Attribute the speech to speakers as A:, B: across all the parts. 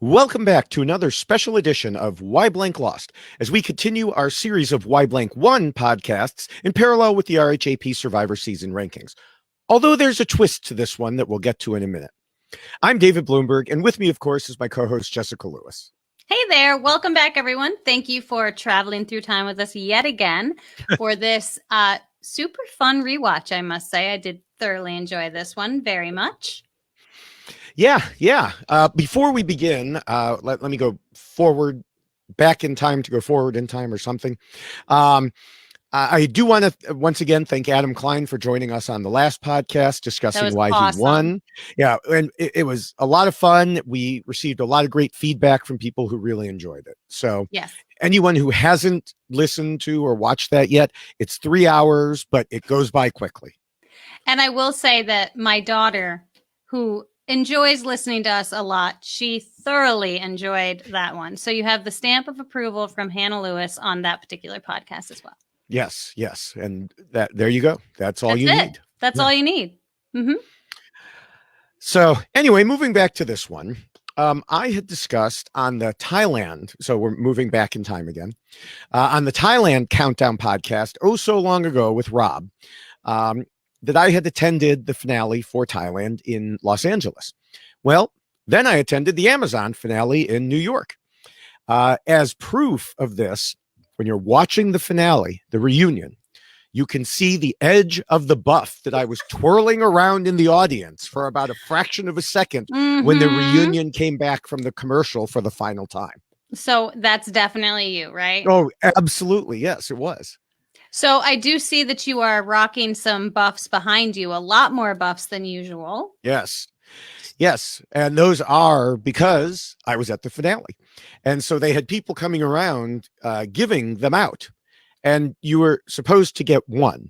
A: Welcome back to another special edition of Why Blank Lost, as we continue our series of Why Blank Won podcasts in parallel with the RHAP Survivor Season rankings. Although there's a twist to this one that we'll get to in a minute. I'm David Bloomberg, and with me, of course, is my co-host Jessica Lewis.
B: Hey there. Welcome back, everyone. Thank you for traveling through time with us yet again for this super fun rewatch, I must say. I did thoroughly enjoy this one very much.
A: Yeah. Before we begin, let me go back in time to go forward in time or something. I do want to once again thank Adam Klein for joining us on the last podcast discussing why he won. Yeah, and it was a lot of fun. We received a lot of great feedback from people who really enjoyed it. So
B: yes,
A: anyone who hasn't listened to or watched that yet, it's 3 hours, but it goes by quickly.
B: And I will say that my daughter, who enjoys listening to us a lot, she thoroughly enjoyed that one. So you have the stamp of approval from Hannah Lewis on that particular podcast as well.
A: Yes. And there you go. That's all you need.
B: That's all you need. Mm-hmm.
A: So anyway, moving back to this one, I had discussed on the Thailand, so we're moving back in time again, on the Thailand Countdown podcast, so long ago with Rob, that I had attended the finale for Thailand in Los Angeles. Well, then I attended the Amazon finale in New York. As proof of this, when you're watching the finale, the reunion, you can see the edge of the buff that I was twirling around in the audience for about a fraction of a second when the reunion came back from the commercial for the final time.
B: So that's definitely you, right?
A: Oh, absolutely. Yes, it was.
B: So I do see that you are rocking some buffs behind you, a lot more buffs than usual.
A: Yes. And those are because I was at the finale. And so they had people coming around giving them out. And you were supposed to get one.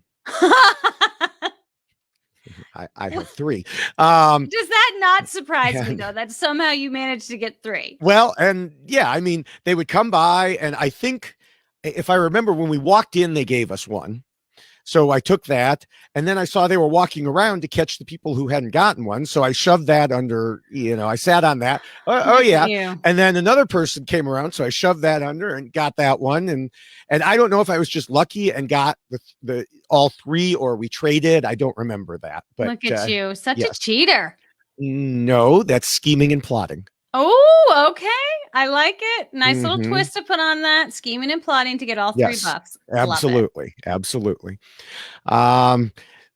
A: I have three.
B: Does that not surprise me, though, that somehow you managed to get three?
A: Well, and yeah, I mean, they would come by. And I think if I remember when we walked in, they gave us one. So I took that, and then I saw they were walking around to catch the people who hadn't gotten one. So I shoved that under, I sat on that. Oh yeah. And then another person came around. So I shoved that under and got that one. And I don't know if I was just lucky and got the all three or we traded. I don't remember that. But
B: look at you. Such a cheater.
A: No, that's scheming and plotting.
B: Oh, okay. I like it. Nice little twist to put on that. Scheming and plotting to get all three buffs.
A: Absolutely.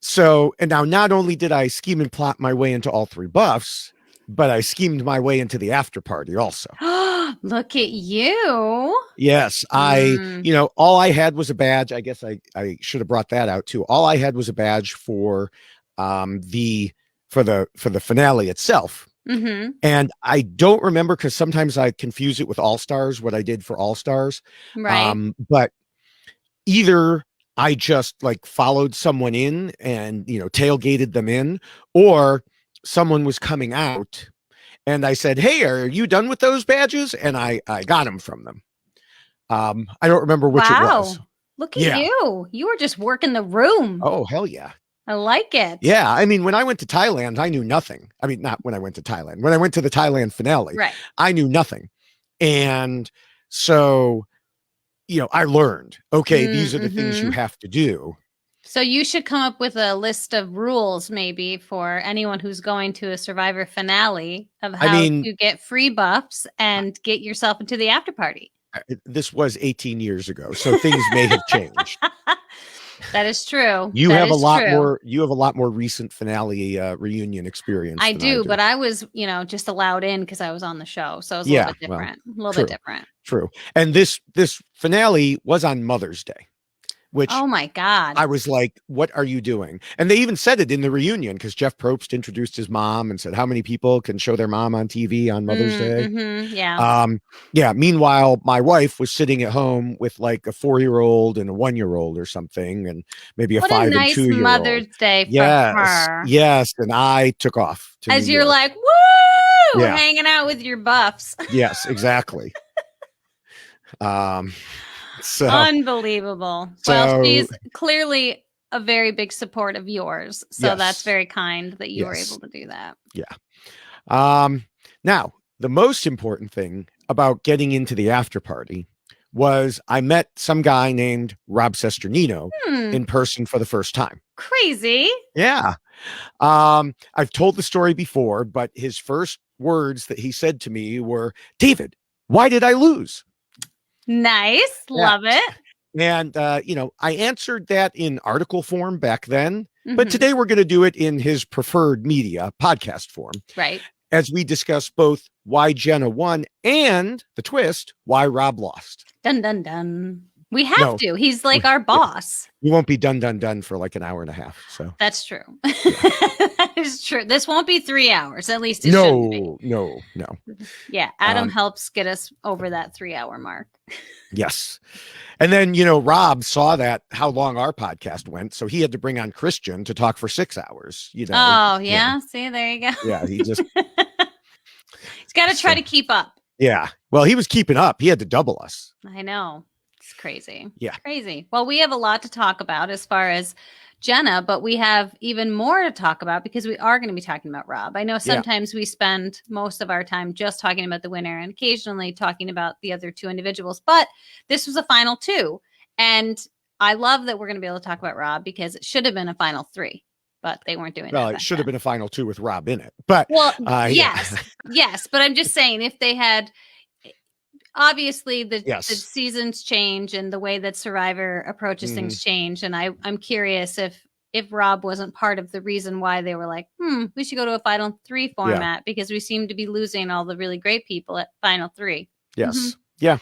A: So, and now not only did I scheme and plot my way into all three buffs, but I schemed my way into the after party also.
B: Look at you.
A: Yes. All I had was a badge. I guess I should have brought that out too. All I had was a badge for the finale itself.
B: Mm-hmm.
A: And I don't remember because sometimes I confuse it with All Stars, what I did for All Stars.
B: Right.
A: But either I just followed someone in and, tailgated them in, or someone was coming out and I said, "Hey, are you done with those badges?" And I got them from them. I don't remember which it was.
B: Look at you. You were just working the room.
A: Oh, hell yeah.
B: I like it.
A: Yeah. I mean, when I went to Thailand, I knew nothing. I mean, not when I went to Thailand. When I went to the Thailand finale,
B: right,
A: I knew nothing. And so, I learned, okay, these are the things you have to do.
B: So you should come up with a list of rules maybe for anyone who's going to a Survivor finale of how to get free buffs and get yourself into the after party.
A: This was 18 years ago, so things may have changed.
B: That is true.
A: You have a lot more recent finale reunion experience.
B: I do, but I was, just allowed in because I was on the show. So it was a little bit different. A little bit different.
A: True. And this finale was on Mother's Day. Which,
B: oh my God,
A: I was like, what are you doing? And they even said it in the reunion because Jeff Probst introduced his mom and said, how many people can show their mom on TV on Mother's Day?
B: Yeah.
A: Meanwhile, my wife was sitting at home with a 4-year-old and a 1-year-old or something, and maybe a 5 and 2-year-old.
B: Mother's Day for her.
A: Yes. And I took off to
B: as
A: New
B: you're
A: York.
B: Woo, hanging out with your buffs.
A: Yes, exactly. So
B: unbeliable. Well, she's clearly a very big support of yours. So that's very kind that you were able to do that.
A: Yeah. Now, the most important thing about getting into the after party was I met some guy named Rob Sesternino in person for the first time.
B: Crazy.
A: Yeah. I've told the story before, but his first words that he said to me were, David, why did I lose?
B: Nice.
A: Yeah.
B: Love it.
A: And, I answered that in article form back then, but
B: Mhm.
A: today we're going to do it in his preferred media podcast form.
B: Right.
A: As we discuss both why Jenna won and the twist, why Rob lost.
B: Dun, dun, dun. We have
A: No.
B: to. He's like our boss.
A: We won't be done for like an hour and a half. So
B: That's true. That is true. This won't be 3 hours. At least it shouldn't be.
A: No.
B: Yeah. Adam helps get us over that 3-hour mark.
A: Yes. And then, Rob saw that how long our podcast went. So he had to bring on Christian to talk for 6 hours,
B: Oh, yeah. See, there you go.
A: Yeah. He just,
B: he's got to try to keep up.
A: Yeah. Well, he was keeping up. He had to double us.
B: I know. It's crazy.
A: Yeah.
B: Crazy. Well, we have a lot to talk about as far as Jenna, but we have even more to talk about because we are going to be talking about Rob. I know sometimes we spend most of our time just talking about the winner and occasionally talking about the other two individuals, but this was a final two. And I love that we're going to be able to talk about Rob because it should have been a final three, but they weren't doing that.
A: Well, it should have been a final two with Rob in it. But
B: yes. But I'm just saying if they had, obviously the seasons change and the way that Survivor approaches things change. And I'm curious if Rob wasn't part of the reason why they were like, we should go to a final three format because we seem to be losing all the really great people at final three.
A: Yes. Yeah.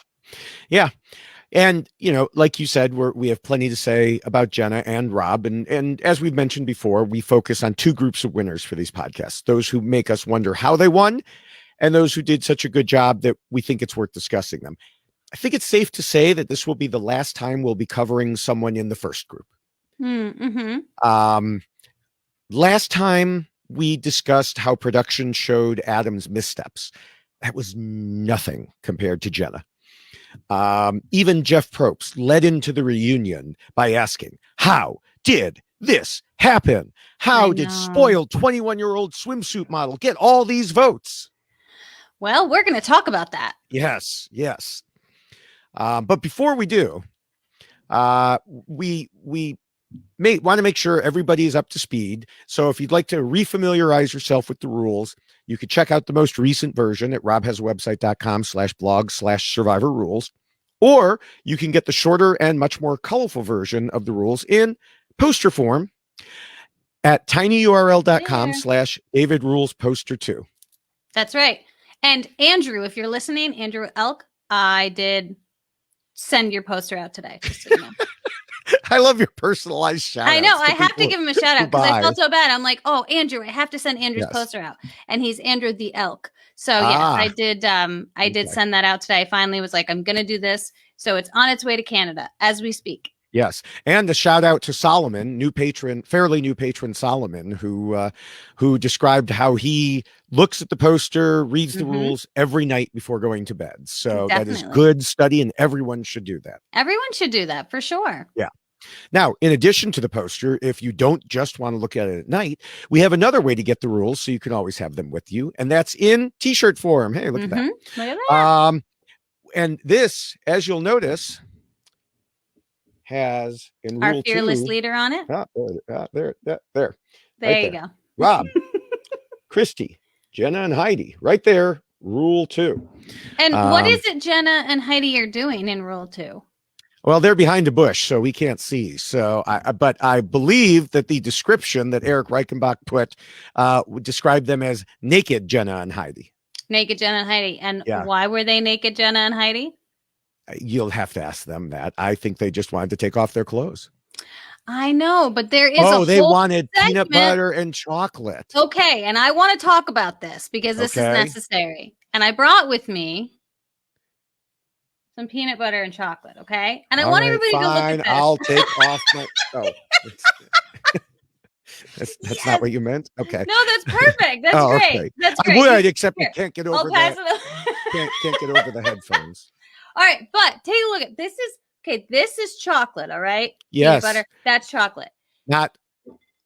A: And, like you said, we have plenty to say about Jenna and Rob. And as we've mentioned before, we focus on two groups of winners for these podcasts, those who make us wonder how they won and those who did such a good job that we think it's worth discussing them. I think it's safe to say that this will be the last time we'll be covering someone in the first group. Last time we discussed how production showed Adam's missteps. That was nothing compared to Jenna. Even Jeff Probst led into the reunion by asking, how did this happen? How did spoiled 21-year-old swimsuit model get all these votes?
B: Well, we're going to talk about that.
A: Yes. But before we do, we want to make sure everybody is up to speed. So if you'd like to refamiliarize yourself with the rules, you could check out the most recent version at robhasawebsite.com/blog/survivor rules, or you can get the shorter and much more colorful version of the rules in poster form at tinyurl.com/David Rules Poster 2.
B: That's right. And Andrew, if you're listening, Andrew Elk, I did send your poster out today. Just so you know.
A: I love your personalized shout.
B: I know. I have to give him a shout out because I felt so bad. I'm like, oh, Andrew, I have to send Andrew's poster out. And he's Andrew the Elk. So yes, I did. I did send that out today. I finally was like, I'm going to do this. So it's on its way to Canada as we speak.
A: Yes. And a shout out to Solomon, fairly new patron Solomon, who described how he looks at the poster, reads the rules every night before going to bed. So that is good study and everyone should do that.
B: Everyone should do that for sure.
A: Yeah. Now, in addition to the poster, if you don't just want to look at it at night, we have another way to get the rules so you can always have them with you. And that's in t-shirt form. Hey, look at that.
B: Look at that.
A: And this, as you'll notice, has in
B: our
A: rule
B: fearless
A: 2,
B: leader on it.
A: There
B: There you go.
A: Rob, Christy, Jenna, and Heidi, right there. Rule 2.
B: And what is it Jenna and Heidi are doing in rule 2?
A: Well, they're behind a bush, so we can't see. So, but I believe that the description that Eric Reichenbach put would describe them as naked Jenna and Heidi.
B: Naked Jenna and Heidi. And why were they naked Jenna and Heidi?
A: You'll have to ask them that. I think they just wanted to take off their clothes.
B: I know, but there is
A: they wanted peanut butter and chocolate.
B: Okay, and I want to talk about this because this is necessary. And I brought with me some peanut butter and chocolate, okay? And I want everybody to go look at this.
A: I'll take off my... Oh, that's not what you meant? Okay.
B: No, that's perfect. That's great.
A: Okay.
B: That's great.
A: I would, except you can't get over that. Can't get over the headphones.
B: All right, but take a look at this. This is chocolate, all right?
A: Yes.
B: Peanut butter, that's chocolate.
A: Not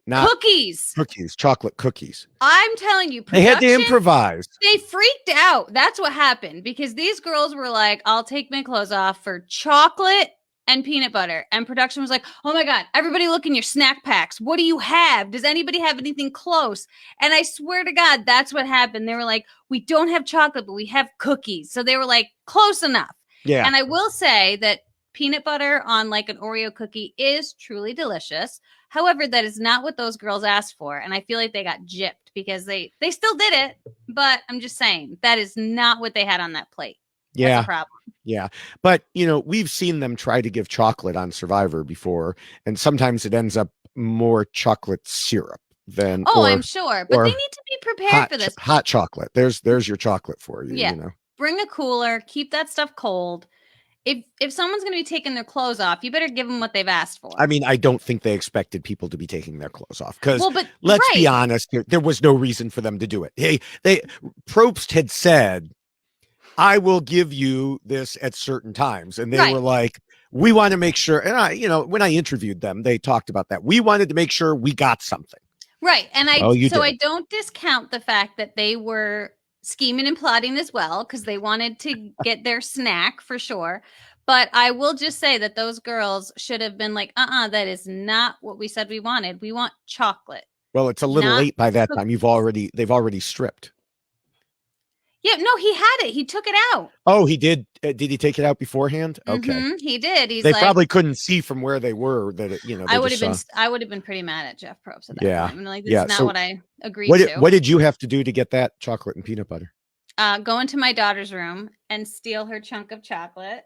A: not
B: cookies.
A: cookies, chocolate cookies.
B: I'm telling you,
A: They had to improvise.
B: They freaked out. That's what happened because these girls were like, I'll take my clothes off for chocolate and peanut butter. And production was like, oh my God, everybody look in your snack packs. What do you have? Does anybody have anything close? And I swear to God, that's what happened. They were like, we don't have chocolate, but we have cookies. So they were like, close enough.
A: Yeah.
B: And I will say that peanut butter on like an Oreo cookie is truly delicious. However, that is not what those girls asked for. And I feel like they got gypped because they still did it. But I'm just saying that is not what they had on that plate.
A: Yeah.
B: That's a problem.
A: Yeah. But, we've seen them try to give chocolate on Survivor before, and sometimes it ends up more chocolate syrup than.
B: I'm sure. But they need to be prepared for this.
A: Hot chocolate. There's your chocolate for you.
B: Yeah. Bring a cooler. Keep that stuff cold. If someone's going to be taking their clothes off, you better give them what they've asked for.
A: I mean, I don't think they expected people to be taking their clothes off because let's be honest, there was no reason for them to do it. Hey, Probst had said, I will give you this at certain times. And they were like, we want to make sure. And when I interviewed them, they talked about that. We wanted to make sure we got something.
B: Right. And I don't discount the fact that they were scheming and plotting as well, because they wanted to get their snack for sure. But I will just say that those girls should have been like, that is not what we said we wanted. We want chocolate.
A: Well, it's a little late by that time. They've already stripped.
B: Yeah, no, he had it. He took it out.
A: Oh, he did. Did he take it out beforehand? Okay,
B: he did.
A: They probably couldn't see from where they were that
B: I would have been pretty mad at Jeff Probst at that point. I'm like, this is not what I agreed to.
A: What did you have to do to get that chocolate and peanut butter?
B: Go into my daughter's room and steal her chunk of chocolate.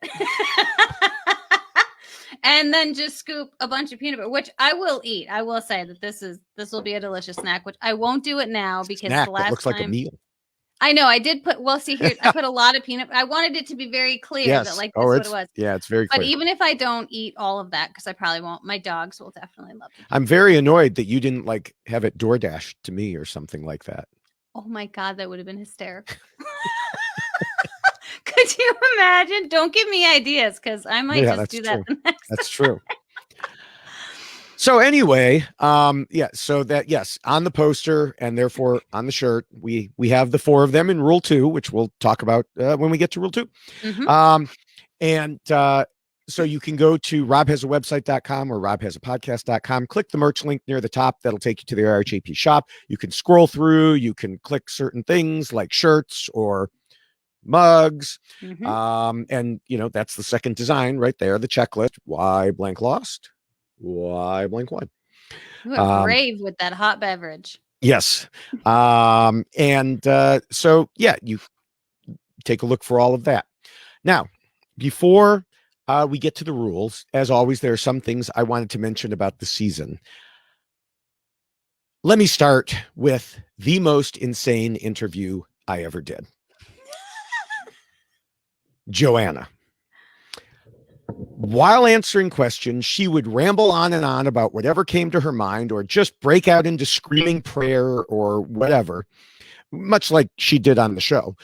B: And then just scoop a bunch of peanut butter, which I will eat. I will say that this will be a delicious snack, which I won't do it now because the last
A: looks like a meal.
B: I know I did put, see here, I put a lot of peanut. I wanted it to be very clear that this is what it was.
A: Yeah, it's very clear.
B: But even if I don't eat all of that, because I probably won't, my dogs will definitely love it.
A: I'm very annoyed that you didn't have it DoorDash to me or something like that.
B: Oh my God, that would have been hysterical. Could you imagine? Don't give me ideas because I might just do that the next
A: That's true. So anyway, so that, yes, on the poster and therefore on the shirt, we have the 4 of them in Rule 2, which we'll talk about when we get to Rule 2. So you can go to robhasawebsite.com or robhasapodcast.com, click the merch link near the top. That'll take you to the RHAP shop. You can scroll through, you can click certain things like shirts or mugs. And that's the second design right there, the checklist. Why blank lost? Why blank won?
B: You are brave with that hot beverage.
A: Yes. So you take a look for all of that. Now, before we get to the rules, as always, there are some things I wanted to mention about the season. Let me start with the most insane interview I ever did. Joanna. While answering questions, she would ramble on and on about whatever came to her mind or just break out into screaming prayer or whatever, much like she did on the show.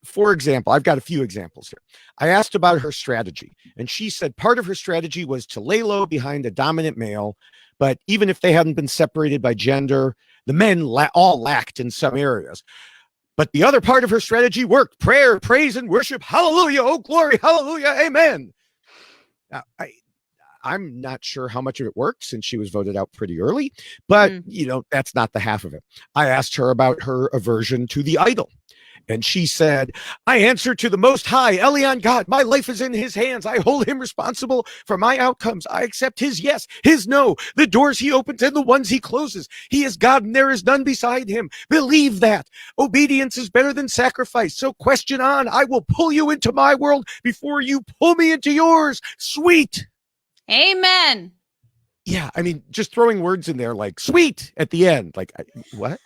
A: For example, I've got a few examples here. I asked about her strategy, and she said part of her strategy was to lay low behind a dominant male, but even if they hadn't been separated by gender, the men all lacked in some areas. But the other part of her strategy worked. Prayer, praise, and worship. Hallelujah. Oh, glory. Hallelujah. Amen. Now, I'm not sure how much of it worked since she was voted out pretty early, but, that's not the half of it. I asked her about her aversion to the idol. And she said, I answer to the Most High, Elion God. My life is in his hands. I hold him responsible for my outcomes. I accept his yes, his no, the doors he opens and the ones he closes. He is God and there is none beside him. Believe that. Obedience is better than sacrifice. So question on. I will pull you into my world before you pull me into yours. Sweet.
B: Amen.
A: Yeah, I mean, just throwing words in there like sweet at the end. Like, what?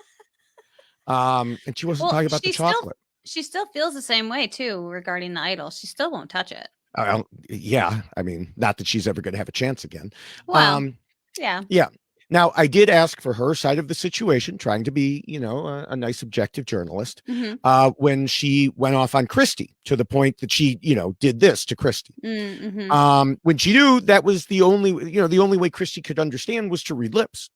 A: And she wasn't talking about the chocolate.
B: She still feels the same way too regarding the idol. She still won't touch it.
A: Yeah, I mean, not that she's ever going to have a chance again.
B: Well, yeah.
A: Now, I did ask for her side of the situation, trying to be, a nice objective journalist,
B: Mm-hmm.
A: when she went off on Christy to the point that she, did this to Christy.
B: Mm-hmm.
A: When she knew that was the only way Christy could understand was to read lips.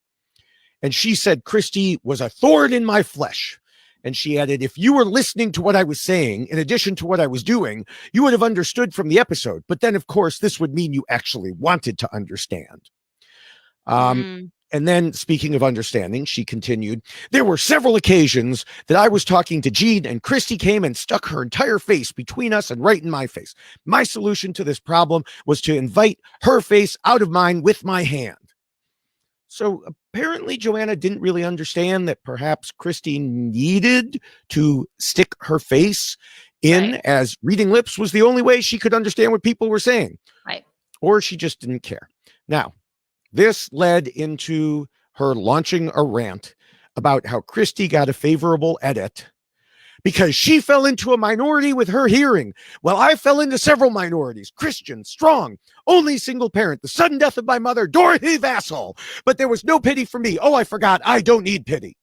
A: And she said Christy was a thorn in my flesh. And she added, if you were listening to what I was saying, in addition to what I was doing, you would have understood from the episode. But then, of course, this would mean you actually wanted to understand. And then, speaking of understanding, she continued, there were several occasions that I was talking to Jean and Christy came and stuck her entire face between us and right in my face. My solution to this problem was to invite her face out of mine with my hand. So apparently Joanna didn't really understand that perhaps Christy needed to stick her face in,
B: Right.
A: as reading lips was the only way she could understand what people were saying.
B: Right.
A: Or she just didn't care. Now, this led into her launching a rant about how Christy got a favorable edit because she fell into a minority with her hearing. Well, I fell into several minorities: Christian, strong, only single parent, the sudden death of my mother, Dorothy Vassal. But there was no pity for me. Oh, I forgot. I don't need pity.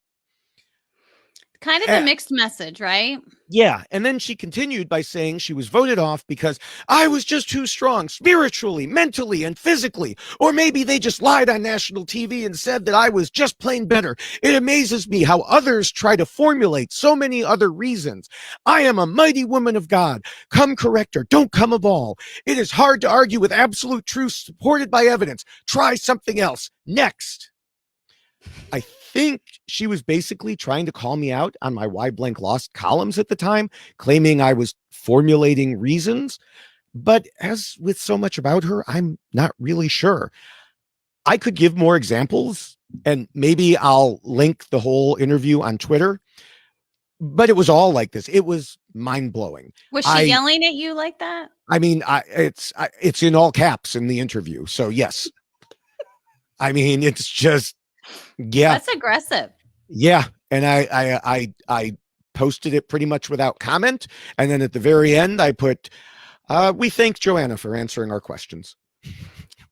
B: Kind of a mixed message, right?
A: Yeah. And then she continued by saying she was voted off because I was just too strong spiritually, mentally, and physically. Or maybe they just lied on national TV and said that I was just plain better. It amazes me how others try to formulate so many other reasons. I am a mighty woman of God. Come correct her. Don't come of all. It is hard to argue with absolute truth supported by evidence. Try something else. Next. I think she was basically trying to call me out on my Why Blank Lost columns at the time, claiming I was formulating reasons. But as with so much about her, I'm not really sure. I could give more examples, and maybe I'll link the whole interview on Twitter. But it was all like this. It was mind-blowing.
B: Was she yelling at you like that?
A: I mean, it's in all caps in the interview. So yes. I mean, it's just, yeah.
B: That's aggressive.
A: Yeah. And I posted it pretty much without comment. And then at the very end, I put, we thank Joanna for answering our questions.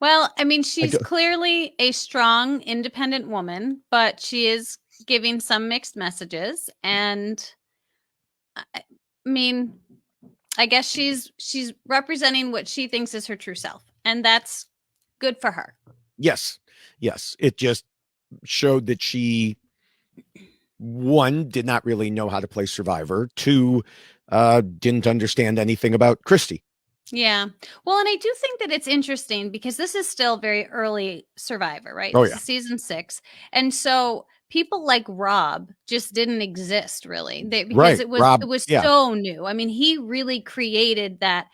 B: Well, I mean, she's clearly a strong, independent woman, but she is giving some mixed messages. And I mean, I guess she's representing what she thinks is her true self. And that's good for her.
A: Yes. Yes. It just showed that she, one, did not really know how to play Survivor. Two, didn't understand anything about Christy.
B: Yeah. Well, and I do think that it's interesting because this is still very early Survivor, right?
A: Oh,
B: This
A: yeah.
B: is season 6. And so people like Rob just didn't exist really. Because it was so new. I mean, he really created that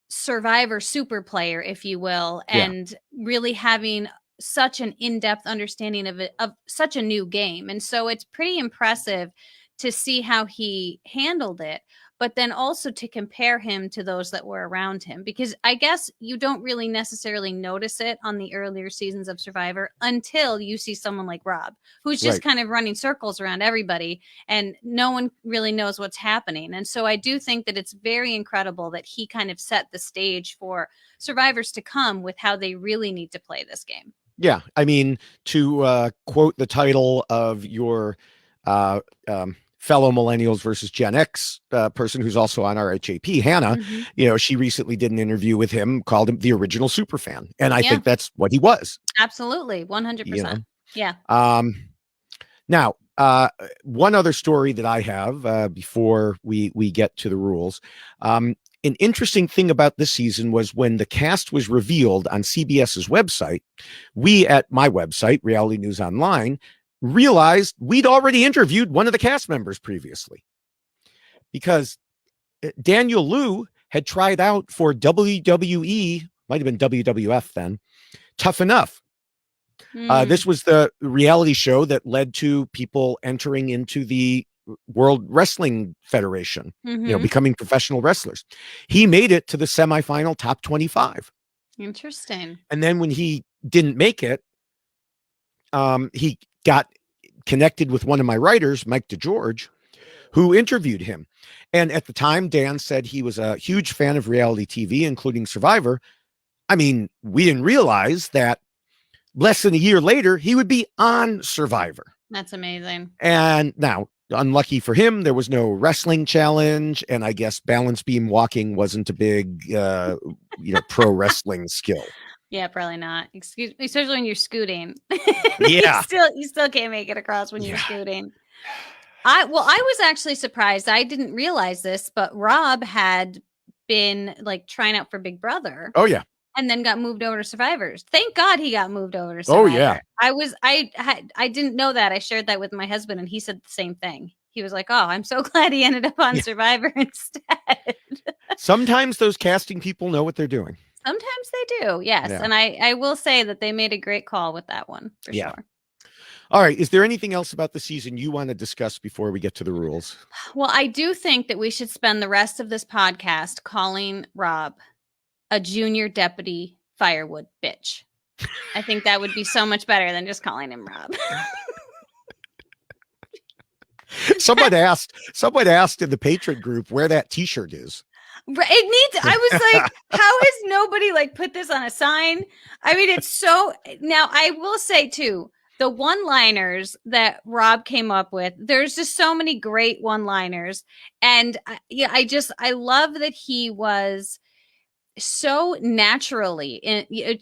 B: Survivor super player, if you will, and really having such an in-depth understanding of it, of such a new game. And so it's pretty impressive to see how he handled it, but then also to compare him to those that were around him, because I guess you don't really necessarily notice it on the earlier seasons of Survivor until you see someone like Rob, who's just kind of running circles around everybody and no one really knows what's happening. And so I do think that it's very incredible that he kind of set the stage for survivors to come with how they really need to play this game.
A: Yeah. I mean, to quote the title of your fellow millennials versus Gen X person who's also on RHAP, Hannah, she recently did an interview with him, called him the original superfan. And I think that's what he was.
B: Absolutely. 100%. Yeah.
A: Now, one other story that I have before we get to the rules. An interesting thing about this season was when the cast was revealed on CBS's website, we at my website, Reality News Online, realized we'd already interviewed one of the cast members previously, because Daniel Liu had tried out for WWE, might have been WWF then, Tough Enough. This was the reality show that led to people entering into the World Wrestling Federation, becoming professional wrestlers. He made it to the semifinal top 25.
B: Interesting.
A: And then when he didn't make it, he got connected with one of my writers, Mike DeGeorge, who interviewed him. And at the time, Dan said he was a huge fan of reality TV, including Survivor. I mean, we didn't realize that less than a year later, he would be on Survivor.
B: That's amazing.
A: And now, unlucky for him, there was no wrestling challenge, and I guess balance beam walking wasn't a big, pro wrestling skill.
B: Yeah, probably not. Excuse me, especially when you're scooting.
A: Yeah,
B: you still can't make it across when you're scooting. I was actually surprised. I didn't realize this, but Rob had been like trying out for Big Brother.
A: Oh yeah.
B: And then got moved over to Survivors. Thank God he got moved over to
A: Oh
B: Survivor.
A: yeah.
B: I didn't know that. I shared that with my husband, and he said the same thing. He was like, "Oh, I'm so glad he ended up on Survivor instead."
A: Sometimes those casting people know what they're doing.
B: Sometimes they do, yes.
A: Yeah.
B: And I will say that they made a great call with that one for sure.
A: All right. Is there anything else about the season you want to discuss before we get to the rules?
B: Well, I do think that we should spend the rest of this podcast calling Rob a junior deputy firewood bitch. I think that would be so much better than just calling him Rob.
A: Someone asked in the patron group where that t-shirt is.
B: It needs, I was like, how has nobody like put this on a sign? I mean, it's so, now I will say too, the one-liners that Rob came up with, there's just so many great one-liners. And I love that he was so naturally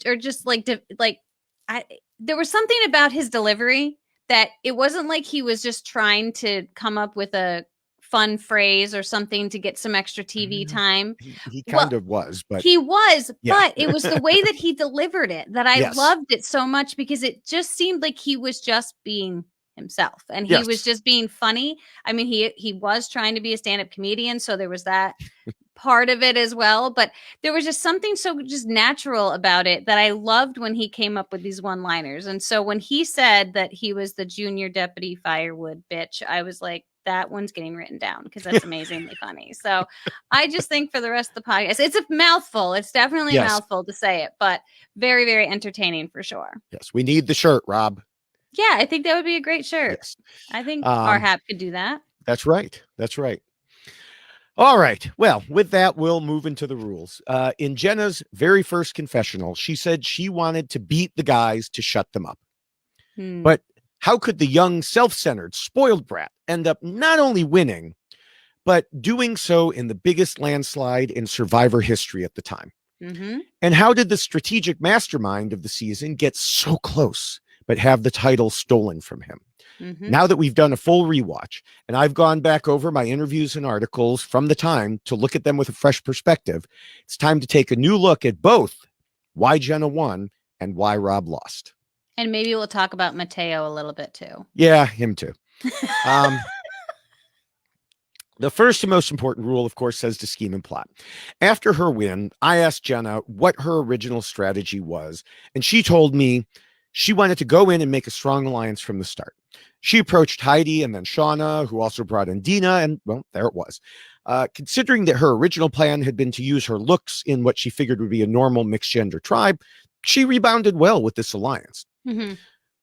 B: or just there was something about his delivery that it wasn't like he was just trying to come up with a fun phrase or something to get some extra TV time.
A: He kind of was, but
B: he was, but it was the way that he delivered it that I loved it so much, because it just seemed like he was just being himself, and he was just being funny. I mean, he was trying to be a stand-up comedian, so there was that part of it as well, but there was just something so just natural about it that I loved when he came up with these one-liners. And so when he said that he was the junior deputy firewood bitch, I was like, that one's getting written down, because that's amazingly funny. So I just think for the rest of the podcast, it's a mouthful. It's definitely a mouthful to say it, but very, very entertaining for sure.
A: Yes, we need the shirt, Rob.
B: Yeah, I think that would be a great shirt. Yes. I think RHAP could do that.
A: That's right. That's right. All right. Well, with that, we'll move into the rules. In Jenna's very first confessional, she said she wanted to beat the guys to shut them up. But how could the young, self-centered, spoiled brat end up not only winning, but doing so in the biggest landslide in Survivor history at the time? And how did the strategic mastermind of the season get so close, but have the title stolen from him? Now that we've done a full rewatch, and I've gone back over my interviews and articles from the time to look at them with a fresh perspective, it's time to take a new look at both why Jenna won and why Rob lost.
B: And maybe we'll talk about Mateo a little bit too.
A: Yeah, him too. The first and most important rule, of course, says to scheme and plot. After her win, I asked Jenna what her original strategy was, and she told me she wanted to go in and make a strong alliance from the start. She approached Heidi and then Shauna, who also brought in Dina, and well, there it was. Considering that her original plan had been to use her looks in what she figured would be a normal mixed gender tribe, she rebounded well with this alliance.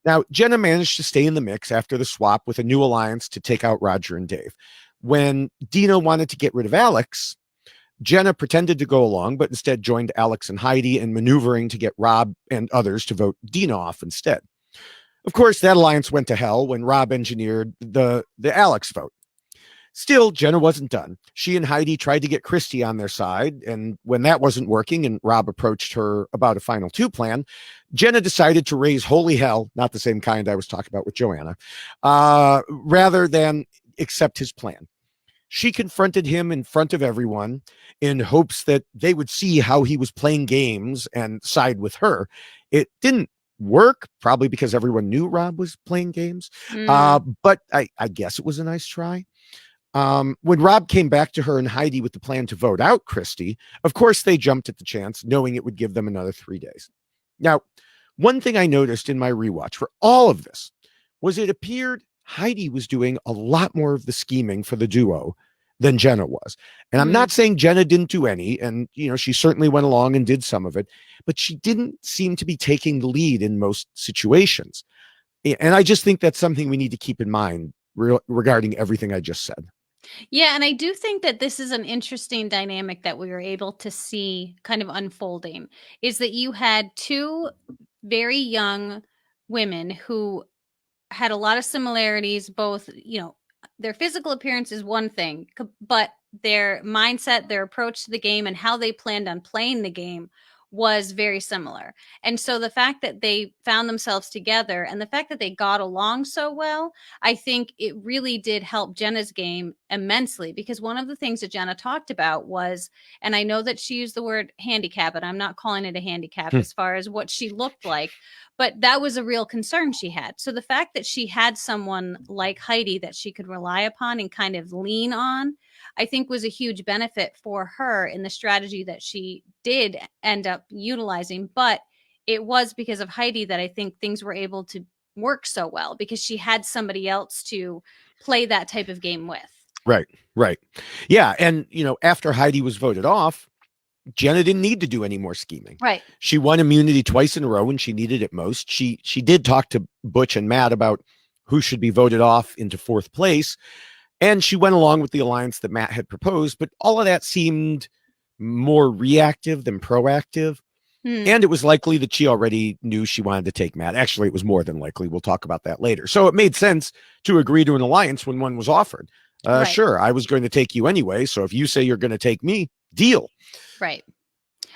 A: Now, Jenna managed to stay in the mix after the swap with a new alliance to take out Roger and Dave. When Dina wanted to get rid of Alex, Jenna pretended to go along, but instead joined Alex and Heidi in maneuvering to get Rob and others to vote Dina off instead. Of course, that alliance went to hell when Rob engineered the Alex vote. Still, Jenna wasn't done. She and Heidi tried to get Christy on their side, and when that wasn't working and Rob approached her about a final two plan, Jenna decided to raise holy hell, not the same kind I was talking about with Joanna, rather than accept his plan. She confronted him in front of everyone in hopes that they would see how he was playing games and side with her. It didn't work, probably because everyone knew Rob was playing games, but I guess it was a nice try. When Rob came back to her and Heidi with the plan to vote out Christy, of course they jumped at the chance, knowing it would give them another 3 days. Now, one thing I noticed in my rewatch for all of this was it appeared Heidi was doing a lot more of the scheming for the duo than Jenna was. And I'm not saying Jenna didn't do any, and she certainly went along and did some of it, but she didn't seem to be taking the lead in most situations. And I just think that's something we need to keep in mind regarding everything I just said.
B: Yeah, and I do think that this is an interesting dynamic that we were able to see kind of unfolding, is that you had two very young women who had a lot of similarities, both, their physical appearance is one thing, but their mindset, their approach to the game, and how they planned on playing the game was very similar. And so the fact that they found themselves together and the fact that they got along so well, I think it really did help Jenna's game immensely, because one of the things that Jenna talked about was, and I know that she used the word handicap, and I'm not calling it a handicap as far as what she looked like, but that was a real concern she had. So the fact that she had someone like Heidi that she could rely upon and kind of lean on, I think was a huge benefit for her in the strategy that she did end up utilizing. But it was because of Heidi that I think things were able to work so well, because she had somebody else to play that type of game with.
A: Right. Yeah. And, after Heidi was voted off, Jenna didn't need to do any more scheming.
B: Right.
A: She won immunity twice in a row when she needed it most. She did talk to Butch and Matt about who should be voted off into fourth place. And she went along with the alliance that Matt had proposed, but all of that seemed more reactive than proactive. And it was likely that she already knew she wanted to take Matt. Actually, it was more than likely. We'll talk about that later. So it made sense to agree to an alliance when one was offered.
B: Right.
A: Sure, I was going to take you anyway. So if you say you're going to take me, deal.
B: Right.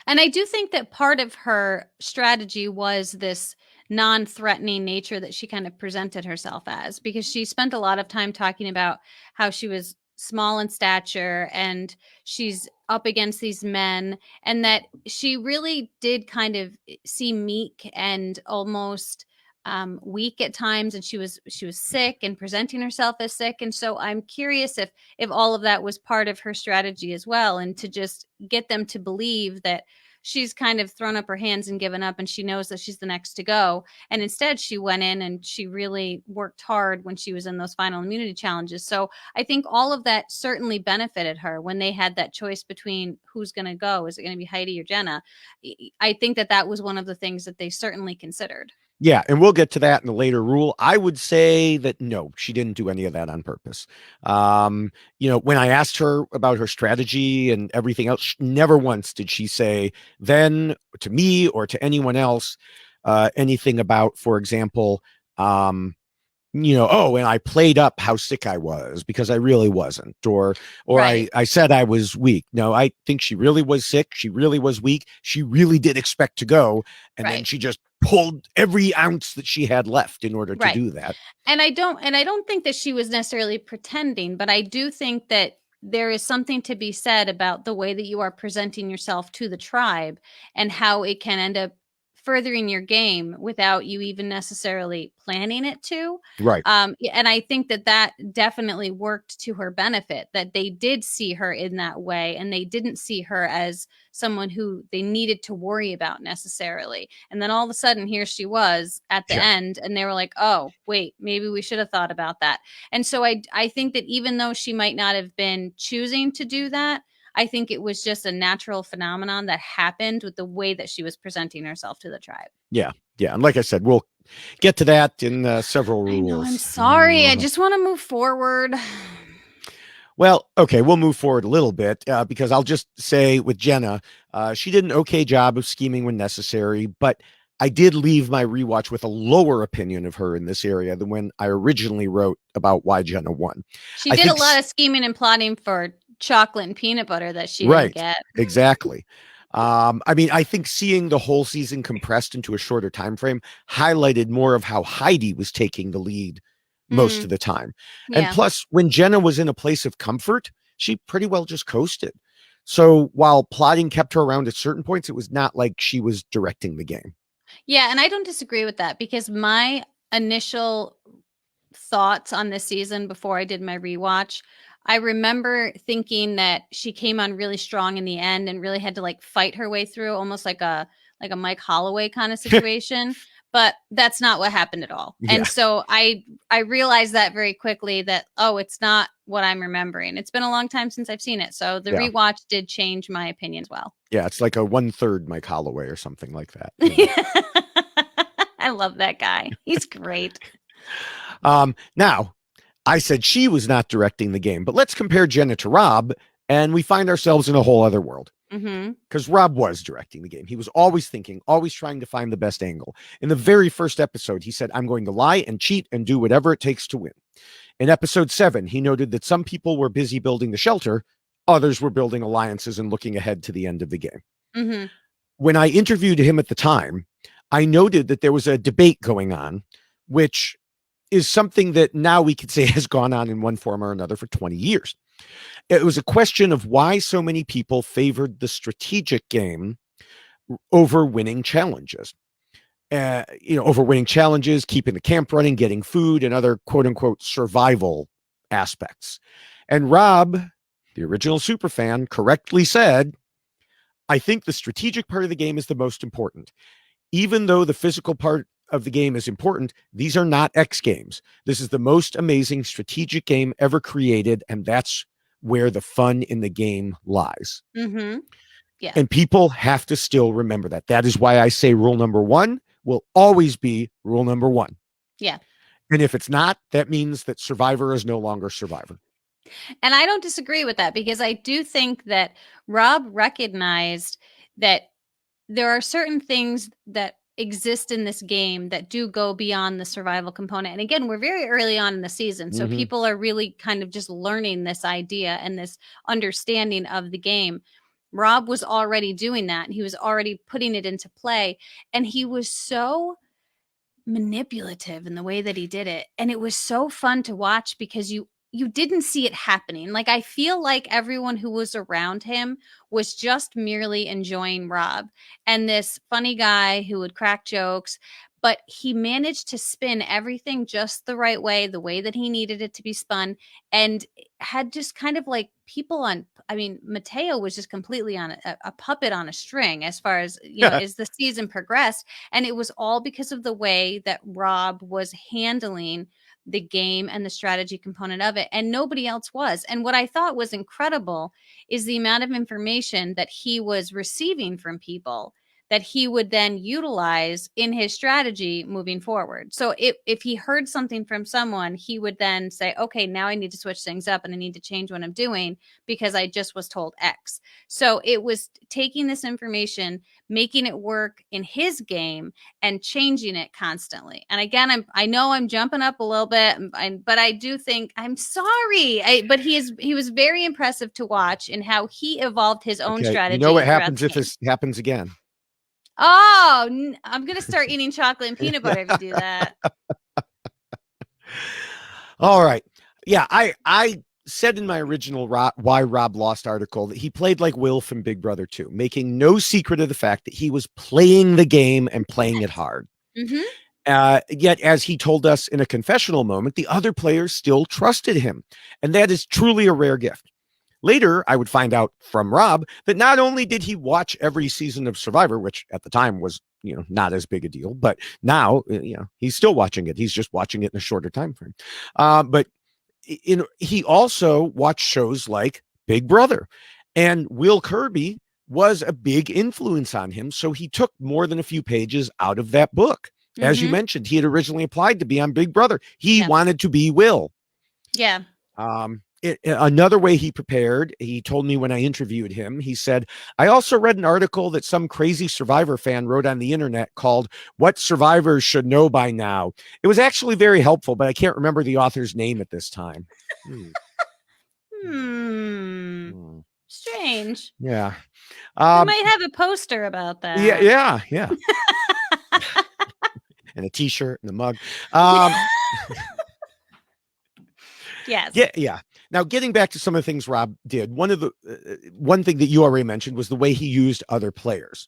B: And I do think that part of her strategy was this non-threatening nature that she kind of presented herself as, because she spent a lot of time talking about how she was small in stature and she's up against these men, and that she really did kind of seem meek and almost weak at times, and she was sick and presenting herself as sick. And so I'm curious if all of that was part of her strategy as well, and to just get them to believe that she's kind of thrown up her hands and given up, and she knows that she's the next to go. And instead she went in and she really worked hard when she was in those final immunity challenges. So I think all of that certainly benefited her when they had that choice between who's going to go. Is it going to be Heidi or Jenna? I think that was one of the things that they certainly considered.
A: Yeah, and we'll get to that in a later rule. I would say that no, she didn't do any of that on purpose. When I asked her about her strategy and everything else, never once did she say then to me or to anyone else anything about, for example, and I played up how sick I was because I really wasn't, or
B: Right.
A: I said I was weak. No, I think she really was sick. She really was weak. She really did expect to go. And then she just pulled every ounce that she had left in order to do that.
B: And I don't think that she was necessarily pretending, but I do think that there is something to be said about the way that you are presenting yourself to the tribe and how it can end up furthering your game without you even necessarily planning it to.
A: Right.
B: And I think that definitely worked to her benefit, that they did see her in that way and they didn't see her as someone who they needed to worry about necessarily. And then all of a sudden here she was at the end, and they were like, oh, wait, maybe we should have thought about that. And so I think that even though she might not have been choosing to do that, I think it was just a natural phenomenon that happened with the way that she was presenting herself to the tribe.
A: Yeah. And like I said, we'll get to that in several rules.
B: I know, I'm sorry. I just want to move forward.
A: Well, okay, we'll move forward a little bit because I'll just say with Jenna, she did an okay job of scheming when necessary, but I did leave my rewatch with a lower opinion of her in this area than when I originally wrote about why Jenna won.
B: She did a lot of scheming and plotting for chocolate and peanut butter that she didn't get.
A: Exactly. I think seeing the whole season compressed into a shorter time frame highlighted more of how Heidi was taking the lead most of the time. And plus, when Jenna was in a place of comfort, she pretty well just coasted. So while plotting kept her around at certain points, it was not like she was directing the game.
B: Yeah, and I don't disagree with that, because my initial thoughts on this season before I did my rewatch, I remember thinking that she came on really strong in the end and really had to fight her way through, almost like a Mike Holloway kind of situation. But that's not what happened at all. Yeah. And so I realized that very quickly that, it's not what I'm remembering. It's been a long time since I've seen it. So the rewatch did change my opinion as well. Yeah,
A: it's like a 1/3 Mike Holloway or something like that.
B: I love that guy. He's great.
A: Now, I said she was not directing the game, but let's compare Jenna to Rob, and we find ourselves in a whole other world.
B: Mm-hmm.
A: because Rob was directing the game. He was always thinking, always trying to find the best angle. In the very first episode, he said, I'm going to lie and cheat and do whatever it takes to win. In episode 7, he noted that some people were busy building the shelter, others were building alliances and looking ahead to the end of the game.
B: Mm-hmm.
A: When I interviewed him at the time, I noted that there was a debate going on, which is something that now we could say has gone on in one form or another for 20 years. It was a question of why so many people favored the game over winning challenges. Over winning challenges, keeping the camp running, getting food, and other quote unquote survival aspects. And Rob, the original superfan, correctly said, I think the strategic part of the game is the most important. Even though the physical part of the game is important, these are not X games. This is the most amazing strategic game ever created, and that's where the fun in the game lies.
B: Mm-hmm. Yeah.
A: And people have to still remember that. That is why I say rule number 1 will always be rule number 1.
B: Yeah.
A: And if it's not, that means that Survivor is no longer Survivor.
B: And I don't disagree with that, because I do think that Rob recognized that there are certain things that exist in this game that do go beyond the survival component. And again, we're very early on in the season, so people are really kind of just learning this idea and this understanding of the game. Rob was already doing that, and he was already putting it into play, and he was so manipulative in the way that he did it, and it was so fun to watch because you didn't see it happening. Like, I feel like everyone who was around him was just merely enjoying Rob and this funny guy who would crack jokes, but he managed to spin everything just the right way, the way that he needed it to be spun, and had just kind of like people on. I mean, Mateo was just completely on a puppet on a string as far as, as the season progressed. And it was all because of the way that Rob was handling the game and the strategy component of it, and nobody else was. And what I thought was incredible is the amount of information that he was receiving from people that he would then utilize in his strategy moving forward. So if he heard something from someone, he would then say, okay, now I need to switch things up and I need to change what I'm doing because I just was told X. So it was taking this information, making it work in his game, and changing it constantly. And again, I know I'm jumping up a little bit, but I do think, I'm sorry, but he was very impressive to watch in how he evolved his own strategy.
A: You know what happens if this happens again?
B: Oh, I'm going to start eating chocolate and peanut butter if you do that.
A: All right. Yeah, I said in my original Why Rob Lost article that he played like Will from Big Brother 2, making no secret of the fact that he was playing the game and playing it hard. Mm-hmm. Yet, as he told us in a confessional moment, the other players still trusted him. And that is truly a rare gift. Later, I would find out from Rob that not only did he watch every season of Survivor, which at the time was, not as big a deal, but now, he's still watching it. He's just watching it in a shorter time frame. But he also watched shows like Big Brother, and Will Kirby was a big influence on him. So he took more than a few pages out of that book. Mm-hmm. As you mentioned, he had originally applied to be on Big Brother. He wanted to be Will.
B: Yeah.
A: Another way he prepared, he told me when I interviewed him, he said, I also read an article that some crazy Survivor fan wrote on the internet called What Survivors Should Know by Now. It was actually very helpful, but I can't remember the author's name at this time.
B: Strange.
A: Yeah.
B: We might have a poster about that.
A: Yeah. And a t-shirt and a mug.
B: Yes.
A: Yeah. Now, getting back to some of the things Rob did, one thing that you already mentioned was the way he used other players.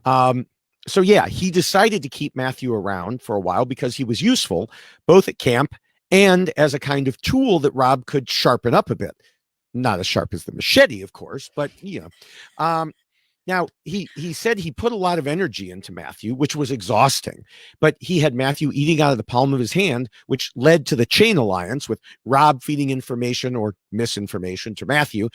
A: So he decided to keep Matthew around for a while because he was useful, both at camp and as a kind of tool that Rob could sharpen up a bit. Not as sharp as the machete, of course, but now he said he put a lot of energy into Matthew, which was exhausting, but he had Matthew eating out of the palm of his hand, which led to the chain alliance with Rob feeding information or misinformation to Matthew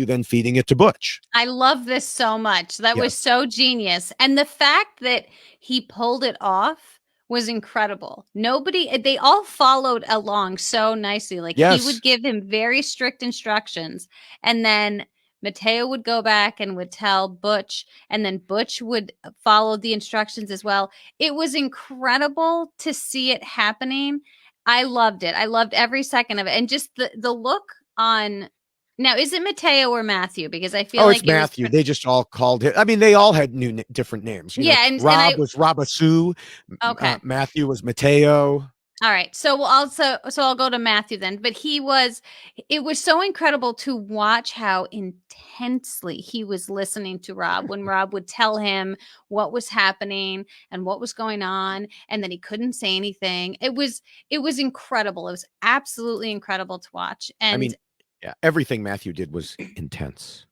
A: then feeding it to Butch.
B: I love this so much. That was so genius. And the fact that he pulled it off was incredible. They all followed along so nicely. Like he would give him very strict instructions, and then Mateo would go back and would tell Butch, and then Butch would follow the instructions as well. It was incredible to see it happening. I loved it. I loved every second of it. And just the look on now, is it Mateo or Matthew? Because I feel
A: It's
B: like it
A: Matthew.
B: was
A: They just all called it. I mean, they all had different names. Rob was Robasu.
B: Okay.
A: Matthew was Mateo.
B: All right. So I'll go to Matthew then. But it was so incredible to watch how intensely he was listening to Rob when Rob would tell him what was happening and what was going on, and then he couldn't say anything. It was incredible. It was absolutely incredible to watch. And
A: I mean, yeah, everything Matthew did was intense.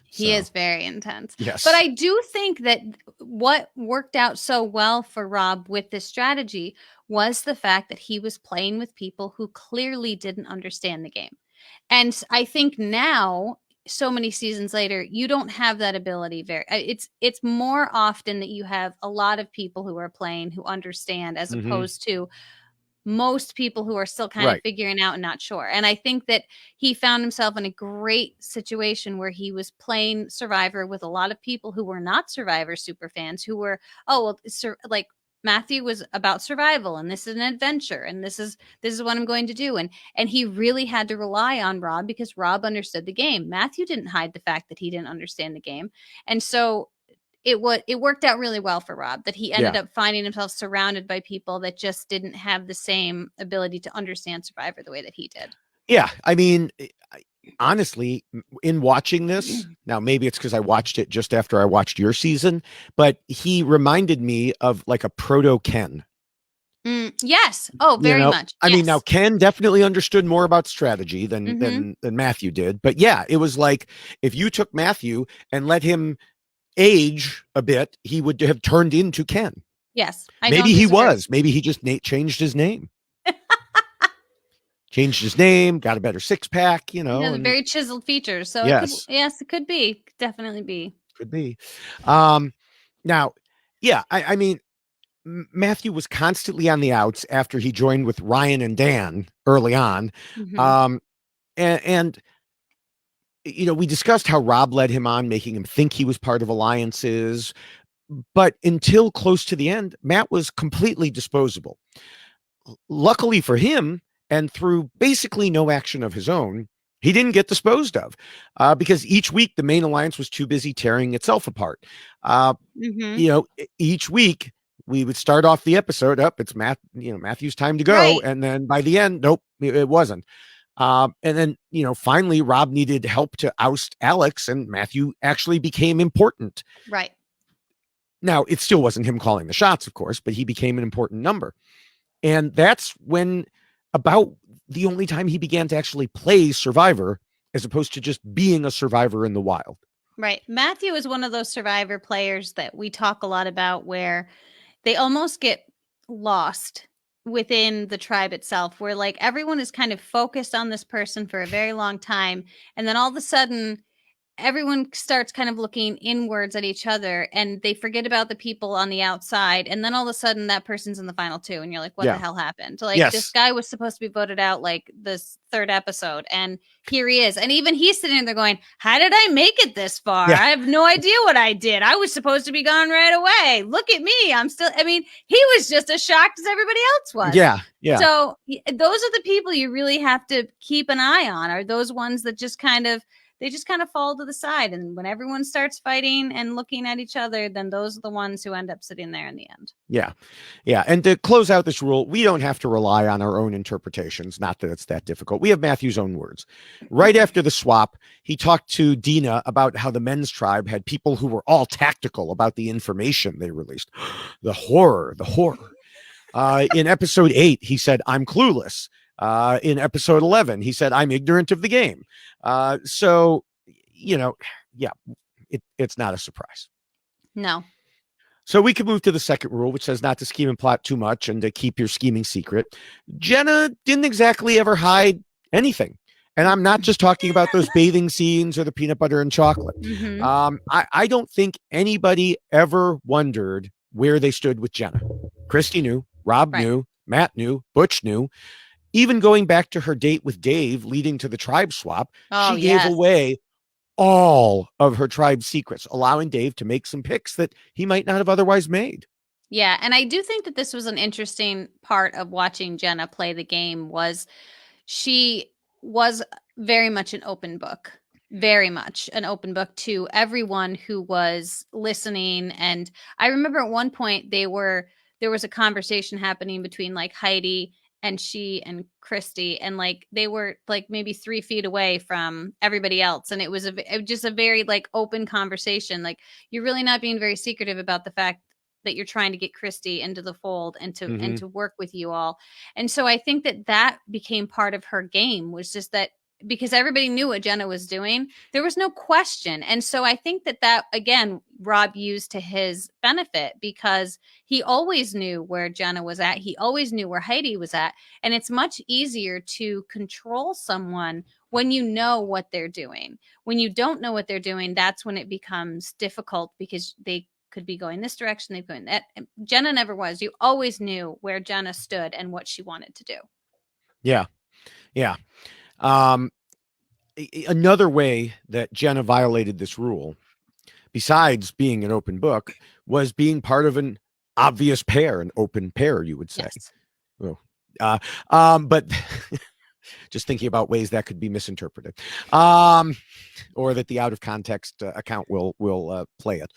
B: He is very intense.
A: Yes.
B: But I do think that what worked out so well for Rob with this strategy was the fact that he was playing with people who clearly didn't understand the game. And I think now, so many seasons later, you don't have that ability. It's more often that you have a lot of people who are playing who understand, as opposed to most people who are still kind of figuring out and not sure. And I think that he found himself in a great situation where he was playing Survivor with a lot of people who were not Survivor super fans, who were, like Matthew was about survival, and this is an adventure, and this is what I'm going to do. And he really had to rely on Rob because Rob understood the game. Matthew didn't hide the fact that he didn't understand the game. And so it worked out really well for Rob that he ended up finding himself surrounded by people that just didn't have the same ability to understand Survivor the way that he did.
A: Yeah. I mean, honestly, in watching this, now maybe it's because I watched it just after I watched your season, but he reminded me of like a proto Ken.
B: Yes. Oh, very much.
A: I mean, now Ken definitely understood more about strategy than Matthew did. But yeah, it was like if you took Matthew and let him age a bit, he would have turned into Ken.
B: Yes.
A: Maybe he was. Maybe he just changed his name. Changed his name, got a better six-pack,
B: very chiseled features. So
A: yes,
B: it could be. Could definitely be.
A: Could be. Now, yeah, I mean, Matthew was constantly on the outs after he joined with Ryan and Dan early on. And we discussed how Rob led him on, making him think he was part of alliances. But until close to the end, Matt was completely disposable. Luckily for him, and through basically no action of his own, he didn't get disposed of because each week the main alliance was too busy tearing itself apart. Each week we would start off the episode up. It's Matthew's time to go. Right. And then by the end, nope, it wasn't. And then, finally Rob needed help to oust Alex, and Matthew actually became important.
B: Right.
A: Now, it still wasn't him calling the shots, of course, but he became an important number. And that's when about the only time he began to actually play Survivor as opposed to just being a survivor in the wild.
B: Right. Matthew is one of those Survivor players that we talk a lot about where they almost get lost within the tribe itself, where like everyone is kind of focused on this person for a very long time. And then all of a sudden, everyone starts kind of looking inwards at each other and they forget about the people on the outside. And then all of a sudden that person's in the final two and you're like, what the hell happened? Like this guy was supposed to be voted out like this third episode and here he is. And even he's sitting there going, how did I make it this far? I have no idea what I did. I was supposed to be gone right away. Look at me. He was just as shocked as everybody else was.
A: Yeah. Yeah.
B: So those are the people you really have to keep an eye on, are those ones that just kind of fall to the side. And when everyone starts fighting and looking at each other, then those are the ones who end up sitting there in the end.
A: Yeah. Yeah. And to close out this rule, we don't have to rely on our own interpretations. Not that it's that difficult. We have Matthew's own words. Right after the swap, he talked to Dina about how the men's tribe had people who were all tactical about the information they released. The horror. In episode 8, he said, I'm clueless. In episode 11, he said, I'm ignorant of the game. It's not a surprise.
B: No.
A: So we can move to the second rule, which says not to scheme and plot too much and to keep your scheming secret. Jenna didn't exactly ever hide anything. And I'm not just talking about those bathing scenes or the peanut butter and chocolate. I don't think anybody ever wondered where they stood with Jenna. Christy knew, Rob knew, Matt knew, Butch knew. Even going back to her date with Dave leading to the tribe swap, she gave away all of her tribe's secrets, allowing Dave to make some picks that he might not have otherwise made.
B: Yeah, and I do think that this was an interesting part of watching Jenna play the game. Was she was very much an open book, very much an open book to everyone who was listening. And I remember at one point there was a conversation happening between like Heidi and she and Christy, and like they were like maybe 3 feet away from everybody else, and it was just a very like open conversation. Like, you're really not being very secretive about the fact that you're trying to get Christy into the fold and to work with you all. And so I think that became part of her game, was just that because everybody knew what Jenna was doing, there was no question. And so I think that again, Rob used to his benefit, because he always knew where Jenna was at. He always knew where Heidi was at. And it's much easier to control someone when you know what they're doing. When you don't know what they're doing, that's when it becomes difficult, because they could be going this direction, they've going that. Jenna never was. You always knew where Jenna stood and what she wanted to do.
A: Yeah. Another way that Jenna violated this rule, besides being an open book, was being part of an obvious pair, an open pair, you would say.
B: Yes.
A: But just thinking about ways that could be misinterpreted, or that the out of context account will play it.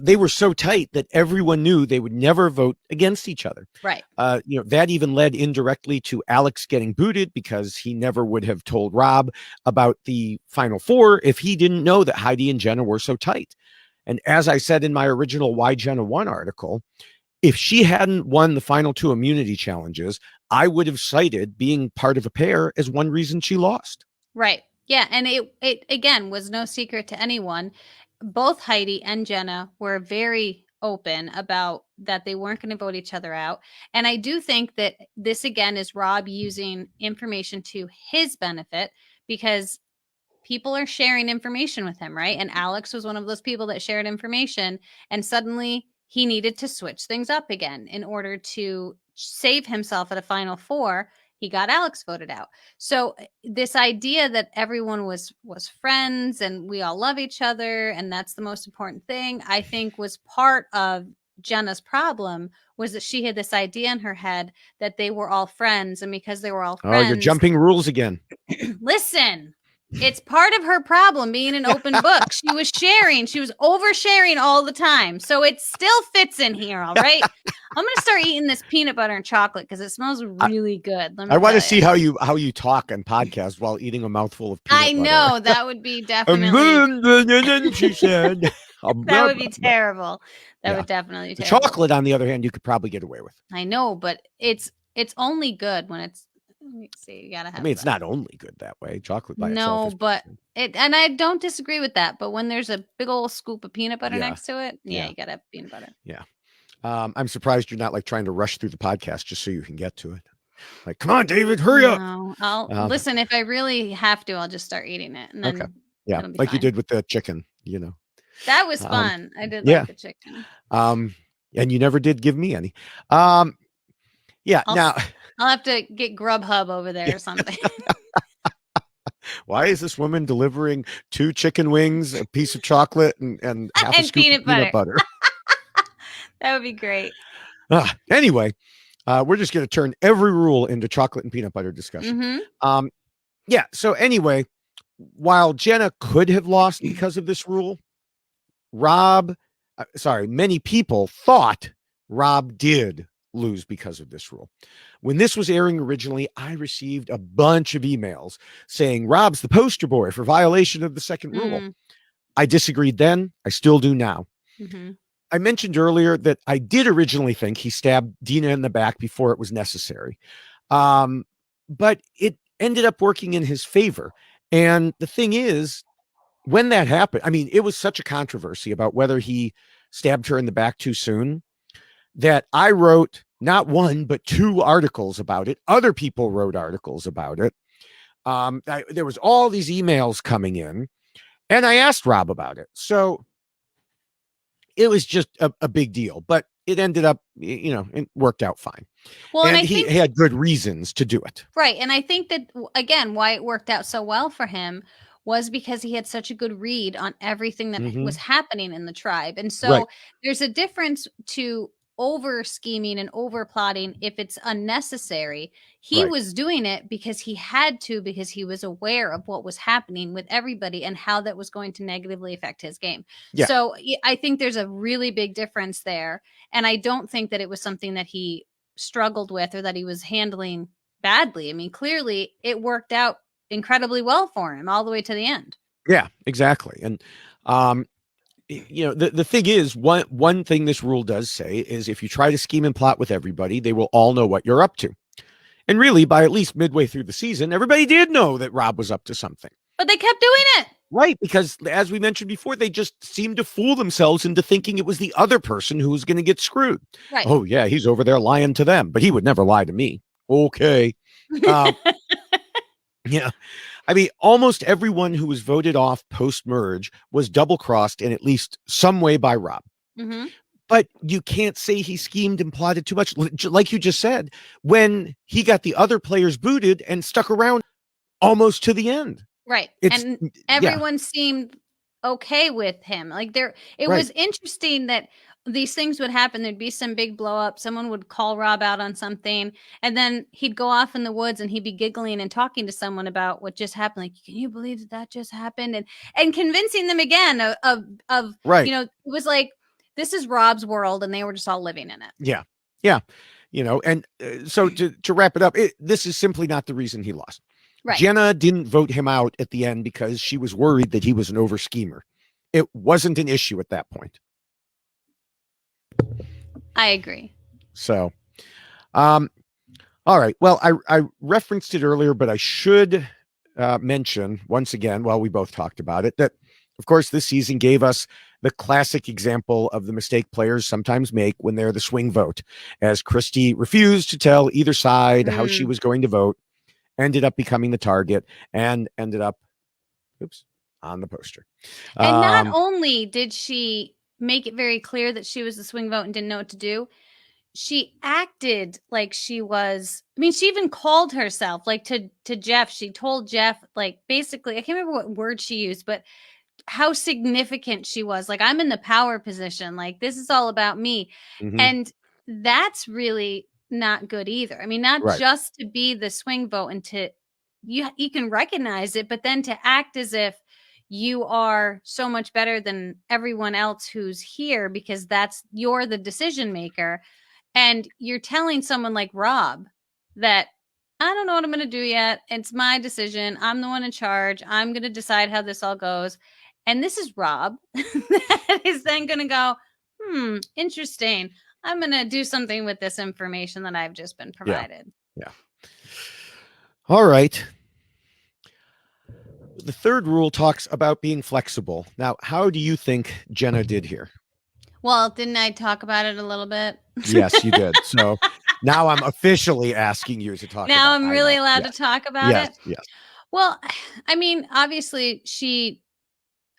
A: They were so tight that everyone knew they would never vote against each other.
B: Right.
A: That even led indirectly to Alex getting booted, because he never would have told Rob about the final four if he didn't know that Heidi and Jenna were so tight. And as I said in my original Why Jenna Won article, if she hadn't won the final 2 immunity challenges, I would have cited being part of a pair as one reason she lost.
B: Right. Yeah. And it again was no secret to anyone. Both Heidi and Jenna were very open about that they weren't going to vote each other out. And I do think that this again is Rob using information to his benefit, because people are sharing information with him, right? And Alex was one of those people that shared information, and suddenly he needed to switch things up again in order to save himself at a final four. He got Alex voted out. So this idea that everyone was friends and we all love each other and that's the most important thing, I think was part of Jenna's problem, was that she had this idea in her head that they were all friends, and because they were all friends.
A: Oh, you're jumping rules again.
B: Listen, it's part of her problem being an open book. She was oversharing all the time. So it still fits in here, all right? I'm going to start eating this peanut butter and chocolate because it smells really good.
A: I want to see how you talk on podcast while eating a mouthful of peanut butter.
B: I know, that would be definitely.
A: She said.
B: That would be terrible. That would definitely be
A: terrible.
B: The
A: chocolate, on the other hand, you could probably get away with.
B: I know, but it's only good when it's. Let me see. You gotta have.
A: It's not only good that way. Chocolate by itself.
B: No, but and I don't disagree with that. But when there's a big old scoop of peanut butter next to it, you gotta have peanut butter.
A: Yeah. I'm surprised you're not like trying to rush through the podcast just so you can get to it. Like, come on, David, hurry up.
B: I'll listen. If I really have to, I'll just start eating it. And then
A: like fine. You did with the chicken.
B: That was fun. I did like the chicken.
A: And you never did give me any. Now
B: I'll have to get Grubhub over there or something.
A: Why is this woman delivering 2 chicken wings, a piece of chocolate, and half a scoop of peanut butter?
B: That would be great.
A: Anyway, we're just going to turn every rule into chocolate and peanut butter discussion. So anyway, while Jenna could have lost because of this rule, many people thought Rob did lose because of this rule. When this was airing originally, I received a bunch of emails saying Rob's the poster boy for violation of the second rule. I disagreed then. I still do now. I mentioned earlier that I did originally think he stabbed Dina in the back before it was necessary. But it ended up working in his favor. And the thing is, when that happened, it was such a controversy about whether he stabbed her in the back too soon that I wrote not 1, but 2 articles about it. Other people wrote articles about it. There was all these emails coming in, and I asked Rob about it. So it was just a big deal. But it ended up, it worked out fine.
B: Well, and
A: And
B: I
A: he
B: think
A: had good reasons to do it.
B: right. And I think that, again, why it worked out so well for him was because he had such a good read on everything that was
A: Hmm.
B: happening in the tribe. And
A: Right.
B: so there's a difference to over scheming and over plotting if it's unnecessary. He
A: Right.
B: was doing it because he had to, because he was aware of what was happening with everybody and how that was going to negatively affect his game.
A: Yeah.
B: So I think there's a really big difference there. And I don't think that it was something that he struggled with or that he was handling badly. I mean, clearly it worked out incredibly well for him all the way to the end.
A: Yeah, exactly. And, um, the thing is, one thing this rule does say is if you try to scheme and plot with everybody, they will all know what you're up to. And really, by at least midway through the season, everybody did know that Rob was up to something.
B: But they kept doing it.
A: Right, because as we mentioned before, they just seemed to fool themselves into thinking it was the other person who was going to get screwed.
B: Right.
A: Oh, yeah, he's over there lying to them, but he would never lie to me. Okay. Um, yeah. I mean, almost everyone who was voted off post merge was double crossed in at least some way by Rob.
B: Mm-hmm.
A: But you can't say he schemed and plotted too much. Like you just said, when he got the other players booted and stuck around almost to the end.
B: Right.
A: It's,
B: And
A: yeah,
B: everyone seemed okay with him. Like it
A: right.
B: was interesting that these things would happen. There'd be some big blow up. Someone would call Rob out on something, and then he'd go off in the woods and he'd be giggling and talking to someone about what just happened. Like, can you believe that just happened? And convincing them again of
A: Right.
B: it was like, this is Rob's world, and they were just all living in it.
A: Yeah. Yeah. And so to wrap it up, this is simply not the reason he lost.
B: Right.
A: Jenna didn't vote him out at the end because she was worried that he was an over schemer. It wasn't an issue at that point.
B: I agree.
A: So, all right. Well, I referenced it earlier, but I should mention once again, while we both talked about it, that of course this season gave us the classic example of the mistake players sometimes make when they're the swing vote, as Christy refused to tell either side how she was going to vote, ended up becoming the target, and ended up, on the poster.
B: And not only did she make it very clear that she was the swing vote and didn't know what to do, she acted like she was. I mean, she even called herself like to Jeff. She told Jeff, like, basically, I can't remember what word she used, but how significant she was. Like, I'm in the power position. Like, this is all about me.
A: Mhm.
B: And that's really not good either. I mean, not
A: Right.
B: just to be the swing vote and to you can recognize it, but then to act as if you are so much better than everyone else who's here because you're the decision maker. And you're telling someone like Rob that I don't know what I'm going to do yet. It's my decision. I'm the one in charge. I'm going to decide how this all goes. And this is Rob that is then going to go, interesting. I'm going to do something with this information that I've just been provided.
A: Yeah. All right. The third rule talks about being flexible. Now, how do you think Jenna did here?
B: Well, didn't I talk about it a little bit?
A: Yes, you did. So now I'm officially asking you to talk
B: now
A: about
B: I'm really allowed to talk about it?
A: Yes.
B: Well, I mean, obviously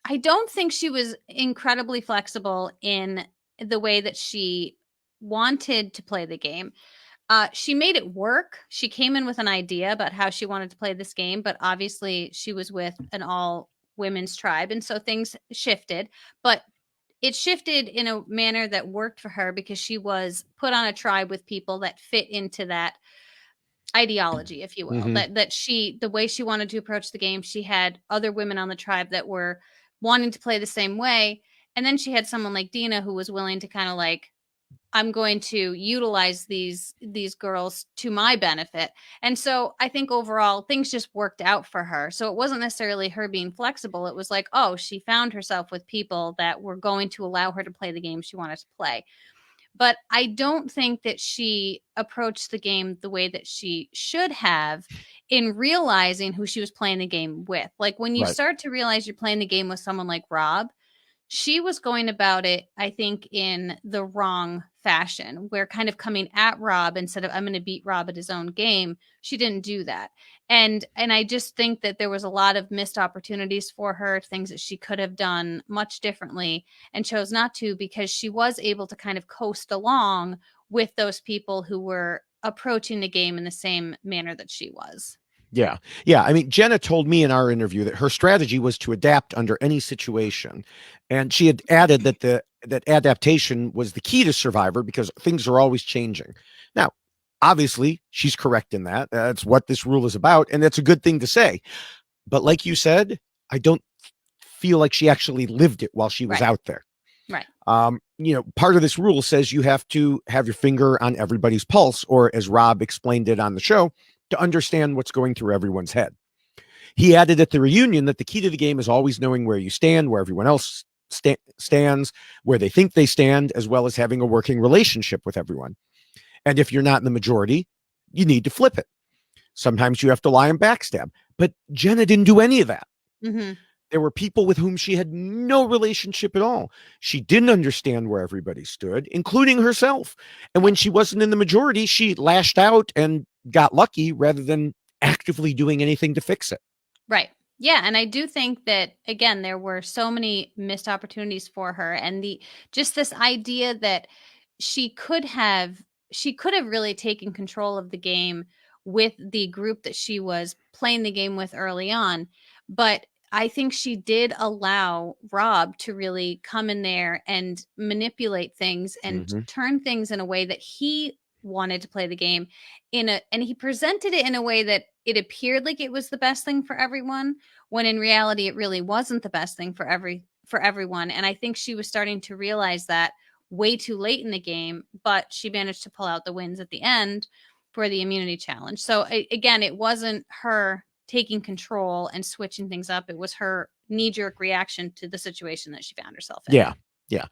B: I don't think she was incredibly flexible in the way that she wanted to play the game. She made it work. She came in with an idea about how she wanted to play this game, but obviously she was with an all women's tribe. And so things shifted, but it shifted in a manner that worked for her because she was put on a tribe with people that fit into that ideology, if you will.
A: Mhm.
B: The way she wanted to approach the game, she had other women on the tribe that were wanting to play the same way. And then she had someone like Dina who was willing to kind of like, I'm going to utilize these girls to my benefit. And so I think overall things just worked out for her. So it wasn't necessarily her being flexible. It was like, oh, she found herself with people that were going to allow her to play the game she wanted to play. But I don't think that she approached the game the way that she should have in realizing who she was playing the game with. Like when you
A: Right.
B: start to realize you're playing the game with someone like Rob, she was going about it, I think, in the wrong fashion, where kind of coming at Rob instead of I'm going to beat Rob at his own game. She didn't do that. And I just think that there was a lot of missed opportunities for her, things that she could have done much differently and chose not to, because she was able to kind of coast along with those people who were approaching the game in the same manner that she was.
A: Yeah. Yeah. I mean, Jenna told me in our interview that her strategy was to adapt under any situation. And she had added that that adaptation was the key to Survivor because things are always changing. Now, obviously, she's correct in that. That's what this rule is about. And that's a good thing to say. But like you said, I don't feel like she actually lived it while she was out there.
B: Right.
A: Part of this rule says you have to have your finger on everybody's pulse, or as Rob explained it on the show, to understand what's going through everyone's head. He added at the reunion that the key to the game is always knowing where you stand, where everyone else stands, where they think they stand, as well as having a working relationship with everyone. And if you're not in the majority, you need to flip it. Sometimes you have to lie and backstab. But Jenna didn't do any of that.
B: Mm-hmm.
A: There were people with whom she had no relationship at all. She didn't understand where everybody stood, including herself. And when she wasn't in the majority, she lashed out and got lucky rather than actively doing anything to fix it.
B: Right. Yeah. And I do think that, again, there were so many missed opportunities for her. And just this idea that she could have really taken control of the game with the group that she was playing the game with early on. But I think she did allow Rob to really come in there and manipulate things and turn things in a way that he wanted to play the game and he presented it in a way that it appeared like it was the best thing for everyone, when in reality it really wasn't the best thing for everyone. And I think she was starting to realize that way too late in the game, but she managed to pull out the wins at the end for the immunity challenge. So again, it wasn't her taking control and switching things up. It was her knee-jerk reaction to the situation that she found herself in.
A: Yeah. Yeah.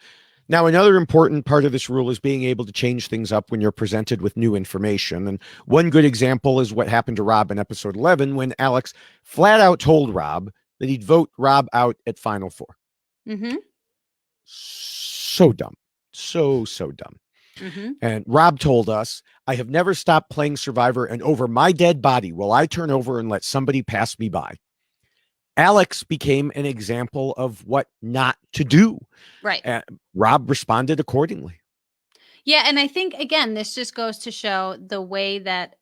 A: Now, another important part of this rule is being able to change things up when you're presented with new information. And one good example is what happened to Rob in episode 11, when Alex flat out told Rob that he'd vote Rob out at Final Four.
B: Mm-hmm.
A: So dumb. So dumb. Mm-hmm. And Rob told us, I have never stopped playing Survivor, and over my dead body will I turn over and let somebody pass me by. Alex became an example of what not to do.
B: Right.
A: And Rob responded accordingly.
B: Yeah. And I think, again, this just goes to show the way that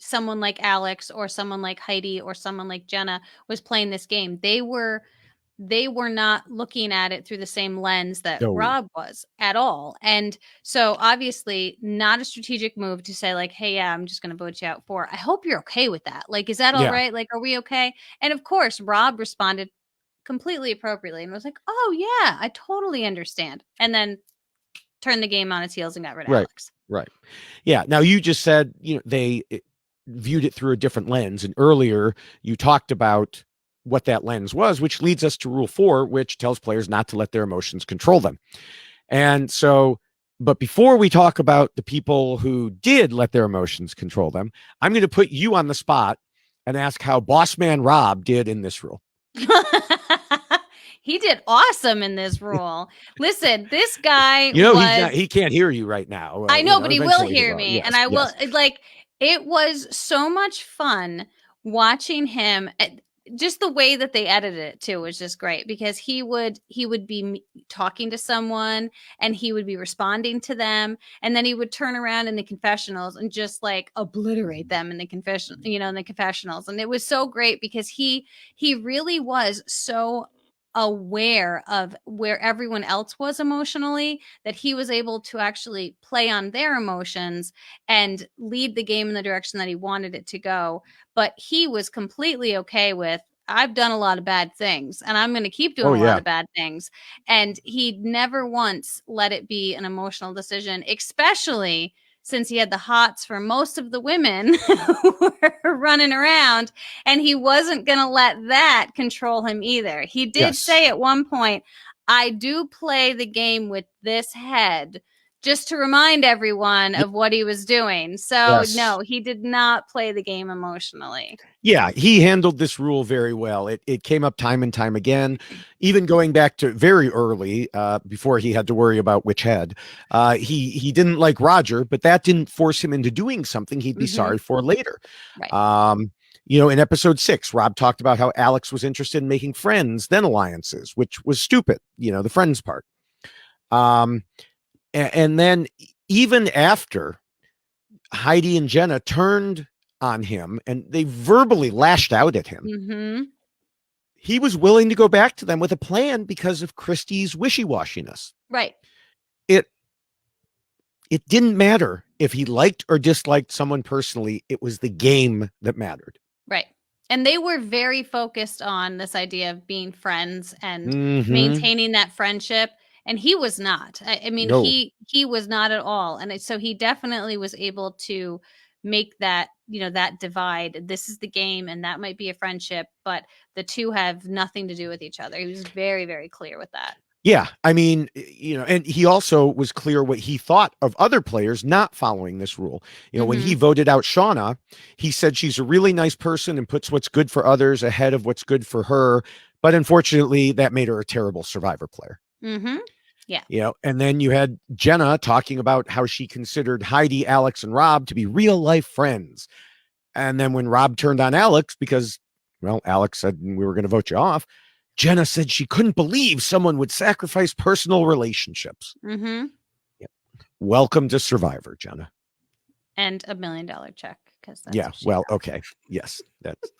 B: someone like Alex or someone like Heidi or someone like Jenna was playing this game. They were not looking at it through the same lens that Rob was at all. And so obviously not a strategic move to say like, hey, yeah, I'm just going to vote you out for. I hope you're okay with that. Like, is that all right? Like, are we okay? And of course, Rob responded completely appropriately and was like, oh yeah, I totally understand. And then turned the game on its heels and got rid of Alex.
A: Right. Yeah. Now you just said, they viewed it through a different lens. And earlier you talked about what that lens was, which leads us to rule 4, which tells players not to let their emotions control them. And so, but before we talk about the people who did let their emotions control them, I'm going to put you on the spot and ask how Boss Man Rob did in this rule.
B: He did awesome in this rule. Listen, this guy
A: he can't hear you right now.
B: I know, but he will hear me. Yes, and I will, it was so much fun watching him. Just the way that they edited it too was just great, because he would be talking to someone and he would be responding to them, and then he would turn around in the confessionals and just like obliterate them in the confessionals. And it was so great because he really was so aware of where everyone else was emotionally, that he was able to actually play on their emotions and lead the game in the direction that he wanted it to go. But he was completely okay with, I've done a lot of bad things and I'm going to keep doing a lot of bad things. And he never once let it be an emotional decision, especially since he had the hots for most of the women who were running around, and he wasn't going to let that control him either. He did say at one point, I do play the game with this head just to remind everyone of what he was doing. So
A: Yes.
B: no, he did not play the game emotionally.
A: Yeah, he handled this rule very well. It came up time and time again, even going back to very early, before he had to worry about which head. He didn't like Roger, but that didn't force him into doing something he'd be sorry for later.
B: Right.
A: In episode 6, Rob talked about how Alex was interested in making friends, then alliances, which was stupid, the friends part. And then even after Heidi and Jenna turned on him and they verbally lashed out at him, he was willing to go back to them with a plan because of Christy's wishy-washiness.
B: Right.
A: It didn't matter if he liked or disliked someone personally. It was the game that mattered.
B: Right. And they were very focused on this idea of being friends and maintaining that friendship. And he was not. I mean,
A: No.
B: he was not at all. And so he definitely was able to make that, that divide. This is the game and that might be a friendship, but the two have nothing to do with each other. He was very, very clear with that.
A: Yeah. I mean, and he also was clear what he thought of other players not following this rule. When he voted out Shauna, he said she's a really nice person and puts what's good for others ahead of what's good for her. But unfortunately, that made her a terrible Survivor player. Yeah. And then you had Jenna talking about how she considered Heidi, Alex, and Rob to be real life friends. And then when Rob turned on Alex because, Alex said we were going to vote you off, Jenna said she couldn't believe someone would sacrifice personal relationships. Yeah. Welcome to Survivor, Jenna.
B: And $1 million check.
A: Yeah. Well, okay. Yes. That's.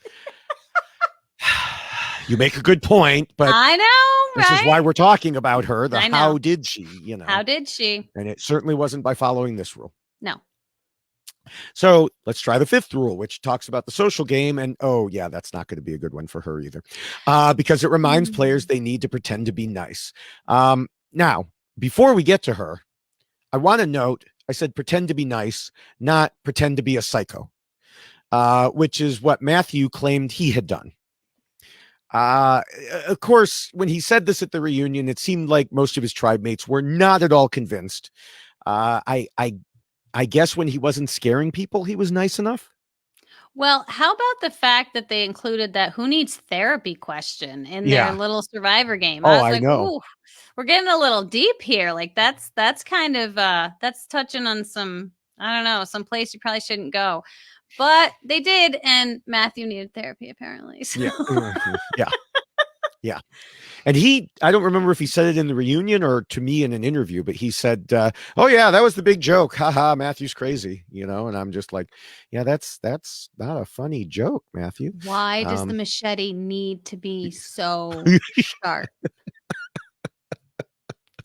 A: You make a good point, but
B: I know,
A: this is why we're talking about her. How did she,
B: How did she?
A: And it certainly wasn't by following this rule.
B: No.
A: So let's try the 5th rule, which talks about the social game. And that's not going to be a good one for her either, because it reminds players they need to pretend to be nice. Now, before we get to her, I want to note, I said pretend to be nice, not pretend to be a psycho, which is what Matthew claimed he had done. Of course, when he said this at the reunion, it seemed like most of his tribe mates were not at all convinced. I guess when he wasn't scaring people, he was nice enough.
B: Well, how about the fact that they included that who needs therapy question in their little Survivor game? I was like,
A: know.
B: Ooh, we're getting a little deep here. Like that's kind of that's touching on some, I don't know, some place you probably shouldn't go. But they did, and Matthew needed therapy apparently. So.
A: Yeah. And I don't remember if he said it in the reunion or to me in an interview, but he said, oh yeah, that was the big joke. Haha, Matthew's crazy, and I'm just like, yeah, that's not a funny joke, Matthew.
B: Why does the machete need to be so sharp?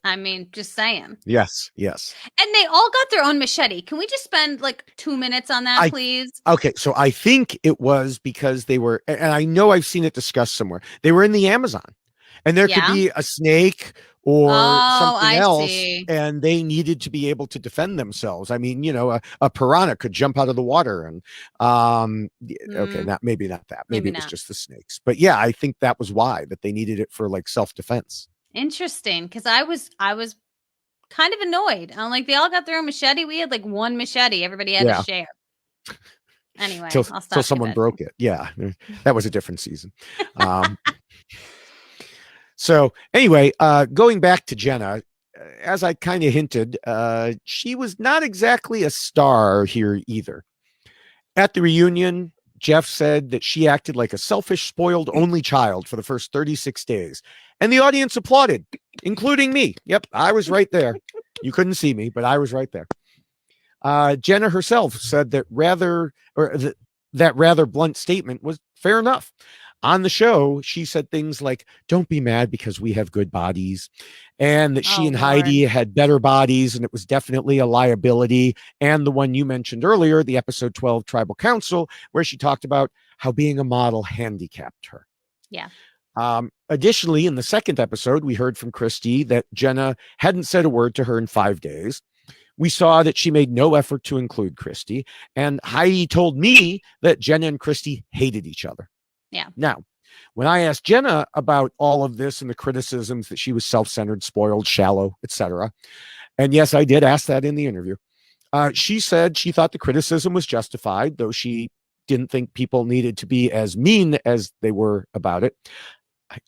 B: I mean, just saying.
A: Yes.
B: And they all got their own machete. Can we just spend like 2 minutes on that, please?
A: Okay, so I think it was because they were, and I know I've seen it discussed somewhere, they were in the Amazon. And there could be a snake or something else, and they needed to be able to defend themselves. I mean, a piranha could jump out of the water, and okay, maybe not that. Maybe it was just the snakes. But yeah, I think that was why that they needed it for like self-defense.
B: Interesting, because I was kind of annoyed. I'm like, they all got their own machete. We had like one machete. Everybody had to share. Anyway, I'll stop.
A: Till someone broke it. Yeah, that was a different season. So anyway, going back to Jenna, as I kind of hinted, she was not exactly a star here either. At the reunion, Jeff said that she acted like a selfish, spoiled only child for the first 36 days. And the audience applauded, including me. Yep, I was right there. You couldn't see me, but I was right there. Jenna herself said that that rather blunt statement was fair enough. On the show, she said things like, don't be mad because we have good bodies, and that she and Heidi had better bodies, and it was definitely a liability. And the one you mentioned earlier, the episode 12 Tribal Council, where she talked about how being a model handicapped her.
B: Yeah.
A: Additionally, in the second episode, we heard from Christy that Jenna hadn't said a word to her in 5 days. We saw that she made no effort to include Christy, and Heidi told me that Jenna and Christy hated each other.
B: Yeah.
A: Now, when I asked Jenna about all of this and the criticisms that she was self-centered, spoiled, shallow, etc., And yes, I did ask that in the interview. She said she thought the criticism was justified, though she didn't think people needed to be as mean as they were about it.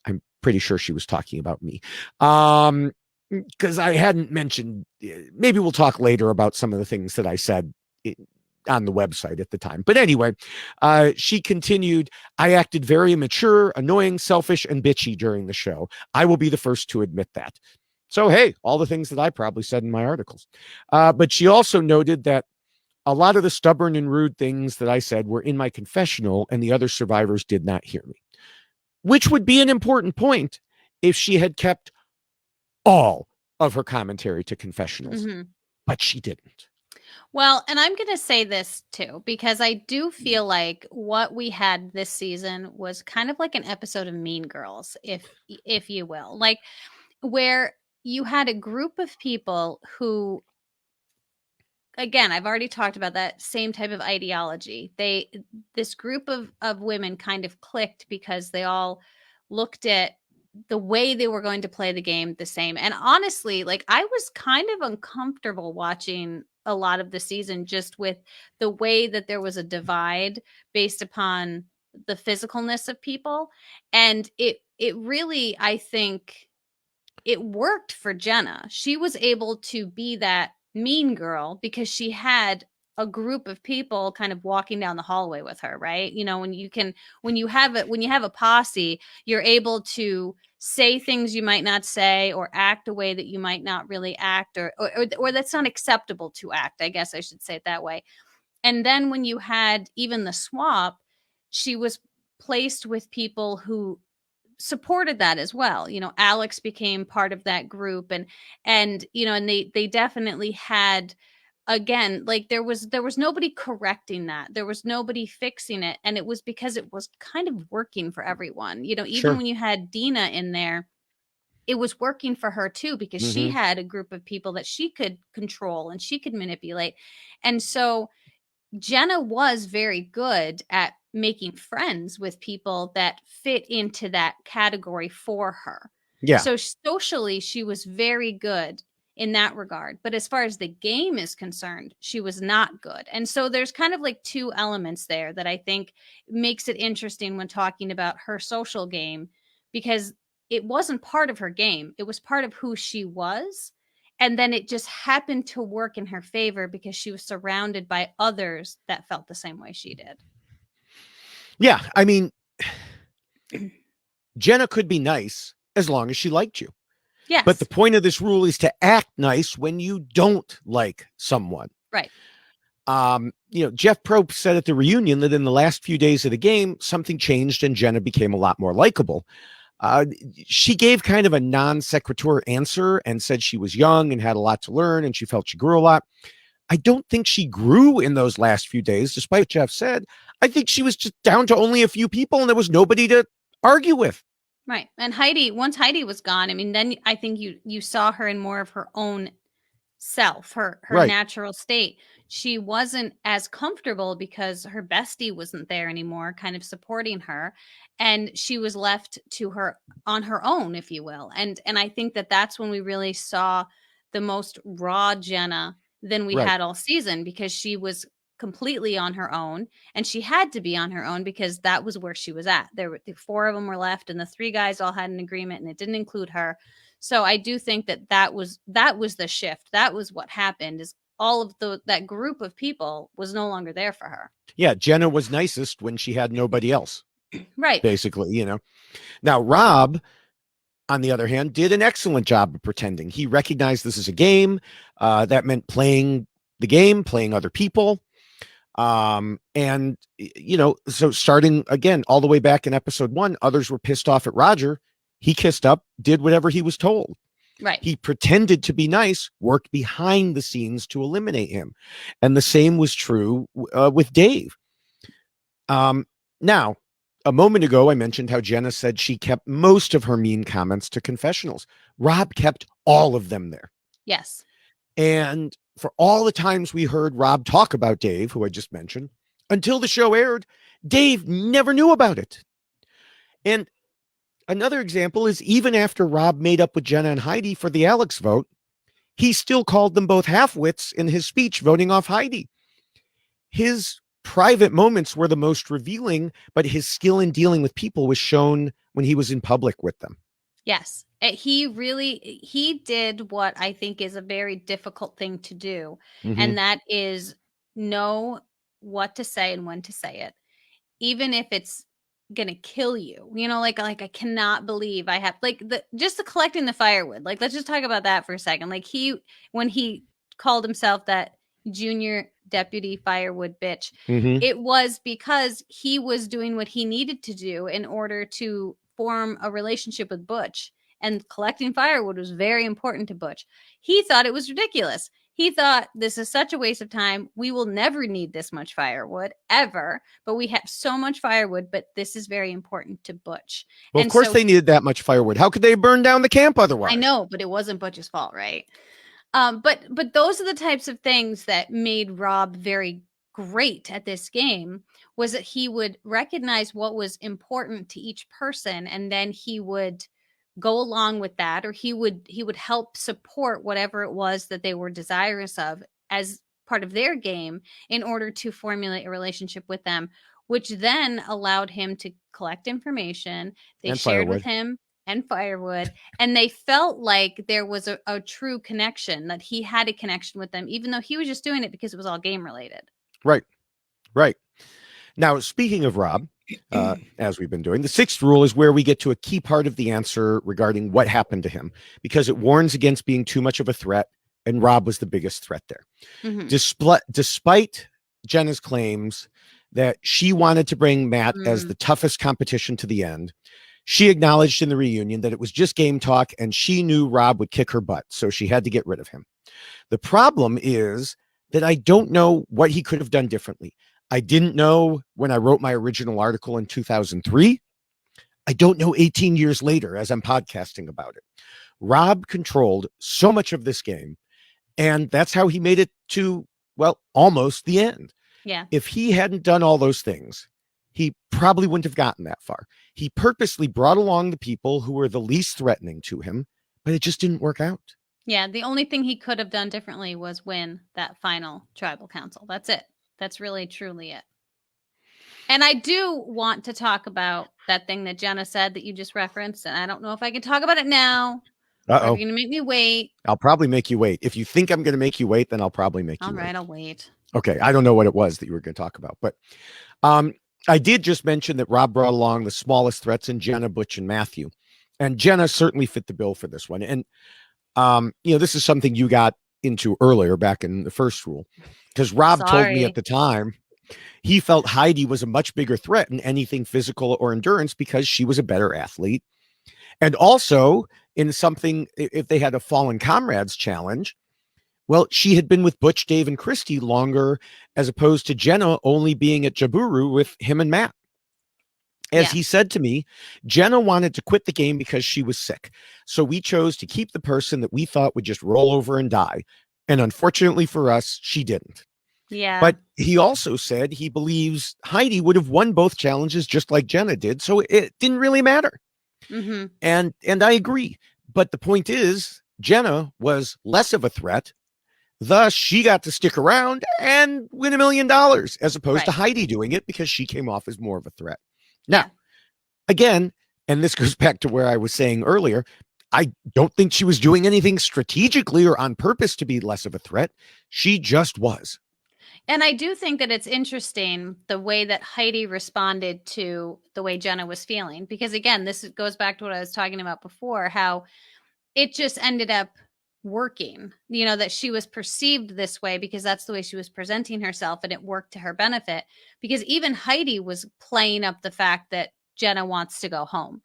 A: I'm pretty sure she was talking about me. Because I hadn't mentioned, maybe we'll talk later about some of the things that I said on the website at the time. But anyway, she continued, I acted very immature, annoying, selfish, and bitchy during the show. I will be the first to admit that. So, hey, all the things that I probably said in my articles. But she also noted that a lot of the stubborn and rude things that I said were in my confessional and the other survivors did not hear me, which would be an important point if she had kept all of her commentary to confessionals, but she didn't.
B: Well, and I'm going to say this too, because I do feel like what we had this season was kind of like an episode of Mean Girls, if you will, like where you had a group of people who, again, I've already talked about that same type of ideology. This group of women kind of clicked because they all looked at the way they were going to play the game the same. And honestly, like I was kind of uncomfortable watching a lot of the season just with the way that there was a divide based upon the physicalness of people. And it really, I think it worked for Jenna. She was able to be that mean girl because she had a group of people kind of walking down the hallway with her, right? You know, when you have a posse, you're able to say things you might not say or act a way that you might not really act or that's not acceptable to act. I guess I should say it that way. And then when you had even the swap, she was placed with people who supported that as well. You know, Alex became part of that group and you know, and they definitely had, again, like there was nobody correcting that. There was nobody fixing it, and it was because it was kind of working for everyone. You know, even when you had Dina in there, it was working for her too because she had a group of people that she could control and she could manipulate. And so Jenna was very good at making friends with people that fit into that category for her.
A: Yeah.
B: So socially, she was very good in that regard. But as far as the game is concerned, she was not good. And so there's kind of like two elements there that I think makes it interesting when talking about her social game, because it wasn't part of her game. It was part of who she was. And then it just happened to work in her favor because she was surrounded by others that felt the same way she did.
A: Yeah. I mean, Jenna could be nice as long as she liked you.
B: Yes.
A: But the point of this rule is to act nice when you don't like someone.
B: Right.
A: You know, Jeff Probst said at the reunion that in the last few days of the game, something changed and Jenna became a lot more likable. She gave kind of a non sequitur answer and said she was young and had a lot to learn and she felt she grew a lot. I don't think she grew in those last few days, despite what Jeff said. I think she was just down to only a few people and there was nobody to argue with.
B: Right. And Heidi, once Heidi was gone, I mean, then I think you saw her in more of her own self, her
A: Right.
B: natural state. She wasn't as comfortable because her bestie wasn't there anymore, kind of supporting her, and she was left to her on her own, if you will. And I think that that's when we really saw the most raw Jenna than we
A: Right.
B: had all season, because she was completely on her own, and she had to be on her own because that was where she was at. There were the four of them were left, and the three guys all had an agreement, and it didn't include her. So I do think that was the shift. That was what happened, is all of that group of people was no longer there for her.
A: Yeah, Jenna was nicest when she had nobody else.
B: Right.
A: Basically, you know. Now, Rob, on the other hand, did an excellent job of pretending. He recognized this is a game. That meant playing the game, playing other people. And, you know, so starting again, all the way back in episode 1, others were pissed off at Roger. He kissed up, did whatever he was told.
B: Right.
A: He pretended to be nice, worked behind the scenes to eliminate him. And the same was true with Dave. Now, a moment ago, I mentioned how Jenna said she kept most of her mean comments to confessionals. Rob kept all of them there.
B: Yes.
A: And for all the times we heard Rob talk about Dave, who I just mentioned, until the show aired, Dave never knew about it. And another example is even after Rob made up with Jenna and Heidi for the Alex vote, He still called them both half-wits in his speech voting off Heidi. His private moments were the most revealing, but his skill in dealing with people was shown when he was in public with them.
B: Yes. He did what I think is a very difficult thing to do.
A: Mm-hmm.
B: And that is know what to say and when to say it, even if it's gonna kill you. Like I cannot believe I have just the collecting the firewood. Like, let's just talk about that for a second. Like, when he called himself that junior deputy firewood bitch,
A: Mm-hmm.
B: it was because he was doing what he needed to do in order to form a relationship with Butch. And collecting firewood was very important to Butch. He thought it was ridiculous. He thought, this is such a waste of time. We will never need this much firewood ever, but we have so much firewood, but this is very important to Butch.
A: Well, of course they needed that much firewood. How could they burn down the camp otherwise?
B: I know, but it wasn't Butch's fault, right? But those are the types of things that made Rob very great at this game, was that he would recognize what was important to each person, and then he would go along with that, or he would help support whatever it was that they were desirous of as part of their game in order to formulate a relationship with them, which then allowed him to collect information. They
A: And
B: shared
A: firewood.
B: with him and firewood, and they felt like there was a true connection, that he had a connection with them, even though he was just doing it because it was all game related.
A: Right. Now, speaking of Rob, as we've been doing, the sixth rule is where we get to a key part of the answer regarding what happened to him, because it warns against being too much of a threat, and Rob was the biggest threat there.
B: Mm-hmm.
A: Despite Jenna's claims that she wanted to bring Matt as the toughest competition to the end, she acknowledged in the reunion that it was just game talk, and she knew Rob would kick her butt, so she had to get rid of him. The problem is that I don't know what he could have done differently. I didn't know when I wrote my original article in 2003. I don't know 18 years later as I'm podcasting about it. Rob controlled so much of this game, and that's how he made it to, well, almost the end.
B: Yeah.
A: If he hadn't done all those things, he probably wouldn't have gotten that far. He purposely brought along the people who were the least threatening to him, but it just didn't work out.
B: Yeah, the only thing he could have done differently was win that final tribal council. That's it. That's really, truly it. And I do want to talk about that thing that Jenna said that you just referenced, and I don't know if I can talk about it now. Or if you're going to make me wait.
A: I'll probably make you wait. If you think I'm going to make you wait, then I'll probably make you wait.
B: All right, I'll wait.
A: Okay, I don't know what it was that you were going to talk about, but I did just mention that Rob brought along the smallest threats in Jenna, Butch, and Matthew. And Jenna certainly fit the bill for this one. And, this is something you got into earlier back in the first rule, because Rob told me at the time he felt Heidi was a much bigger threat in anything physical or endurance because she was a better athlete. And also in something, if they had a fallen comrades challenge, well, she had been with Butch, Dave, and Christy longer, as opposed to Jenna only being at Jaburu with him and Matt. As he said to me, Jenna wanted to quit the game because she was sick. So we chose to keep the person that we thought would just roll over and die. And unfortunately for us, she didn't.
B: Yeah.
A: But he also said he believes Heidi would have won both challenges just like Jenna did. So it didn't really matter.
B: Mm-hmm.
A: And I agree. But the point is, Jenna was less of a threat. Thus, she got to stick around and win $1 million as opposed to Heidi doing it because she came off as more of a threat. Now, again, and this goes back to where I was saying earlier, I don't think she was doing anything strategically or on purpose to be less of a threat. She just was.
B: And I do think that it's interesting the way that Heidi responded to the way Jenna was feeling. Because again, this goes back to what I was talking about before, how it just ended up working, that she was perceived this way because that's the way she was presenting herself, and it worked to her benefit. Because even Heidi was playing up the fact that Jenna wants to go home.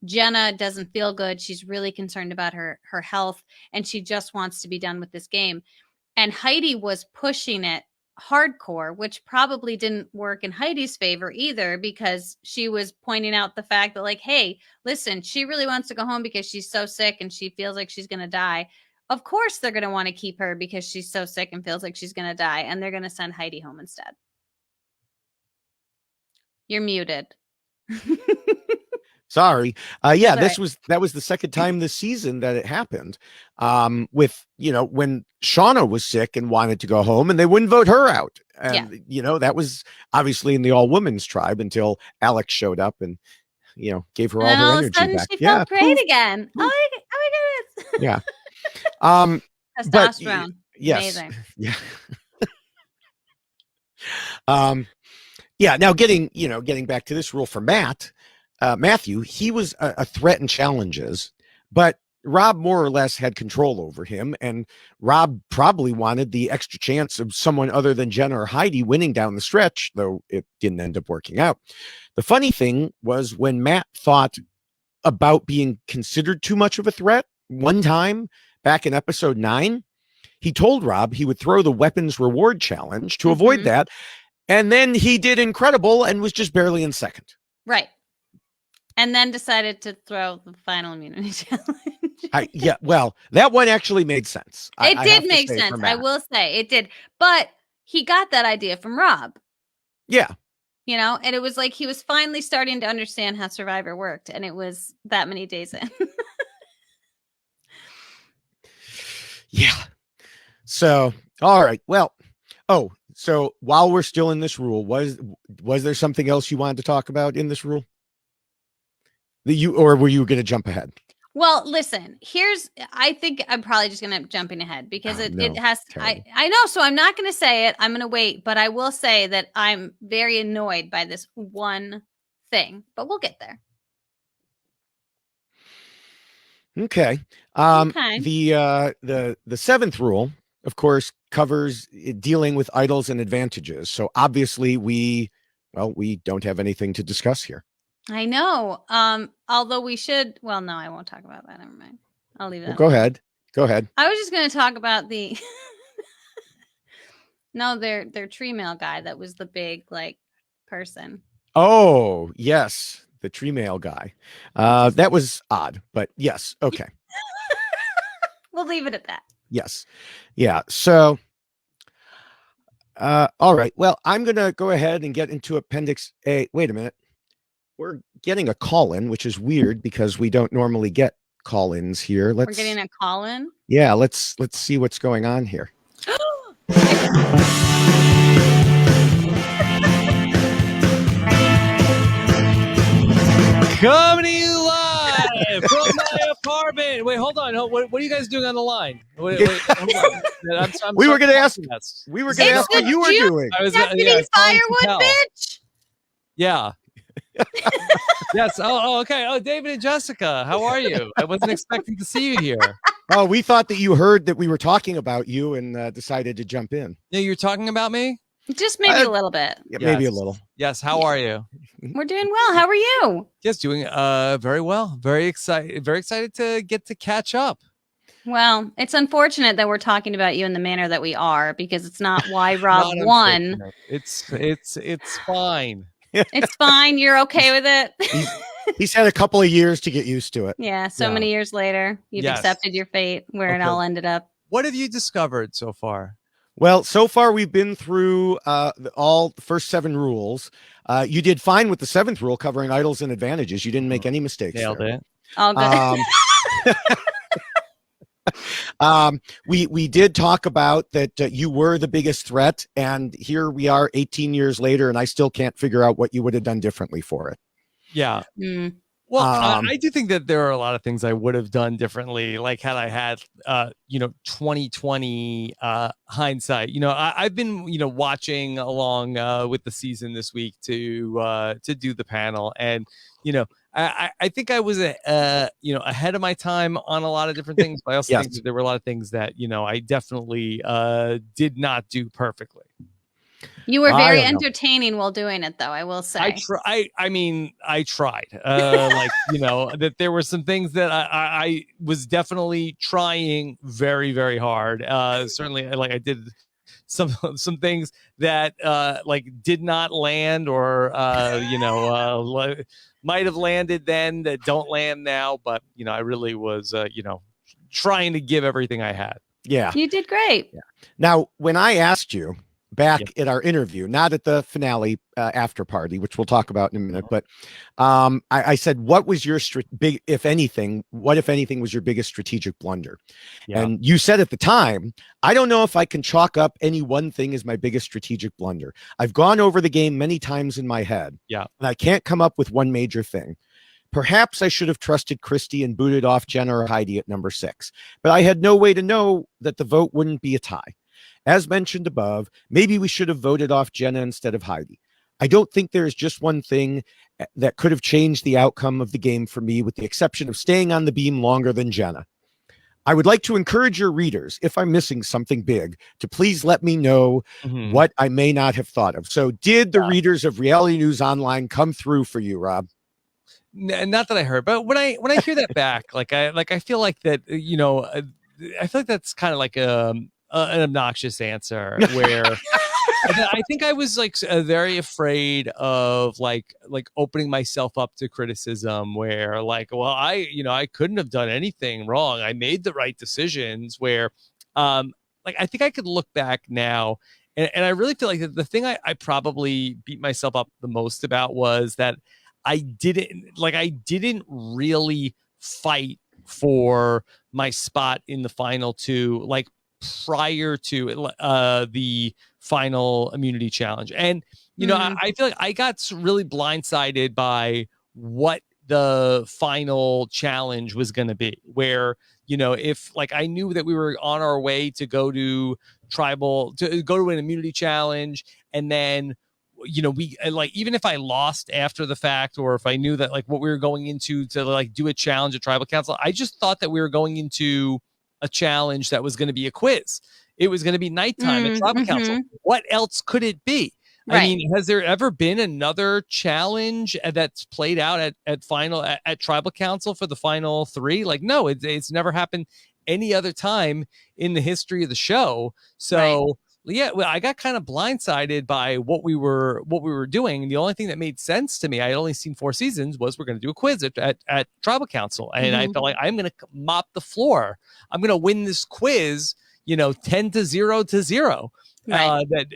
B: Jenna doesn't feel good. She's really concerned about her health, and she just wants to be done with this game. And Heidi was pushing it hardcore, which probably didn't work in Heidi's favor either, because she was pointing out the fact that, like, hey, listen, she really wants to go home because she's so sick and she feels like she's going to die. Of course they're going to want to keep her because she's so sick and feels like she's going to die, and they're going to send Heidi home instead. You're muted.
A: Sorry.
B: That's all
A: That was the second time this season that it happened. With when Shauna was sick and wanted to go home, and they wouldn't vote her out. And that was obviously in the all women's tribe until Alex showed up and gave her
B: And
A: all
B: then
A: her
B: all of a
A: energy
B: sudden
A: back.
B: she
A: Yeah,
B: felt great
A: poof,
B: again.
A: poof.
B: Oh my goodness.
A: Yeah. But
B: Testosterone.
A: yes.
B: Amazing.
A: Yeah. Yeah. Now getting back to this rule for Matthew, he was a threat and challenges, but Rob more or less had control over him, and Rob probably wanted the extra chance of someone other than Jenna or Heidi winning down the stretch, though it didn't end up working out. The funny thing was when Matt thought about being considered too much of a threat one time back in episode 9, he told Rob he would throw the weapons reward challenge to avoid that. And then he did incredible and was just barely in second.
B: Right. And then decided to throw the final immunity challenge.
A: Well, that one actually made sense.
B: It did make sense. I will say it did. But he got that idea from Rob.
A: Yeah.
B: And it was like he was finally starting to understand how Survivor worked. And it was that many days in.
A: Yeah. So, all right. Well, so while we're still in this rule, was there something else you wanted to talk about in this rule? Or were you going to jump ahead?
B: Well, listen, I think I'm probably just going to jumping ahead because it has,
A: terrible.
B: I know. So I'm not going to say it. I'm going to wait, but I will say that I'm very annoyed by this one thing, but we'll get there.
A: Okay. The seventh rule, of course, covers dealing with idols and advantages. So obviously we don't have anything to discuss here.
B: I know. Although we should. Well, no, I won't talk about that. Never mind. I'll leave that.
A: Well, go ahead.
B: I was just going to talk about the. No, their tree mail guy. That was the big person.
A: Oh yes, the tree mail guy. That was odd, but yes. Okay.
B: We'll leave it at that.
A: Yes. Yeah. So. All right. Well, I'm going to go ahead and get into Appendix A. Wait a minute. We're getting a call-in, which is weird because we don't normally get call-ins here.
B: We're getting a call-in?
A: Yeah, let's see what's going on here.
C: Coming to you live from my apartment. Wait, hold on. What are you guys doing on the line? Wait, hold on.
A: We were going to ask what you were doing.
B: Deputy Firewood, bitch.
C: Yeah. Yes. Oh, okay. Oh, David and Jessica, how are you? I wasn't expecting to see you here.
A: Oh, we thought that you heard that we were talking about you and decided to jump in.
C: Yeah, you're talking about me?
B: Just maybe a little bit.
A: Yeah, yes. Maybe a little.
C: Yes. How are you?
B: We're doing well. How are you?
C: Yes, doing very well. Very excited to get to catch up.
B: Well, it's unfortunate that we're talking about you in the manner that we are because it's not why Rob won.
C: It's fine.
B: It's fine. You're okay with it.
A: He's had a couple of years to get used to it.
B: Yeah. Many years later, you've accepted your fate where it all ended up.
C: What have you discovered so far?
A: Well, so far we've been through all the first 7 rules. You did fine with the 7th rule covering idols and advantages. You didn't make any mistakes.
C: Nailed it.
B: All good.
A: We did talk about that you were the biggest threat, and here we are 18 years later, and I still can't figure out what you would have done differently for it.
C: Yeah.
B: Mm.
C: Well, I do think that there are a lot of things I would have done differently, like had I had 2020 hindsight. I've been watching along with the season this week to do the panel, and I think I was ahead of my time on a lot of different things, but I also think that there were a lot of things that I definitely did not do perfectly.
B: You were very entertaining while doing it, though, I will say.
C: I mean, I tried. That there were some things that I was definitely trying very, very hard. Certainly, I did some things that did not land, or might have landed then that don't land now. But I really was trying to give everything I had.
A: Yeah,
B: you did great.
A: Yeah. Now, when I asked you back at our interview, not at the finale after party, which we'll talk about in a minute. But I said, what was your if anything, what, if anything, was your biggest strategic blunder?
C: Yeah.
A: And you said at the time, I don't know if I can chalk up any one thing as my biggest strategic blunder. I've gone over the game many times in my head,
C: Yeah.
A: and I can't come up with one major thing. Perhaps I should have trusted Christy and booted off Jenna or Heidi at number 6, but I had no way to know that the vote wouldn't be a tie. As mentioned above, maybe we should have voted off Jenna instead of Heidi. I don't think there is just one thing that could have changed the outcome of the game for me, with the exception of staying on the beam longer than Jenna. I would like to encourage your readers, if I'm missing something big, to please let me know what I may not have thought of. So did the readers of Reality News Online come through for you, Rob?
C: Not that I heard, but when I hear that back, I feel like that, I feel like that's kind of like an obnoxious answer where I think I was very afraid of like opening myself up to criticism where well, I couldn't have done anything wrong. I made the right decisions where I think I could look back now and I really feel like the thing I probably beat myself up the most about was that I didn't really fight for my spot in the final 2, like prior to the final immunity challenge. And, I feel like I got really blindsided by what the final challenge was going to be, where, if I knew that we were on our way to go to an immunity challenge, and then we even if I lost after the fact, or if I knew that what we were going into to do a challenge at tribal council, I just thought that we were going into a challenge that was going to be a quiz. It was going to be nighttime at tribal council. What else could it be? Right. I mean, has there ever been another challenge that's played out at tribal council for the final 3? No, it's never happened any other time in the history of the show. So. Right. Yeah, well, I got kind of blindsided by what we were doing. The only thing that made sense to me, I had only seen 4 seasons, was we're going to do a quiz at tribal council, and I felt like I'm going to mop the floor. I'm going to win this quiz, 10-0. Right. That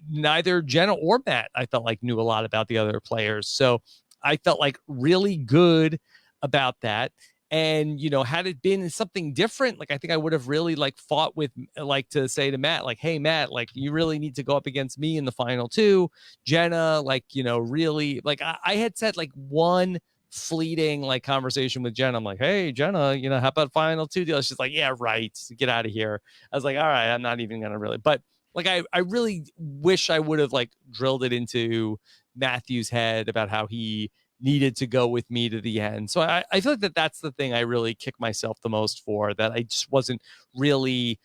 C: neither Jenna or Matt, I felt like, knew a lot about the other players, so I felt really good about that. And, had it been something different, I think I would have really fought with, to say to Matt, hey, Matt, you really need to go up against me in the final 2. Jenna, really, I had said one fleeting conversation with Jenna. I'm like, hey, Jenna, how about final 2 deal? She's like, yeah, right. Get out of here. I was like, all right, I'm not even going to really, but I really wish I would have drilled it into Matthew's head about how he needed to go with me to the end. So I feel like that's the thing I really kick myself the most for, that I just wasn't really,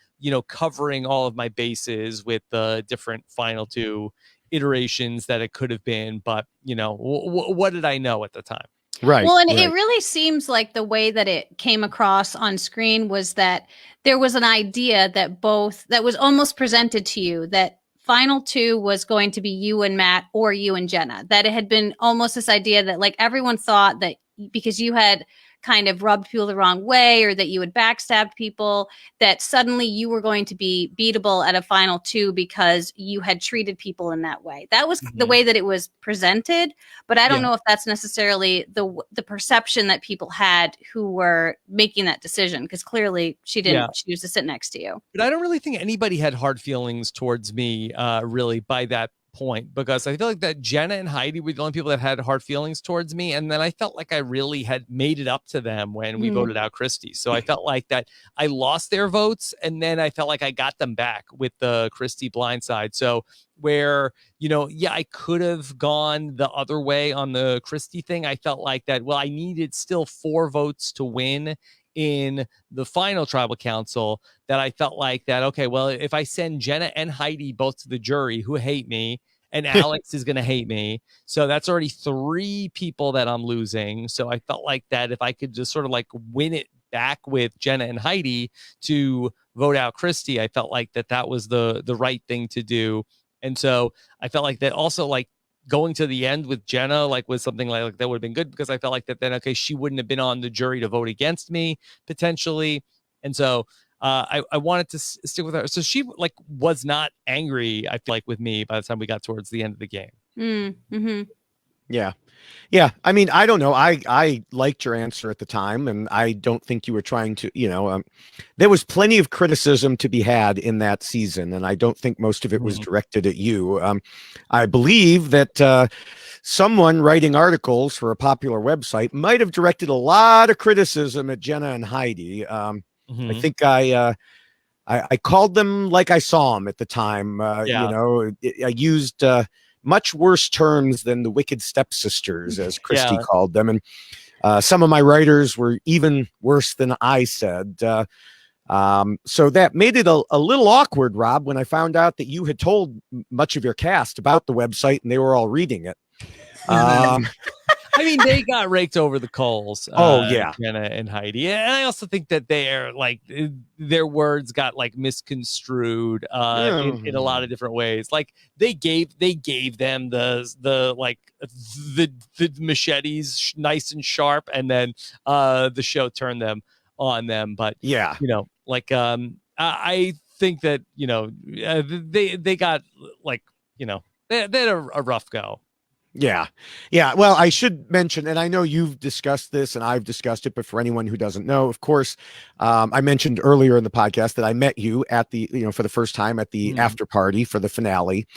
C: covering all of my bases with the different final 2 iterations that it could have been. But, what did I know at the time?
A: Right.
B: Well, and
A: right.
B: it really seems like the way that it came across on screen was that there was an idea that was almost presented to you, that final 2 was going to be you and Matt, or you and Jenna. That it had been almost this idea that everyone thought that because you had kind of rubbed people the wrong way, or that you had backstabbed people, that suddenly you were going to be beatable at a final 2 because you had treated people in that way. That was the way that it was presented, but I don't know if that's necessarily the perception that people had who were making that decision, because clearly she didn't choose to sit next to you.
C: But I don't really think anybody had hard feelings towards me really by that point, because I feel like that Jenna and Heidi were the only people that had hard feelings towards me, and then I felt like I really had made it up to them when we voted out Christy. So I felt like that I lost their votes, and then I felt like I got them back with the Christy blindside. So where, I could have gone the other way on the Christy thing, I felt like that, well, I needed still 4 votes to win in the final tribal council, that I felt like that, okay, well, if I send Jenna and Heidi both to the jury, who hate me, and Alex is going to hate me, so that's already 3 people that I'm losing. So I felt like that if I could just sort of win it back with Jenna and Heidi to vote out Christy, I felt like that was the right thing to do. And so I felt like that also, going to the end with Jenna, was something like that would have been good, because I felt like that then, okay, she wouldn't have been on the jury to vote against me potentially. And so I wanted to stick with her. So she like was not angry, I feel like, with me by the time we got towards the end of the game.
B: Mm-hmm.
A: Yeah. Yeah. I mean, I don't know. I liked your answer at the time, and I don't think you were trying to, there was plenty of criticism to be had in that season, and I don't think most of it was directed at you. I believe that someone writing articles for a popular website might have directed a lot of criticism at Jenna and Heidi. I think I called them like I saw them at the time. I used much worse terms than the wicked stepsisters, as Christy called them. And some of my writers were even worse than I said. So that made it a little awkward, Rob, when I found out that you had told much of your cast about the website and they were all reading it.
C: I mean, they got raked over the coals. Jenna and Heidi, and I also think that they're like their words got like misconstrued in a lot of different ways. Like they gave them the machetes nice and sharp, and then the show turned them on them. But I think that they got like they had a rough go.
A: Yeah. Well, I should mention, and I know you've discussed this and I've discussed it, but for anyone who doesn't know, of course, I mentioned earlier in the podcast that I met you at the, for the first time at the after party for the finale.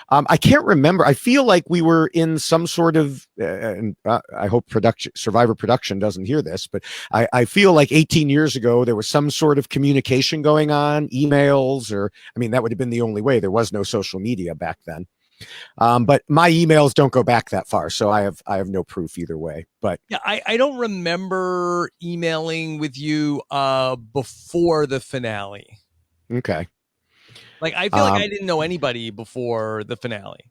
A: I can't remember. I feel like we were in some sort of, and I hope Survivor production doesn't hear this, but I feel like 18 years ago, there was some sort of communication going on, emails, that would have been the only way. There was no social media back then. But my emails don't go back that far, so I have no proof either way. But
C: yeah, I don't remember emailing with you before the finale.
A: Okay.
C: Like I feel like I didn't know anybody before the finale.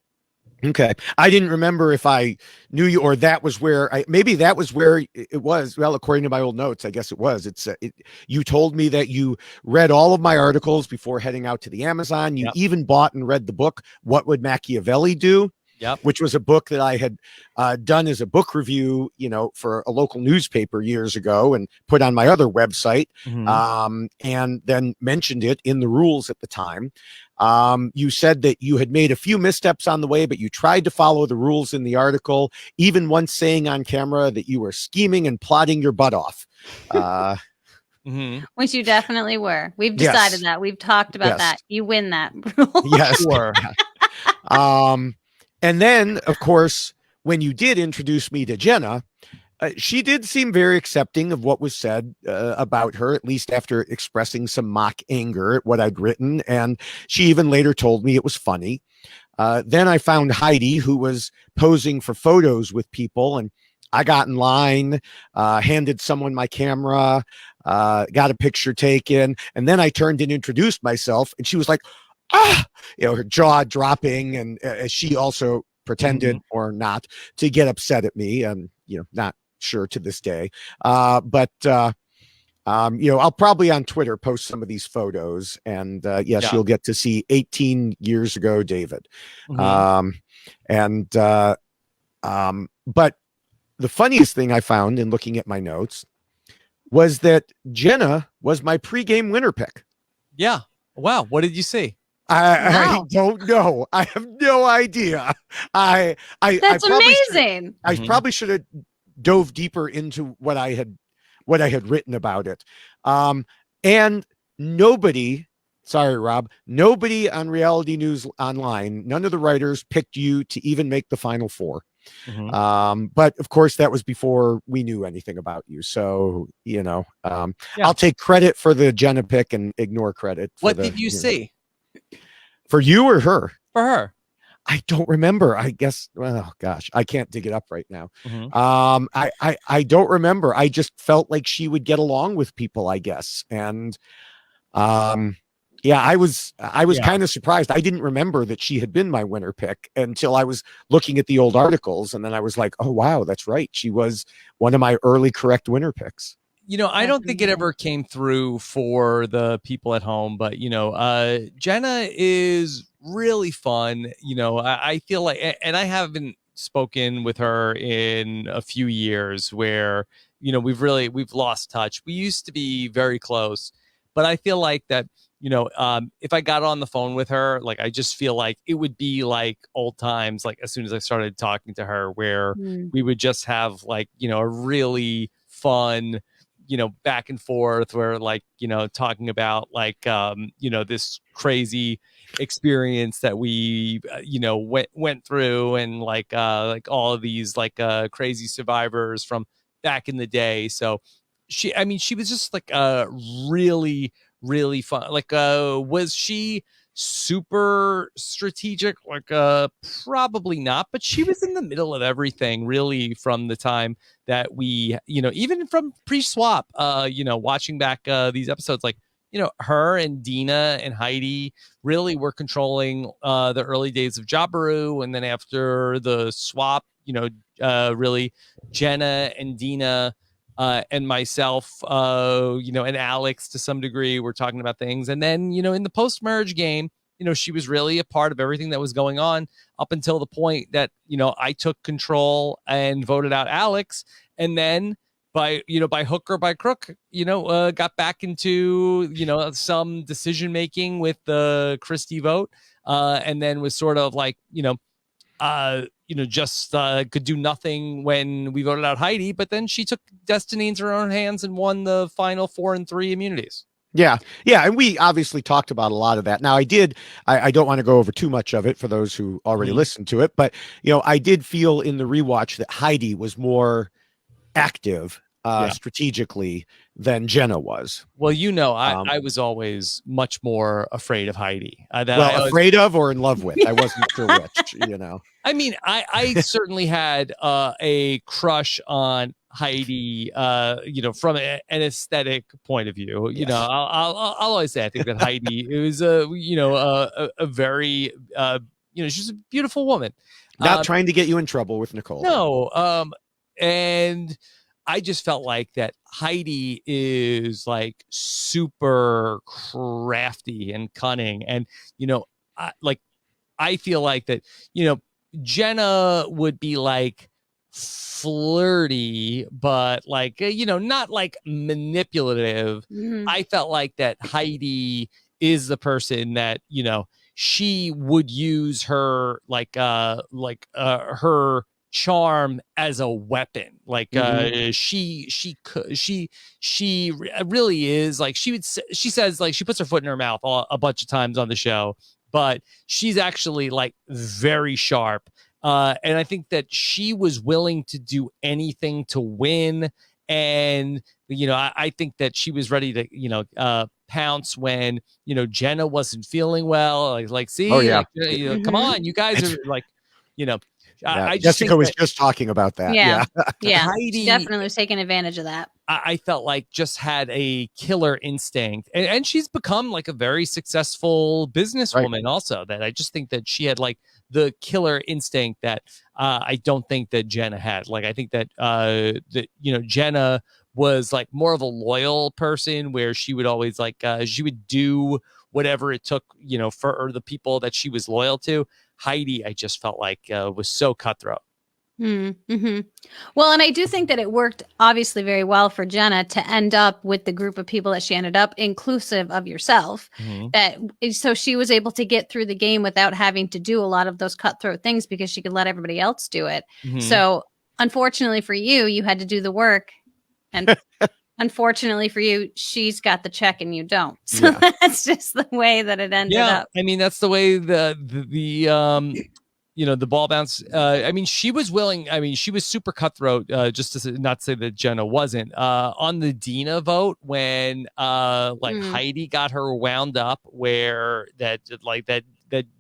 A: Okay. I didn't remember if I knew you or that was where maybe that was where it was. Well, according to my old notes, I guess it was. You told me that you read all of my articles before heading out to the Amazon. You even bought and read the book, What Would Machiavelli Do? Which was a book that I had done as a book review, for a local newspaper years ago and put on my other website, and then mentioned it in the rules at the time. You said that you had made a few missteps on the way, but you tried to follow the rules in the article, even once saying on camera that you were scheming and plotting your butt off.
B: Which you definitely were. We've decided that. We've talked about that. You win that.
A: Yes. Sure. And then, of course, when you did introduce me to Jenna, she did seem very accepting of what was said about her, at least after expressing some mock anger at what I'd written. And she even later told me it was funny. Then I found Heidi, who was posing for photos with people, and I got in line, handed someone my camera, got a picture taken, and then I turned and introduced myself, and she was like, her jaw dropping, and she also pretended or not to get upset at me, and not sure to this day. But I'll probably on Twitter post some of these photos, and you'll get to see 18 years ago, David. But the funniest thing I found in looking at my notes was that Jenna was my pregame winner pick.
C: Yeah. Wow. What did you see?
A: I don't know. I have no idea.
B: That's amazing.
A: I probably should have dove deeper into what I had written about it. And nobody, sorry, Rob, nobody on Reality News Online, none of the writers picked you to even make the final four. But of course that was before we knew anything about you. So, I'll take credit for the Jenna pick and ignore credit.
C: What did you see?
A: For you or her?
C: For her.
A: I don't remember. I guess, oh gosh, I can't dig it up right now. I don't remember. I just felt like she would get along with people, I guess. And I was kind of surprised. I didn't remember that she had been my winner pick until I was looking at the old articles. And then I was like, oh, wow, that's right. She was one of my early correct winner picks.
C: I don't think it ever came through for the people at home, but, Jenna is really fun. I feel like, and I haven't spoken with her in a few years where, we've lost touch. We used to be very close, But I feel like that, if I got on the phone with her, like, I just feel like it would be like old times, like as soon as I started talking to her, where we would just have like, a really fun, back and forth, where like, talking about like, this crazy experience that we, went through, and like all of these like crazy survivors from back in the day. So she was just like really, really fun. Like, was she super strategic? Like, probably not, but she was in the middle of everything, really, from the time that we, even from pre-swap, watching back these episodes, like, her and Dina and Heidi really were controlling the early days of Jabiru. And then after the swap, really Jenna and Dina and myself, and Alex to some degree were talking about things. And then, in the post-merge game, she was really a part of everything that was going on up until the point that, I took control and voted out Alex. And then by hook or by crook, got back into, some decision making with the Christie vote. And then was sort of like, just could do nothing when we voted out Heidi, but then she took destiny into her own hands and won the final 4 and 3 immunities.
A: Yeah. And we obviously talked about a lot of that. Now I don't want to go over too much of it for those who already listened to it, but I did feel in the rewatch that Heidi was more active strategically than Jenna was.
C: Well, I was always much more afraid of Heidi.
A: Afraid of or in love with? I wasn't sure which,
C: I mean, I certainly had a crush on Heidi, from an aesthetic point of view.
A: Yes.
C: I'll always say I think that Heidi is a very, she's a beautiful woman.
A: Not trying to get you in trouble with Nicole.
C: No. And I just felt like that Heidi is like super crafty and cunning. And, I feel like that, Jenna would be like flirty, but like, not like manipulative.
B: Mm-hmm.
C: I felt like that Heidi is the person that, she would use her her charm as a weapon. Like, she really is like, she says like she puts her foot in her mouth a bunch of times on the show, but she's actually like very sharp. And I think that she was willing to do anything to win. And, I think that she was ready to, pounce when, Jenna wasn't feeling well. Like, see, come on, you guys are like, I just
A: Jessica was just talking about that.
B: Yeah.
C: Heidi,
B: she definitely was taking advantage of that.
C: I felt like just had a killer instinct, and she's become like a very successful businesswoman also, that I just think that she had like the killer instinct that I don't think that Jenna had. Like, I think that Jenna was like more of a loyal person, where she would always like she would do whatever it took, for the people that she was loyal to. Heidi, I just felt like was so cutthroat.
B: Mm-hmm. Well, and I do think that it worked obviously very well for Jenna to end up with the group of people that she ended up, inclusive of yourself. So she was able to get through the game without having to do a lot of those cutthroat things, because she could let everybody else do it. So unfortunately for you, you had to do the work, and unfortunately for you, she's got the check and you don't. So that's just the way that it ended up.
C: I mean, that's the way the ball bounce. I mean, she was willing. I mean, she was super cutthroat. Just to not say that Jenna wasn't on the Dina vote, when Heidi got her wound up, where that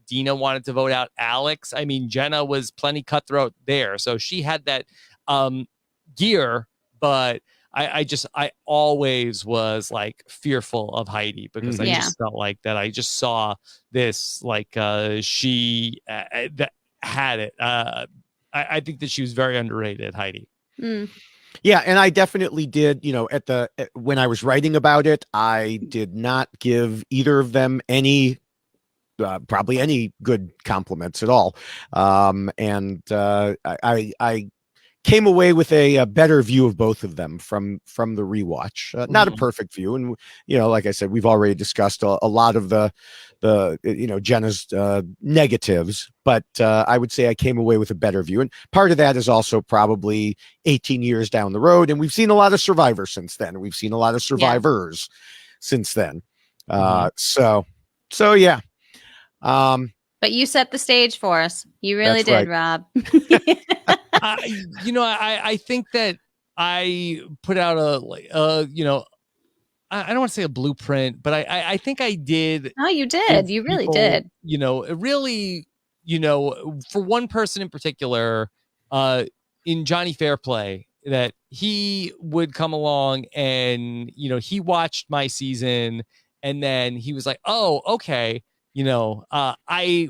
C: Dina wanted to vote out Alex. I mean, Jenna was plenty cutthroat there, so she had that gear. But I always was like fearful of Heidi, because I just felt like that. I just saw this like she that had it. I think that she was very underrated, Heidi.
A: Yeah, and I definitely did. When I was writing about it, I did not give either of them any. Probably any good compliments at all. I came away with a better view of both of them from the rewatch. Not a perfect view, and like I said, we've already discussed a lot of the Jenna's negatives, but I would say I came away with a better view, and part of that is also probably 18 years down the road, and we've seen a lot of Survivor since then. We've seen a lot of survivors since then. So yeah.
B: But you set the stage for us. You really did, Rob.
C: I think that I put out I don't want to say a blueprint, but I think I did.
B: Oh, you did. You really did.
C: Really, for one person in particular, in Johnny Fairplay, that he would come along and, he watched my season and then he was like, oh, okay. I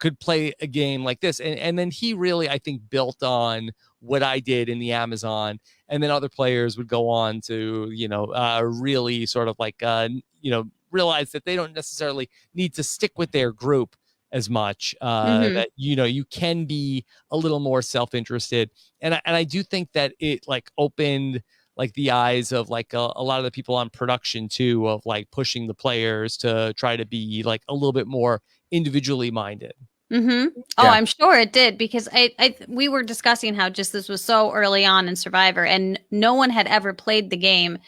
C: could play a game like this. And then he really, I think, built on what I did in the Amazon. And then other players would go on to, really sort of like, realize that they don't necessarily need to stick with their group as much, that, you can be a little more self-interested. And I do think that it like opened like the eyes of like a lot of the people on production too, of like pushing the players to try to be like a little bit more individually minded.
B: Oh, I'm sure it did, because we were discussing how just this was so early on in Survivor and no one had ever played the game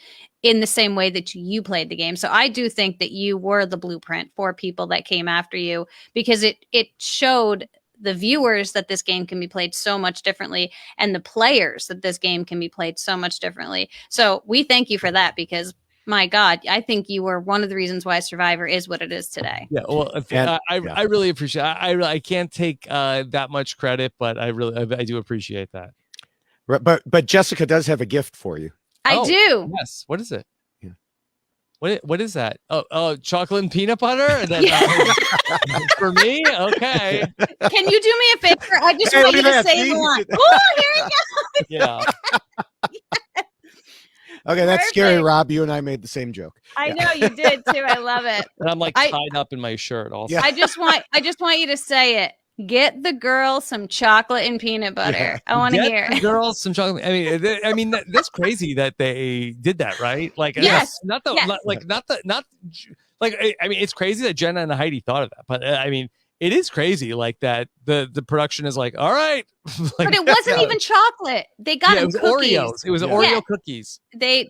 B: in the same way that you played the game. So I do think that you were the blueprint for people that came after you, because it showed the viewers that this game can be played so much differently, and the players that this game can be played so much differently. So we thank you for that, because my God, I think you were one of the reasons why Survivor is what it is today.
C: Yeah, well, I really appreciate it. I can't take that much credit, but I do appreciate that.
A: But Jessica does have a gift for you.
B: I do.
C: Yes. What is it? What is that? Oh, chocolate and peanut butter? For me? Okay.
B: Can you do me a favor? I just want you to say the line. Oh, here we go.
C: Yeah.
A: Okay, that's scary, Rob. You and I made the same joke.
B: I know you did too. I love it.
C: And I'm like tied up in my shirt also.
A: Yeah.
B: I just want you to say it. Get the girl some chocolate and peanut butter. Yeah. I want to hear.
C: Get the girls some chocolate. I mean, that's crazy that they did that, right? Like,
B: yes,
C: it's crazy that Jenna and Heidi thought of that, but I mean, it is crazy like that. The production is like, all right, like,
B: but it wasn't even chocolate. They got
C: it was
B: cookies.
C: Oreos. It was Oreo cookies.
B: They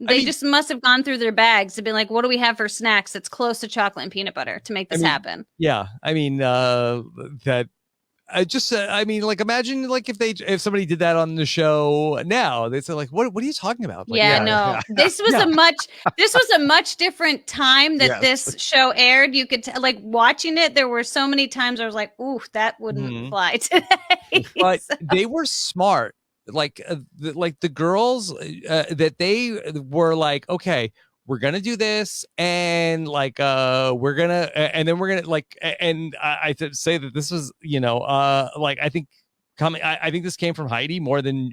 B: just must have gone through their bags and been like, what do we have for snacks that's close to chocolate and peanut butter to make this happen?
C: Yeah, I mean that. Like, imagine like if somebody did that on the show now, they'd say like, what are you talking about? Like,
B: this was a much different time that this show aired. You could like watching it. There were so many times I was like, ooh, that wouldn't fly today.
C: But they were smart. Like the girls that they were like, okay, we're gonna do this, and like we're gonna like, and I say that this was like I think this came from Heidi more than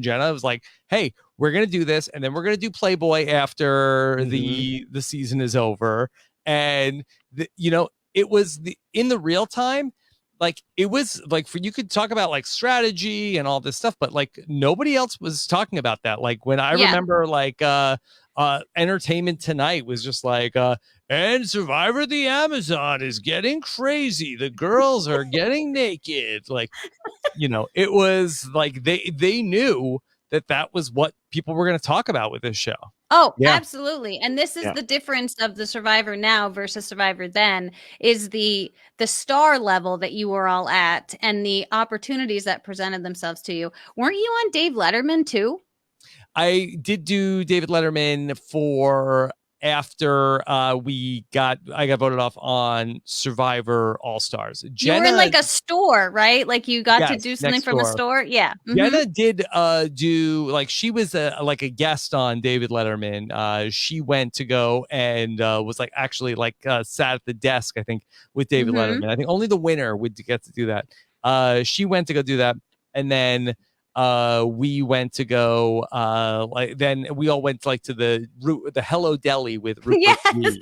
C: Jenna. It was like, hey, we're gonna do this, and then we're gonna do Playboy after the season is over, and it was in the real time. Like, it was like, you could talk about like strategy and all this stuff, but like nobody else was talking about that. Like when I remember like Entertainment Tonight was just like and Survivor the Amazon is getting crazy, the girls are getting naked, like it was like they knew that was what people were going to talk about with this show.
B: Oh, yeah. Absolutely. And this is the difference of the Survivor now versus Survivor then, is the star level that you were all at and the opportunities that presented themselves to you. Weren't you on Dave Letterman too?
C: I did do David Letterman for after I got voted off on Survivor All Stars.
B: You were in like a store, right? Like you got to do something from a store. Yeah. Mm-hmm.
C: Jenna did do, like, she was like a guest on David Letterman. She went to go and was like actually like sat at the desk, I think, with David Letterman. I think only the winner would get to do that. She went to go do that, and then we went to go then we all went like to the Hello Deli with Rupert.
B: Yes.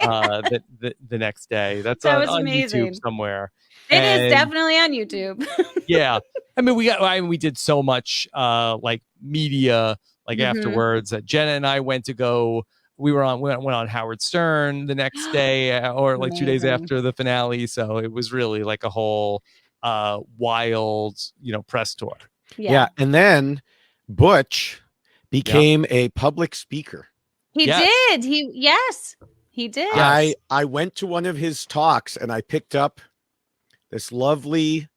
C: the next day. That's
B: That
C: on,
B: was
C: on
B: amazing.
C: YouTube somewhere.
B: It is
C: And-
B: definitely on YouTube.
C: Yeah, I mean, we did so much like media like
B: Mhm.
C: afterwards. Jenna and I went on Howard Stern the next day, or like 2 days
B: Amazing.
C: after the finale. So it was really like a whole wild, press tour.
A: Yeah. And then Butch became a public speaker.
B: He
C: Yes.
B: did. He did.
C: Yes.
A: I went to one of his talks and I picked up this lovely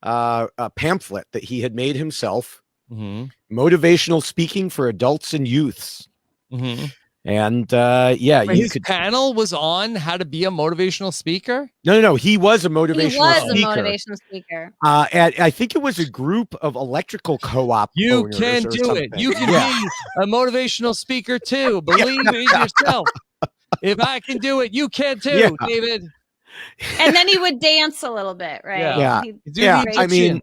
A: pamphlet that he had made himself,
C: Mm-hmm.
A: motivational speaking for adults and youths.
C: Mm-hmm.
A: And
C: But
A: you
C: his
A: could
C: panel was on how to be a motivational speaker.
A: no, he was a
B: He
A: motivational
B: was a
A: speaker.
B: motivational speaker.
A: I think it was a group of electrical co-op
C: You
A: owners
C: can
A: or
C: do
A: something.
C: it. You can
A: Yeah.
C: be a motivational speaker too. Believe in yourself. If I can do it, you can too,
A: Yeah.
C: David.
B: And then he would dance a little bit, right?
A: Yeah.
B: He'd
C: Do
A: Yeah,
C: the
A: I mean,
C: Egyptian.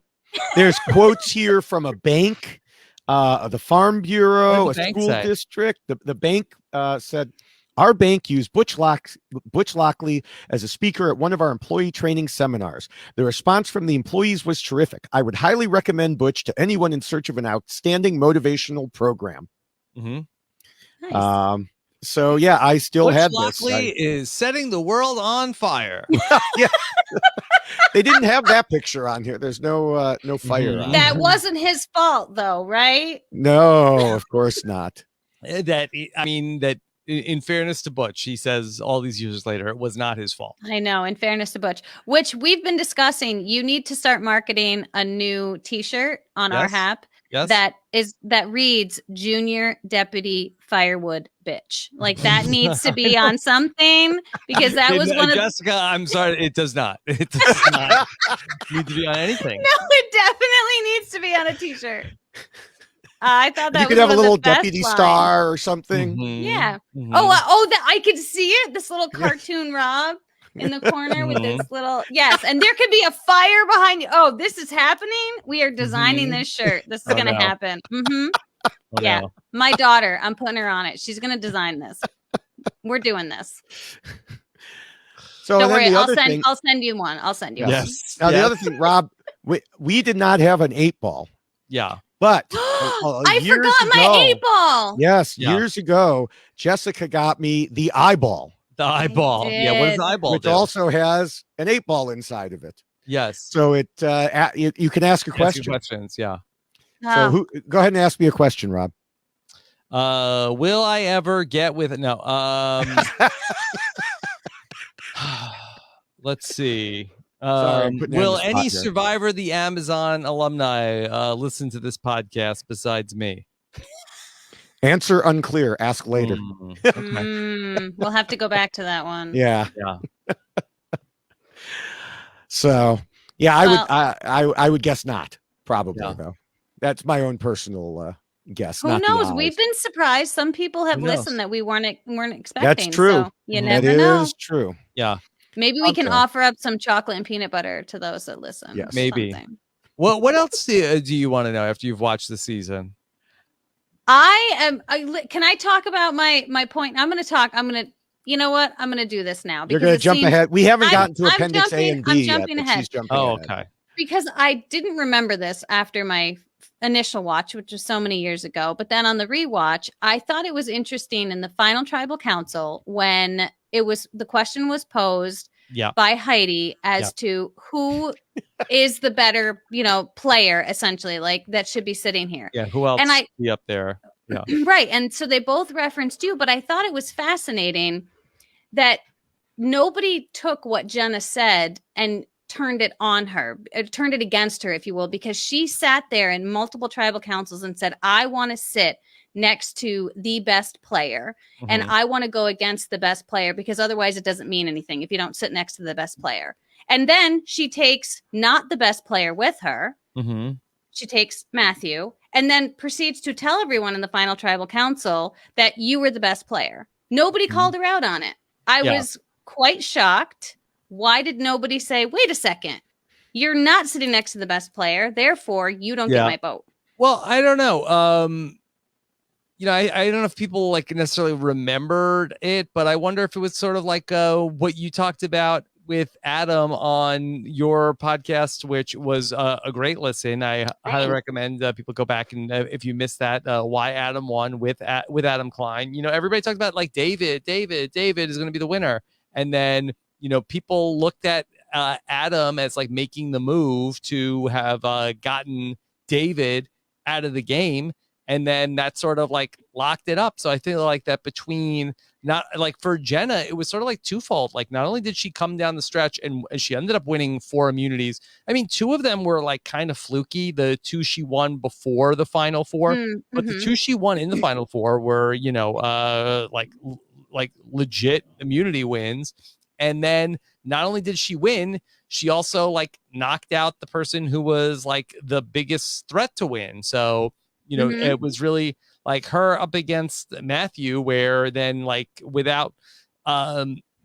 A: there's quotes here from a bank, the Farm Bureau,
C: What
A: a
C: did the bank
A: school
C: say?
A: district. The bank said, our bank used Butch Lockley as a speaker at one of our employee training seminars. The response from the employees was terrific. I would highly recommend Butch to anyone in search of an outstanding motivational program.
C: Mhm.
B: Nice.
A: So yeah, I still
C: Butch
A: had
C: Lockley
A: this.
C: is setting the world on fire.
A: Yeah. They didn't have that picture on here. There's no fire
C: Mhm.
A: on
B: That
A: it.
B: wasn't his fault, though, right?
A: No, of course not.
C: That in fairness to Butch, he says all these years later, it was not his fault.
B: I know, in fairness to Butch, which we've been discussing, you need to start marketing a new T-shirt on
C: Yes.
B: RHAP
C: Yes.
B: that reads "Junior Deputy Firewood Bitch." Like that needs to be on something because that was one of
C: Jessica. I'm sorry, it does not. It does not need to be on anything.
B: No, it definitely needs to be on a T-shirt. I thought that
A: You could
B: was
A: have a
B: one of the
A: little
B: best
A: deputy
B: lines.
A: star or something.
C: Mhm.
B: Yeah.
C: Mhm.
B: That I could see it. This little cartoon Rob in the corner with
C: Mm-hmm.
B: this little and there could be a fire behind you. Oh, this is happening. We are designing
C: Mhm.
B: this shirt. This is
C: Oh,
B: gonna
C: no.
B: happen.
C: Oh,
B: Yeah.
C: no.
B: My daughter, I'm putting her on it. She's gonna design this. We're doing this.
A: So
B: Don't
A: then
B: worry.
A: the
B: I'll
A: other
B: send
A: thing,
B: you one. I'll send you
C: Yes.
A: now the
C: Yes.
A: other thing, Rob, we did not have an 8-ball,
C: Yeah.
A: but
B: one. I
A: years
B: forgot my
A: ago-
B: 8-ball.
A: Yes,
C: Yeah.
A: years ago, Jessica got me the eyeball,
C: The eyeball. Yeah. What does the
B: did.
C: eyeball
A: which
C: do?
A: also has an 8-ball inside of it.
C: Yes.
A: So you can ask a
C: Ask you
A: question.
C: questions. Yeah.
A: So go ahead and ask me a question, Rob.
C: Will I ever get with it? No. Let's see.
A: Sorry, I'm putting you on
C: Will
A: the spot
C: any
A: here.
C: survivor the Amazon alumni listen to this podcast besides me?
A: Answer unclear. Ask later.
C: Okay.
B: We'll have to go back to that one.
A: Yeah.
C: Yeah.
A: So yeah,
B: Well-
A: I would guess not. Probably
C: Yeah.
A: though. That's my own personal guess.
B: Who
A: not the
B: knows?
A: odds.
B: We've been surprised. Some people have
C: Who knows?
B: listened that we weren't expecting.
A: true.
B: So you
C: Mhm.
A: That
B: never know.
A: is true.
C: Yeah.
B: Maybe we can
A: Okay.
B: offer up some chocolate and peanut butter to those that listen.
A: Yes.
C: Maybe.
B: Something.
C: What else do you want to know after you've watched the season?
B: Can I talk about my point? You know what? I'm going to do this now.
A: You're going to
B: it
A: jump
B: seems-
A: ahead. We haven't
B: I'm-
A: gotten to
B: I'm
A: Appendix A
B: jumping-
A: and B
B: I'm
A: yet.
B: jumping
A: but
B: ahead.
A: she's jumping
C: Oh,
A: ahead.
C: okay.
B: Because I didn't remember this after my initial watch, which was so many years ago. But then on the rewatch, I thought it was interesting in the final tribal council when the question was posed
C: Yeah.
B: by Heidi as to who is the better, player, essentially, like that should be sitting here.
C: Yeah. Who else
B: And I-
C: be up there? Yeah.
B: Right. And so they both referenced you, but I thought it was fascinating that nobody took what Jenna said and turned it on her, turned it against her, if you will, because she sat there in multiple tribal councils and said, I want to sit next to the best player and
C: Mhm.
B: I want to go against the best player because otherwise it doesn't mean anything if you don't sit next to the best player. And then she takes not the best player with her.
C: Mhm.
B: She takes Matthew and then proceeds to tell everyone in the final tribal council that you were the best player. Nobody called her out on it. I
C: Yeah.
B: was quite shocked. Why did nobody say, wait a second, you're not sitting next to the best player, therefore you don't
C: Yeah.
B: get my vote?
C: Well, I don't know. I don't know if people like necessarily remembered it, but I wonder if it was sort of like what you talked about with Adam on your podcast, which was a great listen. I highly recommend people go back and if you missed that, why Adam won with Adam Klein. Everybody talked about like David is going to be the winner, and then people looked at Adam as like making the move to have gotten David out of the game. And then that sort of like locked it up. So I feel like that between not like for Jenna, it was sort of like twofold. Like not only did she come down the stretch and she ended up winning 4 immunities. I mean, 2 of them were like kind of fluky. The 2 she won before the final 4, but the 2 she won in the final 4 were, like legit immunity wins. And then not only did she win, she also like knocked out the person who was like the biggest threat to win. So it was really like her up against Matthew, where then like without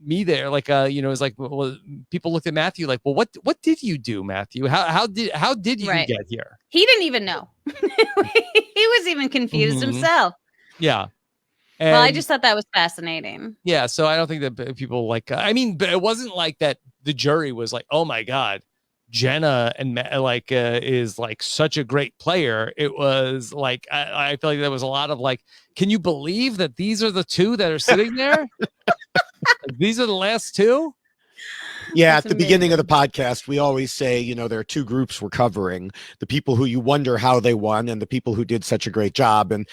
C: me there, like it was like, well, people looked at Matthew like, well, what did you do, Matthew? How did you get here?
B: He didn't even know. He was even confused himself.
C: Yeah.
B: Well, I just thought that was fascinating.
C: Yeah, so I don't think that people like. I mean, but it wasn't like that. The jury was like, "Oh my God, Jenna and is like such a great player." It was like I feel like there was a lot of like, "Can you believe that these are the 2 that are sitting there? Like, these are the last 2?"
A: Yeah, at the beginning of the podcast, we always say, there are 2 groups we're covering: the people who you wonder how they won, and the people who did such a great job. And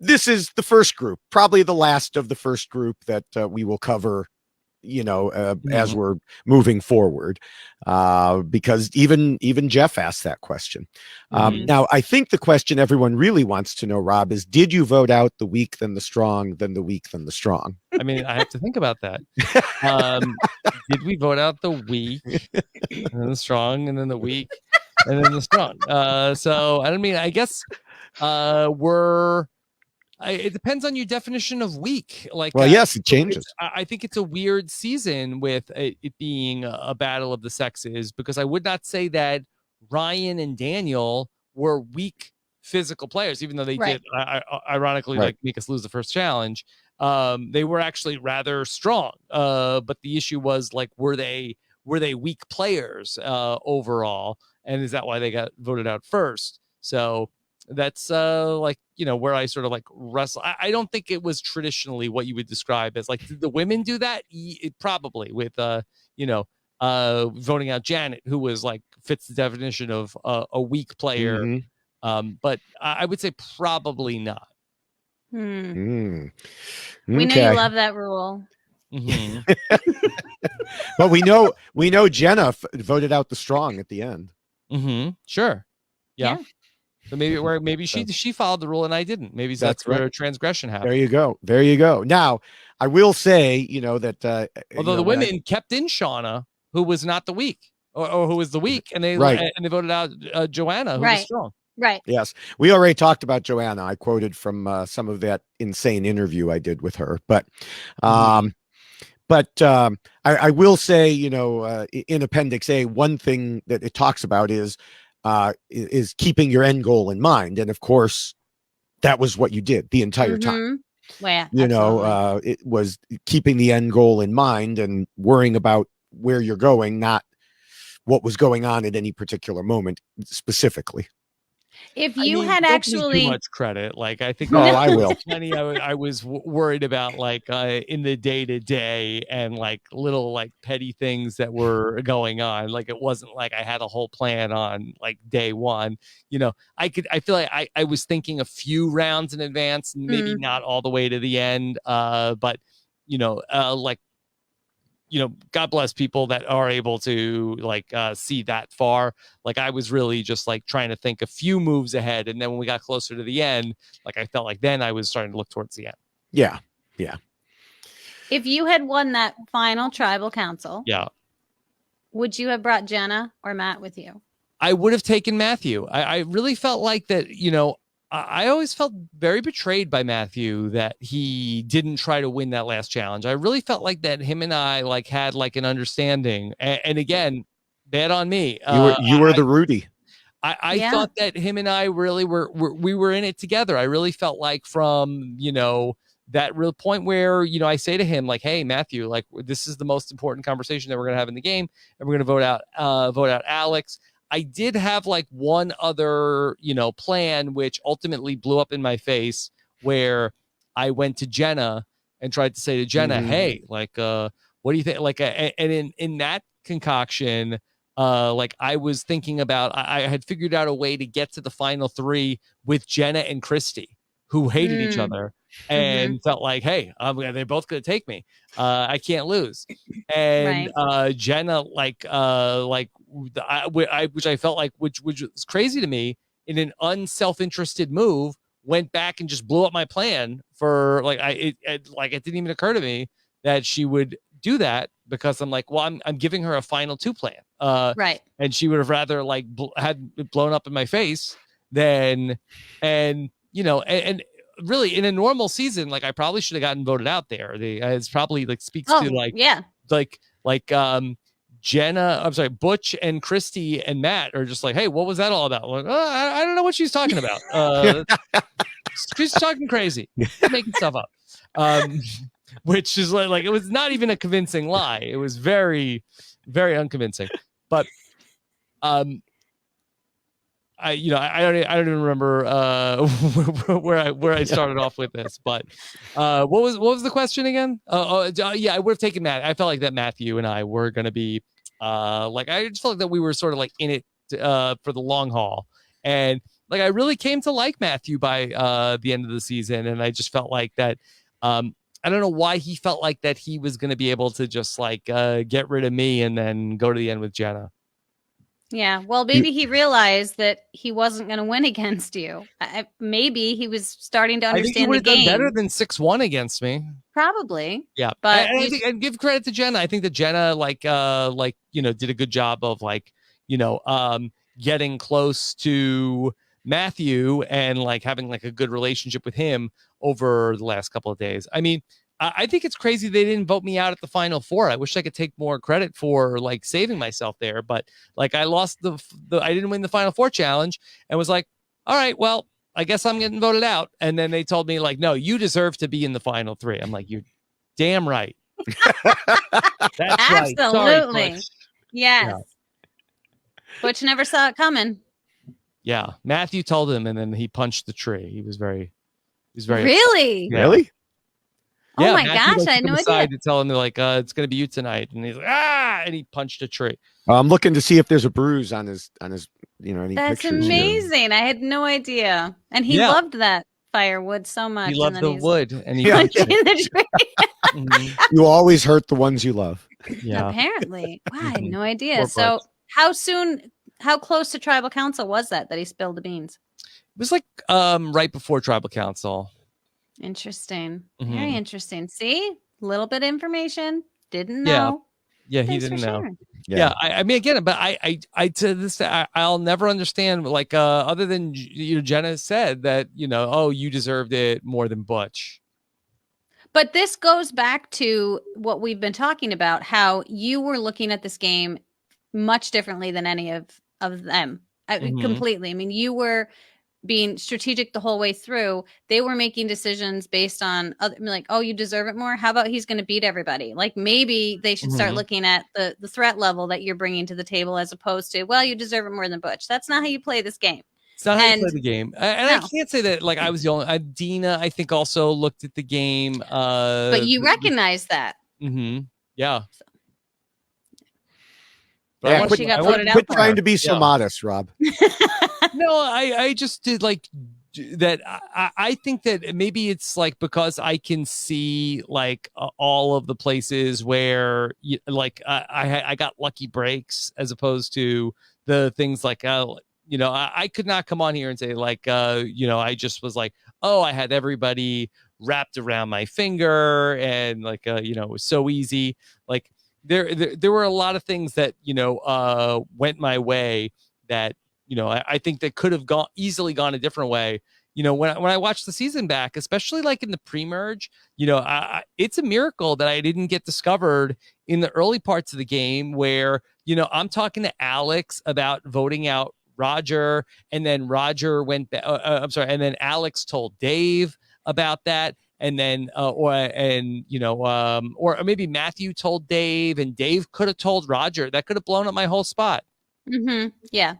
A: this is the first group, probably the last of the first group that we will cover, as we're moving forward, because even Jeff asked that question. Now, I think the question everyone really wants to know, Rob, is did you vote out the weak, then the strong, then the weak, then the strong?
C: I mean, I have to think about that. Did we vote out the weak, and then the strong, and then the weak, and then the strong? So I mean, I guess it depends on your definition of weak. Like,
A: well, yes, it changes.
C: I think it's a weird season with it being a battle of the sexes, because I would not say that Ryan and Daniel were weak physical players, even though they did, ironically, like make us lose the first challenge. They were actually rather strong. But the issue was like, were they weak players overall? And is that why they got voted out first? So that's where I sort of like wrestle. I don't think it was traditionally what you would describe as like, did the women do that? Probably with voting out Janet, who was like fits the definition of a weak player. But I would say probably not.
B: We know you love that rule.
A: But we know Jenna voted out the strong at the end.
C: Sure. Yeah. So maybe she followed the rule and I didn't. Maybe that's where a transgression happened.
A: There you go. Now, I will say, that
C: although the women kept in Shauna, who was not the weak, or who was the weak, and they voted out Joanna, who was strong.
B: Right.
A: Yes, we already talked about Joanna. I quoted from some of that insane interview I did with her, but I will say, in Appendix A, one thing that it talks about is keeping your end goal in mind. And of course, that was what you did the entire time.
B: Well, yeah,
A: it was keeping the end goal in mind and worrying about where you're going, not what was going on at any particular moment specifically.
B: If you had actually
C: too much credit, like I think,
A: I will.
C: Plenty. I was worried about like in the day to day and like little like petty things that were going on. Like it wasn't like I had a whole plan on like day one. I feel like I was thinking a few rounds in advance, maybe not all the way to the end. But God bless people that are able to like see that far. Like I was really just like trying to think a few moves ahead. And then when we got closer to the end, like I felt like then I was starting to look towards the end.
A: Yeah. Yeah.
B: If you had won that final tribal council, would you have brought Jenna or Matt with you?
C: I would have taken Matthew. I really felt like that, I always felt very betrayed by Matthew that he didn't try to win that last challenge. I really felt like that him and I like had like an understanding. And again, bad on me.
A: You were the Rudy.
C: I
B: Yeah.
C: thought that him and I really we were in it together. I really felt like from, that real point where, I say to him like, hey, Matthew, like this is the most important conversation that we're going to have in the game. And we're going to vote out Alex. I did have like one other, plan, which ultimately blew up in my face, where I went to Jenna and tried to say to Jenna, hey, like, what do you think? Like, and in that concoction, like I was thinking about, I had figured out a way to get to the final 3 with Jenna and Christy, who hated each other and felt like, hey, they're both going to take me. I can't lose. And Jenna, which I felt like, which was crazy to me, in an unself-interested move, went back and just blew up my plan for like, it didn't even occur to me that she would do that, because I'm like, well, I'm giving her a final 2 plan.
B: Right.
C: And she would have rather like had it blown up in my face than, and really in a normal season, like I probably should have gotten voted out there. It's probably like speaks to Jenna, I'm sorry, Butch and Christy and Matt are just like, hey, what was that all about? Like, I don't know what she's talking about. She's talking crazy, making stuff up. Which is like it was not even a convincing lie. It was very, very unconvincing. But I don't even remember where I started off with this. But what was the question again? Yeah, I would have taken Matt. I felt like that Matthew and I were going to be like, I just felt like that we were sort of like in it for the long haul. And like I really came to like Matthew by the end of the season, and I just felt like that. I don't know why he felt like that he was going to be able to just like get rid of me and then go to the end with Jenna.
B: Yeah, well, maybe he realized that he wasn't going to win against you. Maybe he was starting to understand the game.
C: Done better than 6-1 against me.
B: Probably.
C: Yeah,
B: but
C: and give credit to Jenna. I think that Jenna did a good job of getting close to Matthew and like having like a good relationship with him over the last couple of days. I mean, I think it's crazy they didn't vote me out at the final 4. I wish I could take more credit for like saving myself there, but like I lost I didn't win the final 4 challenge and was like, all right, well, I guess I'm getting voted out. And then they told me like, no, you deserve to be in the final 3. I'm like, you're damn right. That's
B: absolutely.
C: Right. Sorry,
B: Yes.
C: Yeah.
B: Butch never saw it coming.
C: Yeah. Matthew told him, and then he punched the tree. He was very
B: really?
C: Yeah.
A: Really?
B: Oh my
C: Matthew,
B: gosh, I had no idea.
C: To tell him like, it's going to be you tonight, and he's like, and he punched a tree.
A: I'm looking to see if there's a bruise on his any
B: That's
A: pictures.
B: amazing. I had no idea, and he loved that firewood so much.
C: He loved the wood, and he
B: punched in the
C: tree.
A: You always hurt the ones you love.
C: Yeah,
B: apparently. Wow, I had no idea. So how close to tribal council was that he spilled the beans?
C: It was like right before tribal council.
B: Interesting. Very interesting. See, a little bit of information. Didn't know.
C: Yeah, he
B: Thanks
C: didn't
B: for
C: know.
B: sharing.
C: Yeah, I mean, again, but I to this day, I'll never understand. Like, other than Jenna said that you deserved it more than Butch.
B: But this goes back to what we've been talking about, how you were looking at this game much differently than any of them. Completely. I mean, you were being strategic the whole way through. They were making decisions based on like, oh, you deserve it more. How about he's going to beat everybody? Like maybe they should start looking at the threat level that you're bringing to the table, as opposed to, well, you deserve it more than Butch. That's not how you play this game.
C: It's not how you play the game. And I can't say that like I was the only. Dina, I think, also looked at the game.
B: But you recognize that.
C: Yeah.
A: Yeah, quit trying to be so modest, Rob.
C: No, I just did like that. I think that maybe it's like because I can see like all of the places where I got lucky breaks, as opposed to the things like I could not come on here and say like I just was like, oh, I had everybody wrapped around my finger and like it was so easy. Like there were a lot of things that went my way that I think that could have easily gone a different way. When I watched the season back, especially like in the pre-merge, it's a miracle that I didn't get discovered in the early parts of the game where I'm talking to Alex about voting out Roger, and then Roger went. I'm sorry, and then Alex told Dave about that, and then or maybe Matthew told Dave, and Dave could have told Roger. That could have blown up my whole spot.
B: Yeah.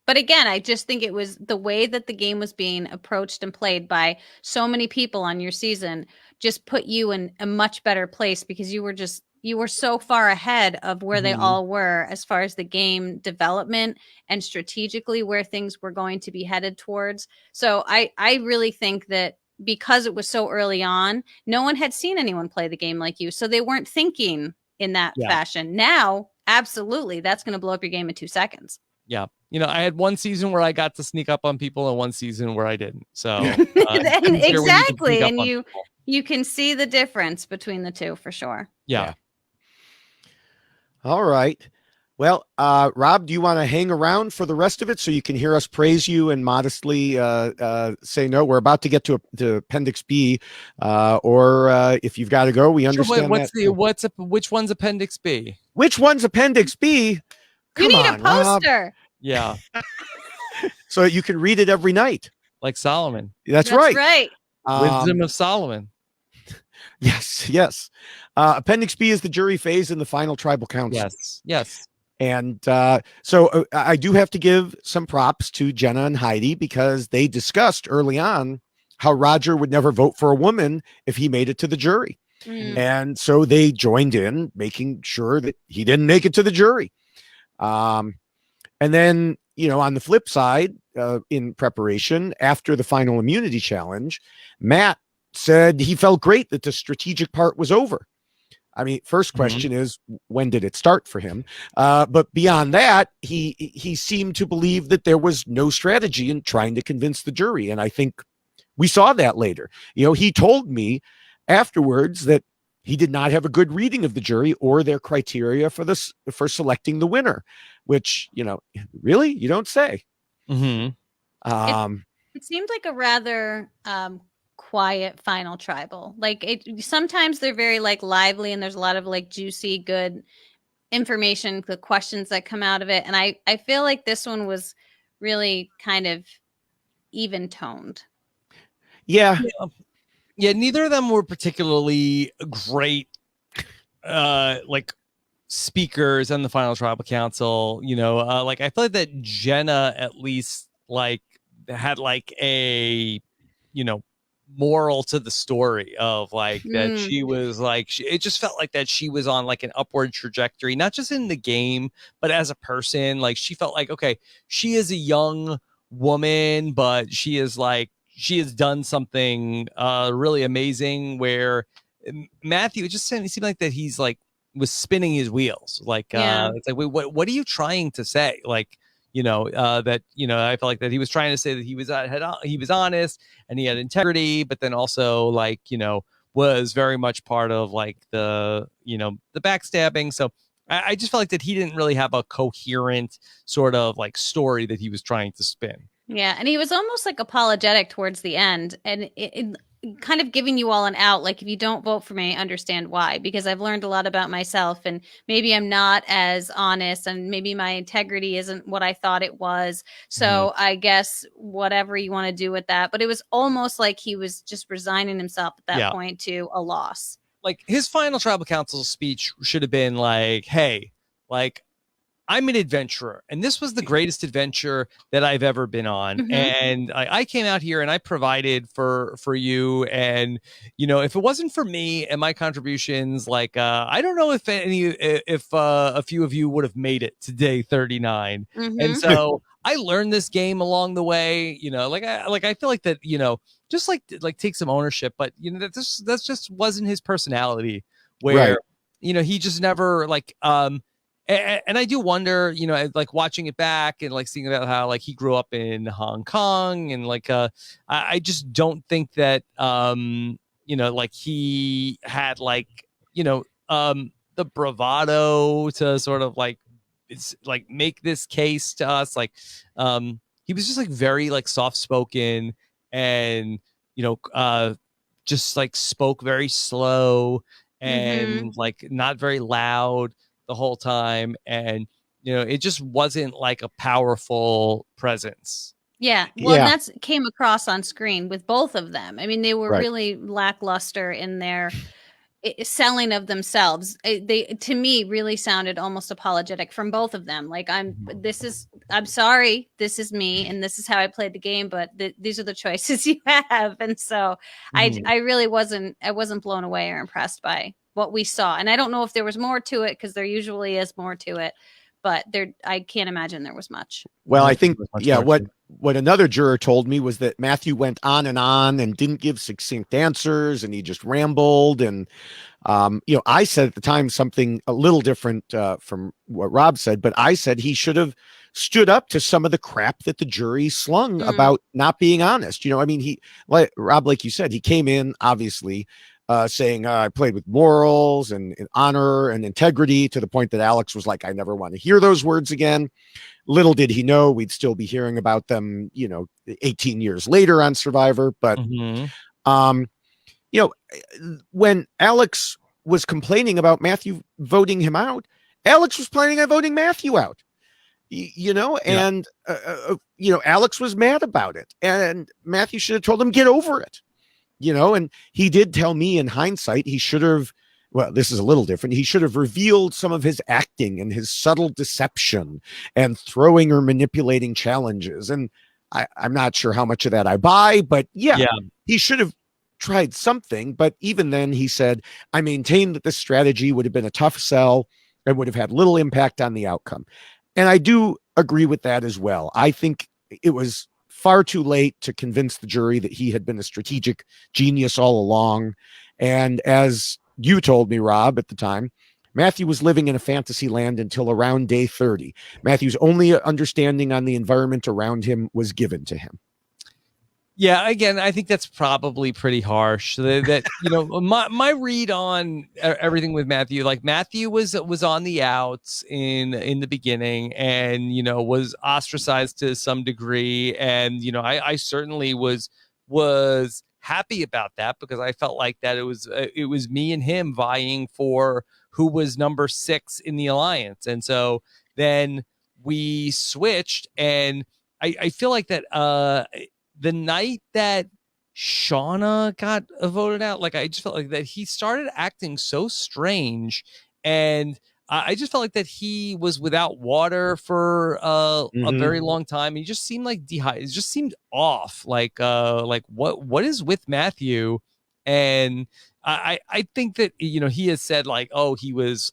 B: But again, I just think it was the way that the game was being approached and played by so many people on your season just put you in a much better place because you were so far ahead of where they all were as far as the game development and strategically where things were going to be headed towards. So I really think that because it was so early on, no one had seen anyone play the game like you. So they weren't thinking in that fashion. Now, absolutely, that's going to blow up your game in 2 seconds.
C: Yeah. I had one season where I got to sneak up on people and one season where I didn't. So
B: exactly. And you can see the difference between the two for sure.
C: Yeah.
A: All right. Well, Rob, do you want to hang around for the rest of it so you can hear us praise you and modestly say no? We're about to get to Appendix B, or if you've got to go, we understand
C: which one's Appendix B?
A: Which one's Appendix B?
B: You need a poster.
A: Rob.
C: Yeah.
A: So you can read it every night.
C: Like Solomon.
A: That's right.
B: Right.
C: Wisdom of Solomon.
A: Yes. Appendix B is the jury phase in the final tribal council.
C: Yes.
A: And so I do have to give some props to Jenna and Heidi because they discussed early on how Roger would never vote for a woman if he made it to the jury. And so they joined in, making sure that he didn't make it to the jury. And then, on the flip side, in preparation after the final immunity challenge, Matt said he felt great that the strategic part was over. I mean, first question is, when did it start for him? But beyond that, he seemed to believe that there was no strategy in trying to convince the jury. And I think we saw that later. He told me afterwards that he did not have a good reading of the jury or their criteria for selecting the winner, which, really, you don't say.
B: It seemed like a rather quiet final tribal. Like sometimes they're very lively and there's a lot of juicy, good information, the questions that come out of it. And I feel like this one was really kind of even toned.
A: Yeah.
C: Yeah, neither of them were particularly great speakers on the final tribal council. I feel like that Jenna at least had a moral to the story of that she was it just felt like that she was on an upward trajectory, not just in the game but as a person. She felt okay, she is a young woman, but she is she has done something really amazing, where Matthew, it just seemed like that he's was spinning his wheels. It's wait, what are you trying to say? I felt like that he was trying to say that he was honest and he had integrity, but then also was very much part of the backstabbing. So I just felt like that he didn't really have a coherent sort of story that he was trying to spin.
B: Yeah, and he was almost apologetic towards the end, and it kind of giving you all an out. If you don't vote for me, understand why, because I've learned a lot about myself, and maybe I'm not as honest, and maybe my integrity isn't what I thought it was. So I guess whatever you want to do with that. But it was almost like he was just resigning himself at that point to a loss.
C: His final tribal council speech should have been hey, I'm an adventurer, and this was the greatest adventure that I've ever been on. And I came out here and I provided for you. And, if it wasn't for me and my contributions, I don't know if a few of you would have made it to day 39. And so I learned this game along the way, I feel like that, just take some ownership, but that just wasn't his personality, where, he just never and I do wonder, watching it back and seeing about how he grew up in Hong Kong, and I just don't think that he had the bravado to sort of make this case to us. He was just very soft spoken, and just spoke very slow and not very loud the whole time. And it just wasn't like a powerful presence.
B: Yeah. Well,
A: Yeah.
B: that's came across on screen with both of them. I mean, they were
A: Right.
B: really lackluster in their selling of themselves. They, to me, really sounded almost apologetic from both of them. Like, I'm sorry, this is me, and this is how I played the game, but these are the choices you have. And so I really wasn't blown away or impressed by what we saw. And I don't know if there was more to it, because there usually is more to it, but I can't imagine there was much.
A: Well, I think, what another juror told me was that Matthew went on and didn't give succinct answers, and he just rambled. And, I said at the time something a little different from what Rob said, but I said he should have stood up to some of the crap that the jury slung about not being honest. I mean, Rob, like you said, he came in obviously saying I played with morals and honor and integrity, to the point that Alex was like, I never want to hear those words again. Little did he know we'd still be hearing about them, 18 years later on Survivor. But, when Alex was complaining about Matthew voting him out, Alex was planning on voting Matthew out, and, Alex was mad about it, and Matthew should have told him, get over it, and he did tell me in hindsight, he should have, well, this is a little different. He should have revealed some of his acting and his subtle deception and throwing or manipulating challenges. And I'm not sure how much of that I buy, but yeah, he should have tried something. But even then, he said, I maintain that this strategy would have been a tough sell and would have had little impact on the outcome. And I do agree with that as well. I think it was far too late to convince the jury that he had been a strategic genius all along. And as you told me, Rob, at the time, Matthew was living in a fantasy land until around day 30. Matthew's only understanding on the environment around him was given to him.
C: Yeah, again, I think that's probably pretty harsh. That my read on everything with Matthew, like Matthew was on the outs in the beginning, and was ostracized to some degree, and I certainly was happy about that, because I felt like that it was me and him vying for who was number 6 in the alliance. And so then we switched, and I feel like that the night that Shauna got voted out, like I just felt like that he started acting so strange, and I just felt like that he was without water for a very long time. He just seemed like dehydrated. It just seemed off. Like what is with Matthew? And I think that he has said like, oh, he was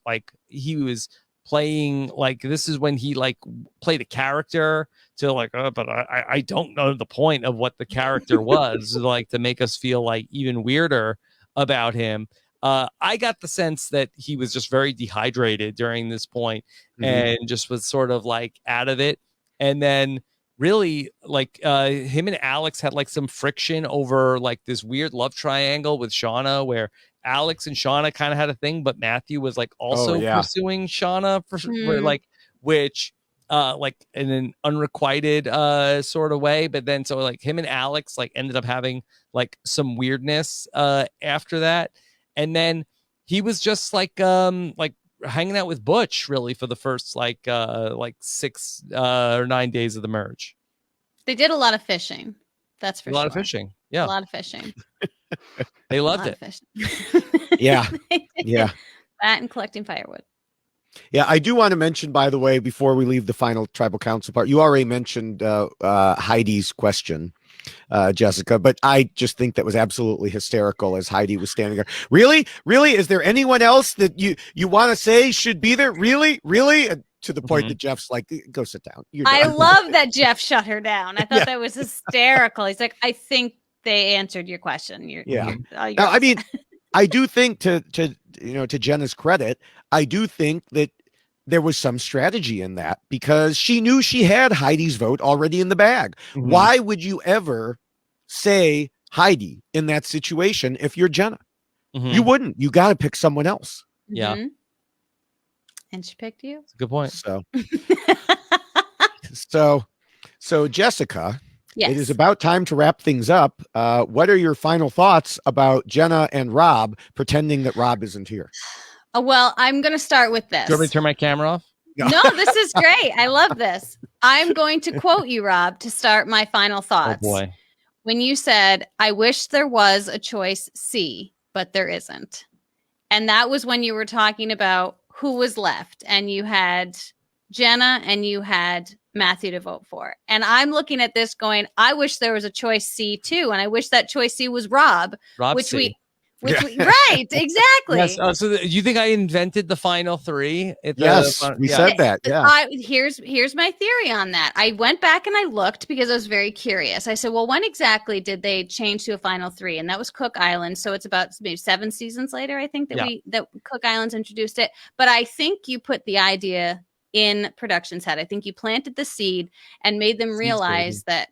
C: playing, like, this is when he like played a character to like, but I don't know the point of what the character was, like to make us feel like even weirder about him. I got the sense that he was just very dehydrated during this point, and just was sort of like out of it. And then really like him and Alex had like some friction over like this weird love triangle with Shauna, where Alex and Shauna kind of had a thing, but Matthew was like also pursuing Shauna for like, which like in an unrequited sort of way. But then so like him and Alex like ended up having like some weirdness after that. And then he was just like hanging out with Butch really for the first like 6 or 9 days of the merge.
B: They did a lot of fishing. That's for sure.
C: A lot of fishing. Yeah.
B: A lot of fishing.
C: They loved it.
A: Yeah. Yeah.
B: That and collecting firewood.
A: Yeah, I do want to mention, by the way, before we leave the final tribal council part, you already mentioned Heidi's question, Jessica, but I just think that was absolutely hysterical as Heidi was standing there. Really? Is there anyone else that you want to say should be there? Really? To the point that Jeff's like, go sit down.
B: I love that Jeff shut her down. I thought that was hysterical. He's like, I think they answered your question.
A: I mean, I do think to Jenna's credit, I do think that there was some strategy in that, because she knew she had Heidi's vote already in the bag. Why would you ever say Heidi in that situation if you're Jenna? You wouldn't. You got to pick someone else.
C: Yeah.
B: And she picked you.
C: That's a good point.
A: So Jessica,
B: yes.
A: It is about time to wrap things up. What are your final thoughts about Jenna and Rob pretending that Rob isn't here?
B: Well, I'm going to start with this.
C: Do you want me to turn my camera off?
B: No, this is great. I love this. I'm going to quote you, Rob, to start my final thoughts.
C: Oh boy.
B: When you said, I wish there was a choice C, but there isn't. And that was when you were talking about who was left. And you had Jenna and you had Matthew to vote for. And I'm looking at this going, I wish there was a choice C too. And I wish that choice C was Rob, which
C: C.
B: Right, exactly.
C: Yes. So you think I invented the final three?
A: Yes, we said that. Yeah.
B: Here's my theory on that. I went back and I looked because I was very curious. I said, well, when exactly did they change to a final three? And that was Cook Island. So it's about maybe 7 seasons later, I think, that Cook Islands introduced it. But I think you put the idea in production's head. I think you planted the seed and made them realize that,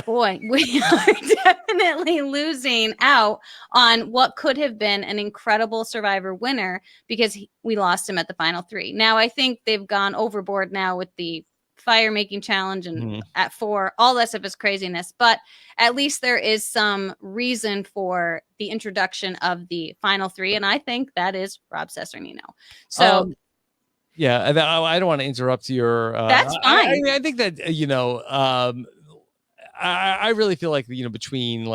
B: boy, we are definitely losing out on what could have been an incredible Survivor winner because we lost him at the final three. Now, I think they've gone overboard now with the fire making challenge and at 4, all that stuff is craziness. But at least there is some reason for the introduction of the final three. And I think that is Rob Cesternino. So,
C: I don't want to interrupt your.
B: That's fine.
C: I think that, I really feel like, between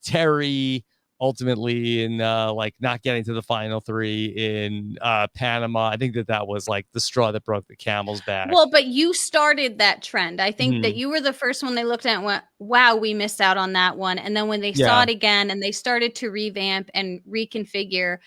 C: Terry ultimately and not getting to the final three in Panama, I think that was like the straw that broke the camel's back.
B: Well, but you started that trend. I think that you were the first one they looked at and went, wow, we missed out on that one. And then when they saw it again and they started to revamp and reconfigure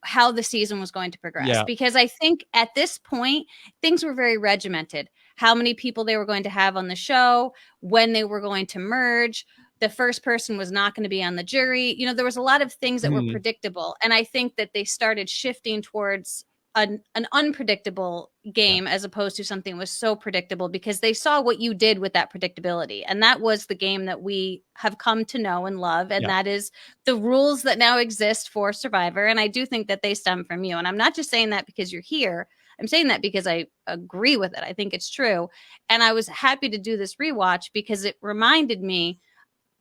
B: how the season was going to progress, because I think at this point, things were very regimented. How many people they were going to have on the show, when they were going to merge. The first person was not going to be on the jury. There was a lot of things that were predictable. And I think that they started shifting towards an unpredictable game as opposed to something that was so predictable because they saw what you did with that predictability. And that was the game that we have come to know and love. And that is the rules that now exist for Survivor. And I do think that they stem from you. And I'm not just saying that because you're here. I'm saying that because I agree with it. I think it's true. And I was happy to do this rewatch because it reminded me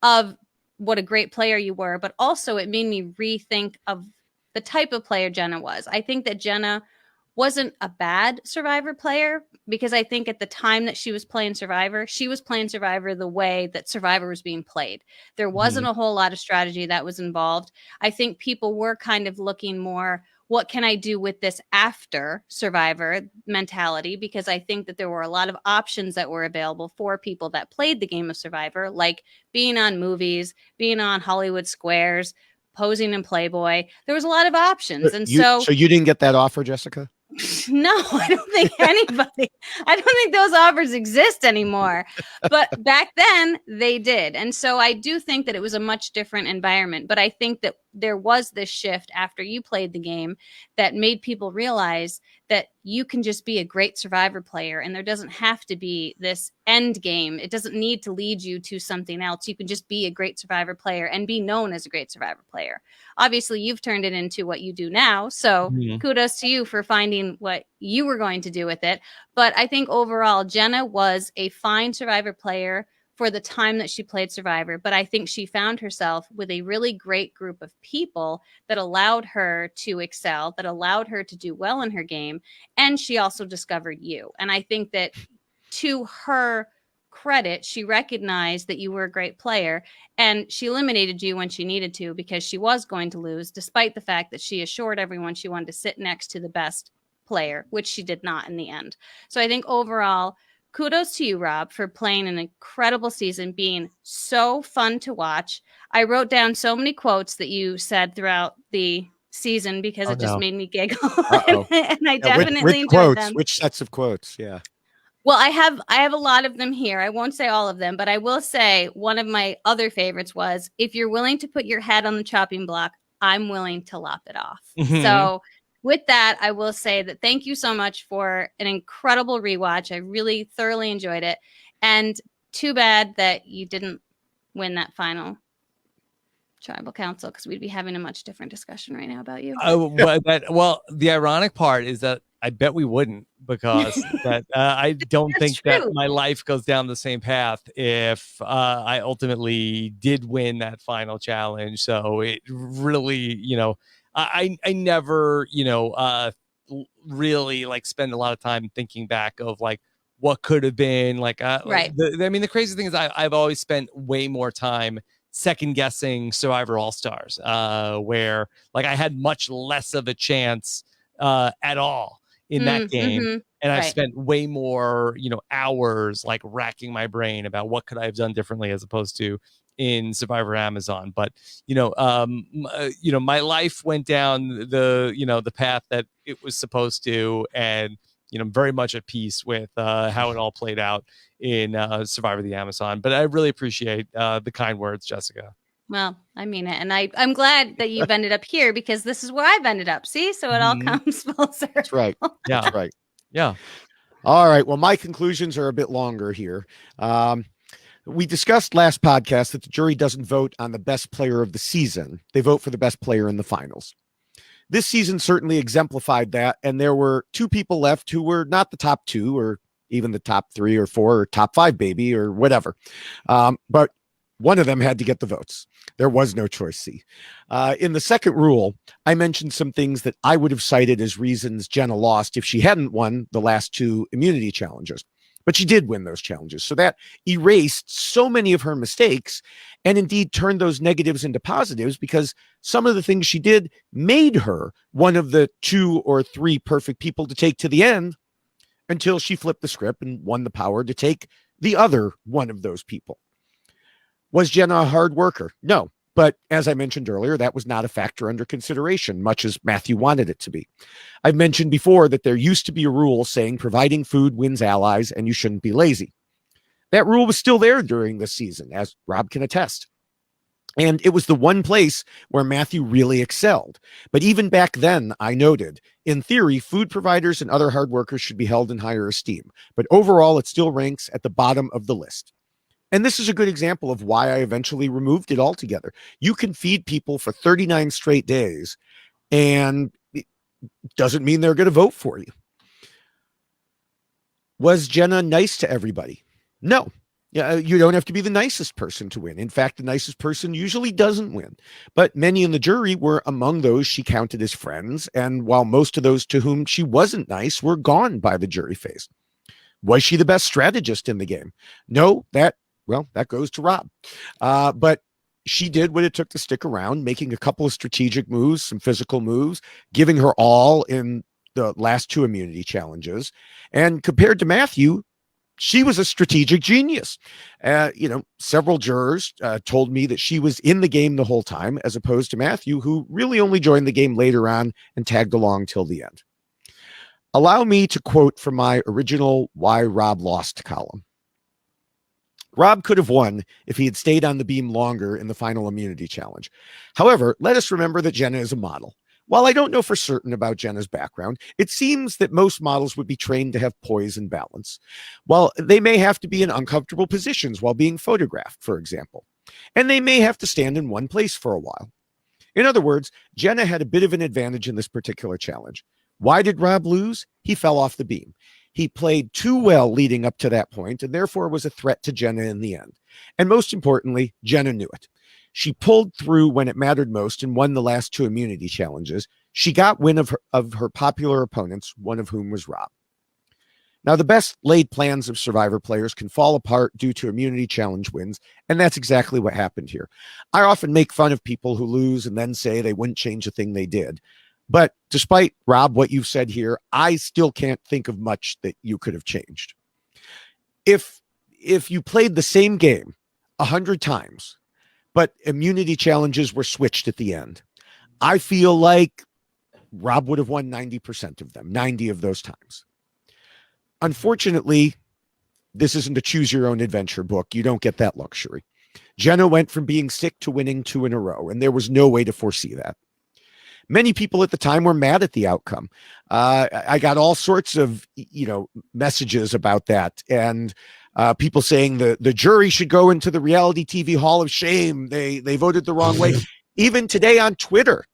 B: of what a great player you were, but also it made me rethink of the type of player Jenna was. I think that Jenna wasn't a bad Survivor player because I think at the time that she was playing Survivor the way that Survivor was being played. There wasn't a whole lot of strategy that was involved. I think people were kind of looking more, what can I do with this after Survivor mentality? Because I think that there were a lot of options that were available for people that played the game of Survivor, like being on movies, being on Hollywood Squares, posing in Playboy. There was a lot of options. And so
A: you didn't get that offer, Jessica?
B: No, I don't think anybody, I don't think those offers exist anymore. But back then they did. And so I do think that it was a much different environment. But I think that there was this shift after you played the game that made people realize that you can just be a great Survivor player and there doesn't have to be this end game. It doesn't need to lead you to something else. You can just be a great Survivor player and be known as a great Survivor player. Obviously, you've turned it into what you do now. So kudos to you for finding what you were going to do with it. But I think overall, Jenna was a fine Survivor player for the time that she played Survivor. But I think she found herself with a really great group of people that allowed her to excel, that allowed her to do well in her game. And she also discovered you. And I think that to her credit, she recognized that you were a great player and she eliminated you when she needed to because she was going to lose, despite the fact that she assured everyone she wanted to sit next to the best player, which she did not in the end. So I think overall, kudos to you, Rob, for playing an incredible season, being so fun to watch. I wrote down so many quotes that you said throughout the season because it just made me giggle. And I definitely enjoyed them.
A: Which sets of quotes? Yeah.
B: Well, I have a lot of them here. I won't say all of them, but I will say one of my other favorites was, if you're willing to put your head on the chopping block, I'm willing to lop it off. So with that, I will say that thank you so much for an incredible rewatch. I really thoroughly enjoyed it. And too bad that you didn't win that final tribal council, because we'd be having a much different discussion right now about you.
C: Well, the ironic part is that I bet we wouldn't, because that I don't think
B: true.
C: that my life goes down the same path if I ultimately did win that final challenge. So it really, I never, really like spend a lot of time thinking back of like what could have been like.
B: Right.
C: The crazy thing is I've always spent way more time second guessing Survivor All Stars, where like I had much less of a chance at all in that game.
B: Mm-hmm.
C: And I
B: Right.
C: spent way more, hours like racking my brain about what could I have done differently as opposed to in Survivor Amazon. But my life went down the path that it was supposed to, and very much at peace with how it all played out in Survivor the Amazon. But I really appreciate the kind words, Jessica.
B: Well, I mean it. And I'm glad that you've ended up here because this is where I've ended up. See? So it all comes full circle.
A: That's right.
C: Yeah.
A: That's right.
C: Yeah.
A: All right. Well, my conclusions are a bit longer here. We discussed last podcast that the jury doesn't vote on the best player of the season. They vote for the best player in the finals. This season certainly exemplified that. And there were 2 people left who were not the top 2 or even the top 3 or 4 or top 5 baby or whatever. But one of them had to get the votes. There was no choice C. In the second rule, I mentioned some things that I would have cited as reasons Jenna lost if she hadn't won the last 2 immunity challenges. But she did win those challenges. So that erased so many of her mistakes and indeed turned those negatives into positives because some of the things she did made her one of the 2 or 3 perfect people to take to the end until she flipped the script and won the power to take the other one of those people. Was Jenna a hard worker? No. But as I mentioned earlier, that was not a factor under consideration, much as Matthew wanted it to be. I've mentioned before that there used to be a rule saying providing food wins allies and you shouldn't be lazy. That rule was still there during this season, as Rob can attest. And it was the one place where Matthew really excelled. But even back then, I noted, in theory, food providers and other hard workers should be held in higher esteem. But overall, it still ranks at the bottom of the list. And this is a good example of why I eventually removed it altogether. You can feed people for 39 straight days, and it doesn't mean they're going to vote for you. Was Jenna nice to everybody? No. You don't have to be the nicest person to win. In fact, the nicest person usually doesn't win. But many in the jury were among those she counted as friends, and while most of those to whom she wasn't nice were gone by the jury phase. Was she the best strategist in the game? No, that goes to Rob. But she did what it took to stick around, making a couple of strategic moves, some physical moves, giving her all in the last 2 immunity challenges. And compared to Matthew, she was a strategic genius. Several jurors told me that she was in the game the whole time, as opposed to Matthew, who really only joined the game later on and tagged along till the end. Allow me to quote from my original Why Rob Lost column. Rob could have won if he had stayed on the beam longer in the final immunity challenge. However, let us remember that Jenna is a model. While I don't know for certain about Jenna's background, it seems that most models would be trained to have poise and balance. While they may have to be in uncomfortable positions while being photographed, for example, and they may have to stand in one place for a while. In other words, Jenna had a bit of an advantage in this particular challenge. Why did Rob lose? He fell off the beam. He played too well leading up to that point and therefore was a threat to Jenna in the end. And most importantly, Jenna knew it. She pulled through when it mattered most and won the last 2 immunity challenges. She got win of her popular opponents, one of whom was Rob. Now, the best laid plans of Survivor players can fall apart due to immunity challenge wins, and that's exactly what happened here. I often make fun of people who lose and then say they wouldn't change a thing they did. But despite, Rob, what you've said here, I still can't think of much that you could have changed. If you played the same game 100 times, but immunity challenges were switched at the end, I feel like Rob would have won 90% of them, 90 of those times. Unfortunately, this isn't a choose your own adventure book. You don't get that luxury. Jenna went from being sick to winning 2 in a row, and there was no way to foresee that. Many people at the time were mad at the outcome. I got all sorts of, messages about that, and people saying the jury should go into the reality TV Hall of Shame. They voted the wrong way. Even today on Twitter,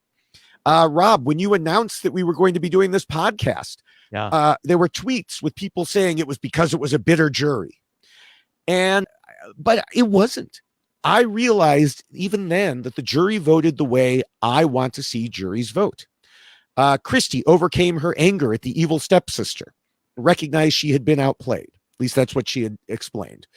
A: Rob, when you announced that we were going to be doing this podcast, there were tweets with people saying it was because it was a bitter jury, but it wasn't. I realized even then that the jury voted the way I want to see juries vote. Christy overcame her anger at the evil stepsister, recognized she had been outplayed. At least that's what she had explained.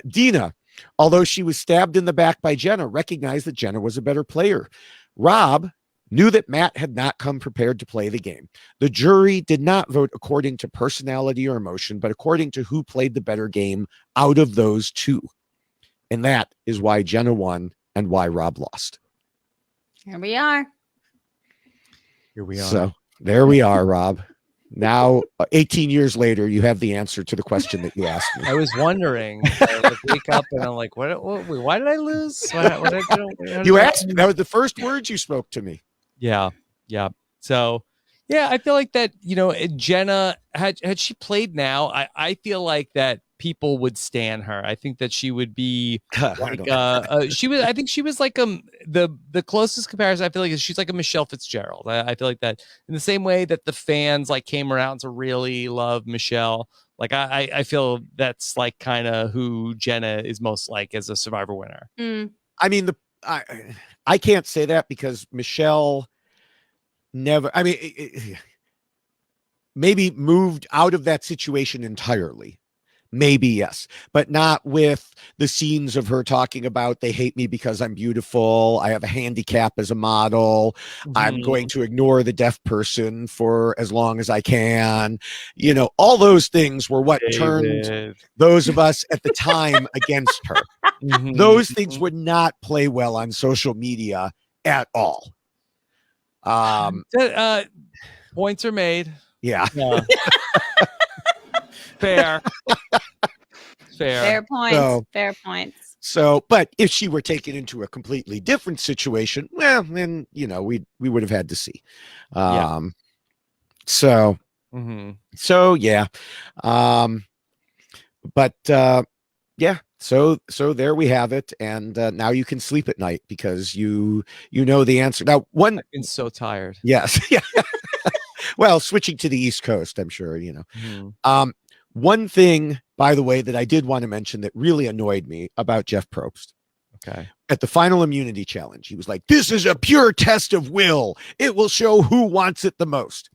A: Dina, although she was stabbed in the back by Jenna, recognized that Jenna was a better player. Rob knew that Matt had not come prepared to play the game. The jury did not vote according to personality or emotion, but according to who played the better game out of those two. And that is why Jenna won and why Rob lost.
B: Here we are.
C: Here we are.
A: So there we are, Rob. Now, 18 years later, you have the answer to the question that you asked me.
C: I was wondering. I wake up and I'm like, why did I lose? What did I do?
A: You asked me. That was the first words you spoke to me.
C: Yeah. So, yeah, I feel like that, Jenna, had she played now, I feel like that people would stan her. I think that she would be like, I think she was like the closest comparison I feel like is she's like a Michelle Fitzgerald. I feel like that in the same way that the fans like came around to really love Michelle. Like I feel that's like kind of who Jenna is most like as a Survivor winner.
A: I mean, I can't say that because Michelle never, maybe moved out of that situation entirely. Maybe, yes, but not with the scenes of her talking about they hate me because I'm beautiful. I have a handicap as a model. I'm going to ignore the deaf person for as long as I can. All those things were what turned those of us at the time against her. Those things would not play well on social media at all.
C: Points are made.
A: Yeah.
C: Fair
B: Points. Fair points.
A: So, but if she were taken into a completely different situation, well, then we would have had to see. So yeah. But yeah. So there we have it, and now you can sleep at night because you know the answer. Now, I've
C: been so tired.
A: Yes. Yeah. Well, switching to the East Coast, I'm sure one thing, by the way, that I did want to mention that really annoyed me about Jeff Probst.
C: Okay.
A: At the final immunity challenge, he was like, "This is a pure test of will. It will show who wants it the most."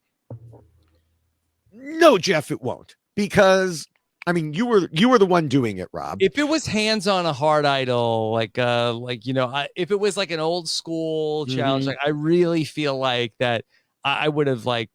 A: No, Jeff, it won't, because you were the one doing it, Rob.
C: If it was hands on a hard idol, if it was like an old school challenge, like I really feel like that I would have I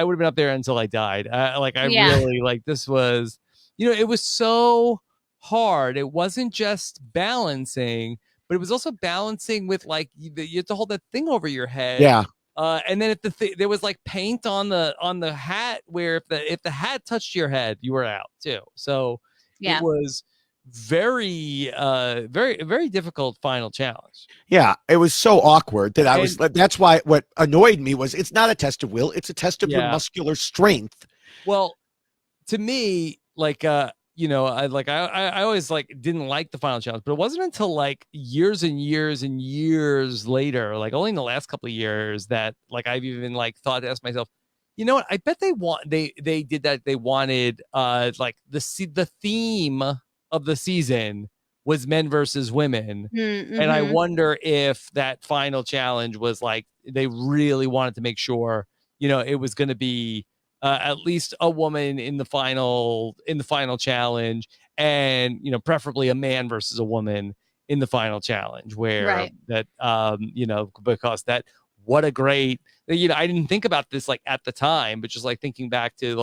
C: would have been up there until I died. Really like this was, it was so hard. It wasn't just balancing, but it was also balancing with like you have to hold that thing over your head.
A: Yeah.
C: And then if there was like paint on the hat, where if the hat touched your head, you were out too. So it was very very difficult final challenge.
A: Yeah, it was so awkward that that's why what annoyed me was it's not a test of will, it's a test of your muscular strength.
C: Well, to me, I always didn't like the final challenge, but it wasn't until like years and years and years later, like only in the last couple of years, that like I've even thought to ask myself, you know what, I bet they did that. They wanted the theme of the season was men versus women. And I wonder if that final challenge was like they really wanted to make sure it was going to be at least a woman in the final challenge, and preferably a man versus a woman in the final challenge, where because that, what a great, I didn't think about this at the time, but just thinking back to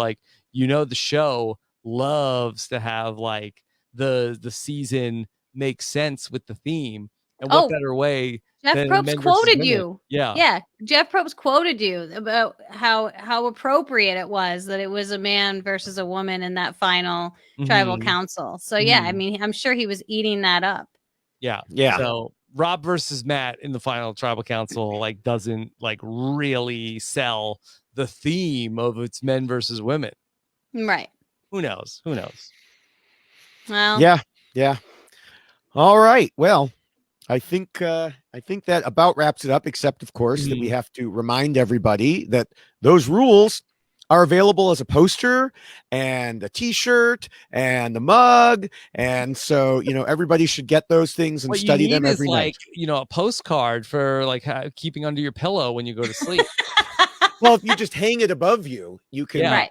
C: the show loves to have the season make sense with the theme, and what better way.
B: Jeff Probst quoted you. Yeah. Jeff Probst quoted you about how appropriate it was that it was a man versus a woman in that final tribal council. So I'm sure he was eating that up.
C: Yeah. So Rob versus Matt in the final tribal council doesn't really sell the theme of it's men versus women.
B: Right.
C: Who knows?
B: Well.
A: Yeah. All right. Well, I think that about wraps it up, except of course that we have to remind everybody that those rules are available as a poster and a T-shirt and a mug, and so everybody should get those things and
C: What
A: study
C: you need
A: them every
C: is
A: night.
C: a postcard for keeping under your pillow when you go to sleep.
A: Well, if you just hang it above you, you can,
C: Yeah.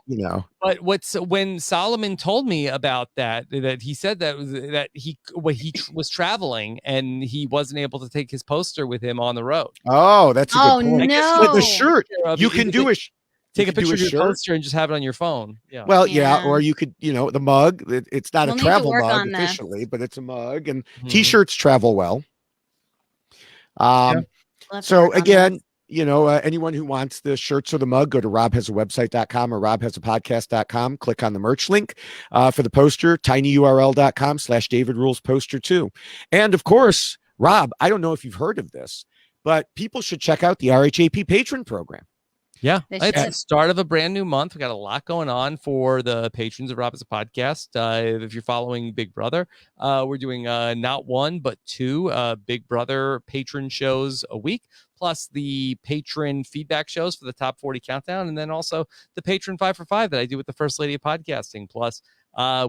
B: Right.
C: But when Solomon told me about that he said that he was traveling and he wasn't able to take his poster with him on the road.
A: Oh, that's a good point.
B: no.
A: But the shirt, you
C: could
A: can do a
C: take a picture of your
A: shirt.
C: poster and just have it on your phone. Yeah.
A: Well,
B: Yeah.
A: or you could, the mug. It's not
B: We'll
A: a
B: need to
A: travel
B: work
A: mug
B: on this.
A: officially, but it's a mug, and
C: Mhm.
A: T-shirts travel well.
B: We'll have to
A: So
B: work on
A: again,
B: this.
A: anyone who wants the shirts or the mug, go to robhasawebsite.com or robhasapodcast.com. Click on the merch link for the poster, tinyurl.com/David Rules Poster 2. And of course, Rob, I don't know if you've heard of this, but people should check out the RHAP patron program.
C: Yeah,
B: They
C: it's the
B: should.
C: start of a brand new month. We got a lot going on for the patrons of Rob as a Podcast. If you're following Big Brother, we're doing not one but two Big Brother patron shows a week, plus the patron feedback shows for the top 40 countdown, and then also the patron 5 for 5 that I do with the First Lady of Podcasting. Plus,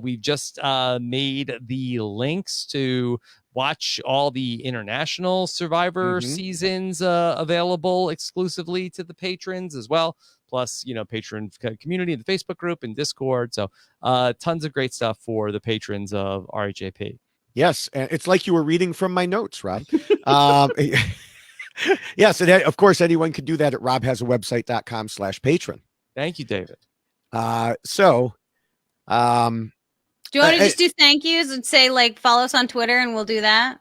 C: we've just made the links to watch all the international Survivor seasons available exclusively to the patrons as well. Plus, patron community in the Facebook group and Discord. So tons of great stuff for the patrons of RHAP.
A: Yes, and it's like you were reading from my notes, Rob. Yes, and of course, anyone could do that at robhasawebsite.com/patron.
C: Thank you, David.
B: Do you want to just do thank yous and say follow us on Twitter and we'll do that?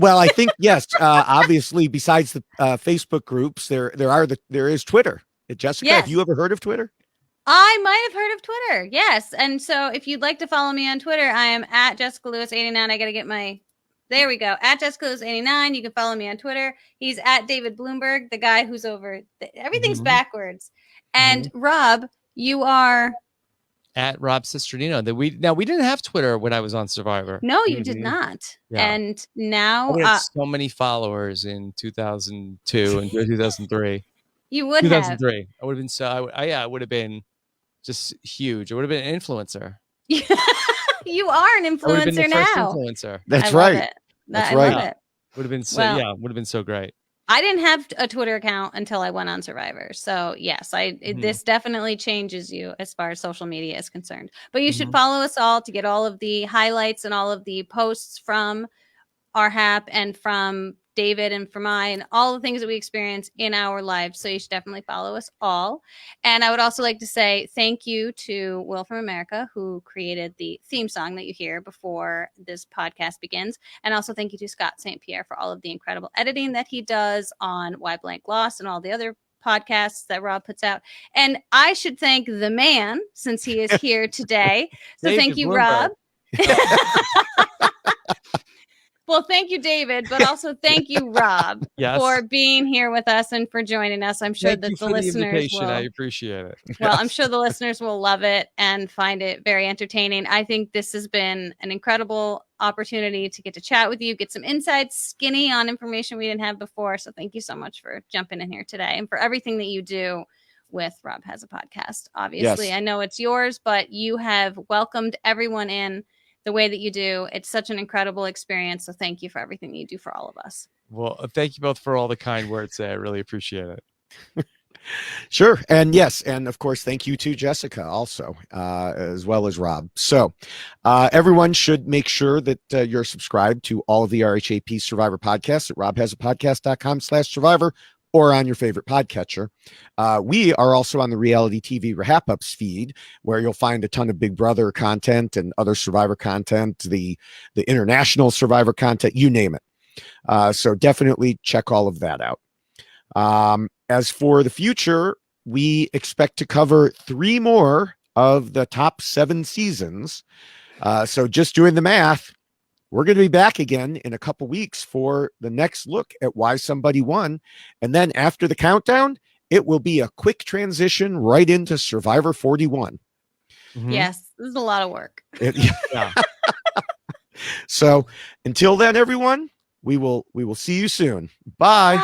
A: Well, I think yes. Obviously, besides the Facebook groups, there is Twitter. Jessica,
B: Yes.
A: have you ever heard of Twitter?
B: I might have heard of Twitter. Yes. And so if you'd like to follow me on Twitter, I am at Jessica Lewis 89. I got to get there we go. At Jessica Lewis 89. You can follow me on Twitter. He's at David Bloomberg, the guy who's over. Everything's backwards. And Rob, you are
C: at Rob Cisternino. We didn't have Twitter when I was on Survivor.
B: No, you did not.
C: Yeah.
B: And now
C: I had so many followers in 2002 and 2003.
B: You would
C: 2003.
B: have.
C: I would have been I would have been just huge. I would have been an influencer.
B: You are an influencer now.
C: Influencer.
A: That's right.
B: I love it.
C: Would have been so would have been so great.
B: I didn't have a Twitter account until I went on Survivor. So yes, this definitely changes you as far as social media is concerned. But you should follow us all to get all of the highlights and all of the posts from RHAP and from David and from and all the things that we experience in our lives. So you should definitely follow us all. And I would also like to say thank you to Will from America, who created the theme song that you hear before this podcast begins. And also thank you to Scott St. Pierre for all of the incredible editing that he does on Why Blank Lost and all the other podcasts that Rob puts out. And I should thank the man since he is here today. So
C: David
B: thank you,
C: Bloomberg.
B: Rob. Well, thank you, David, but also thank you, Rob, for being here with us and for joining us. I'm sure that the listeners will.
C: I appreciate it.
B: Well, I'm sure the listeners will love it and find it very entertaining. I think this has been an incredible opportunity to get to chat with you, get some inside skinny on information we didn't have before. So thank you so much for jumping in here today and for everything that you do with Rob Has a Podcast. Obviously, yes. I know it's yours, but you have welcomed everyone in the way that you do. It's such an incredible experience. So thank you for everything you do for all of us.
C: Well, thank you both for all the kind words. I really appreciate it.
A: Sure. And yes. And of course, thank you to Jessica also, as well as Rob. So everyone should make sure that you're subscribed to all of the RHAP Survivor podcasts at robhasapodcast.com/survivor or on your favorite podcatcher. We are also on the reality TV RHAP Ups feed, where you'll find a ton of Big Brother content and other Survivor content, the international Survivor content, you name it. So definitely check all of that out. As for the future, we expect to cover 3 more of the top 7 seasons. So just doing the math, we're going to be back again in a couple weeks for the next look at why somebody won. And then after the countdown, it will be a quick transition right into Survivor 41.
B: Yes, this is a lot of work.
A: Yeah. So until then, everyone, we will see you soon. Bye.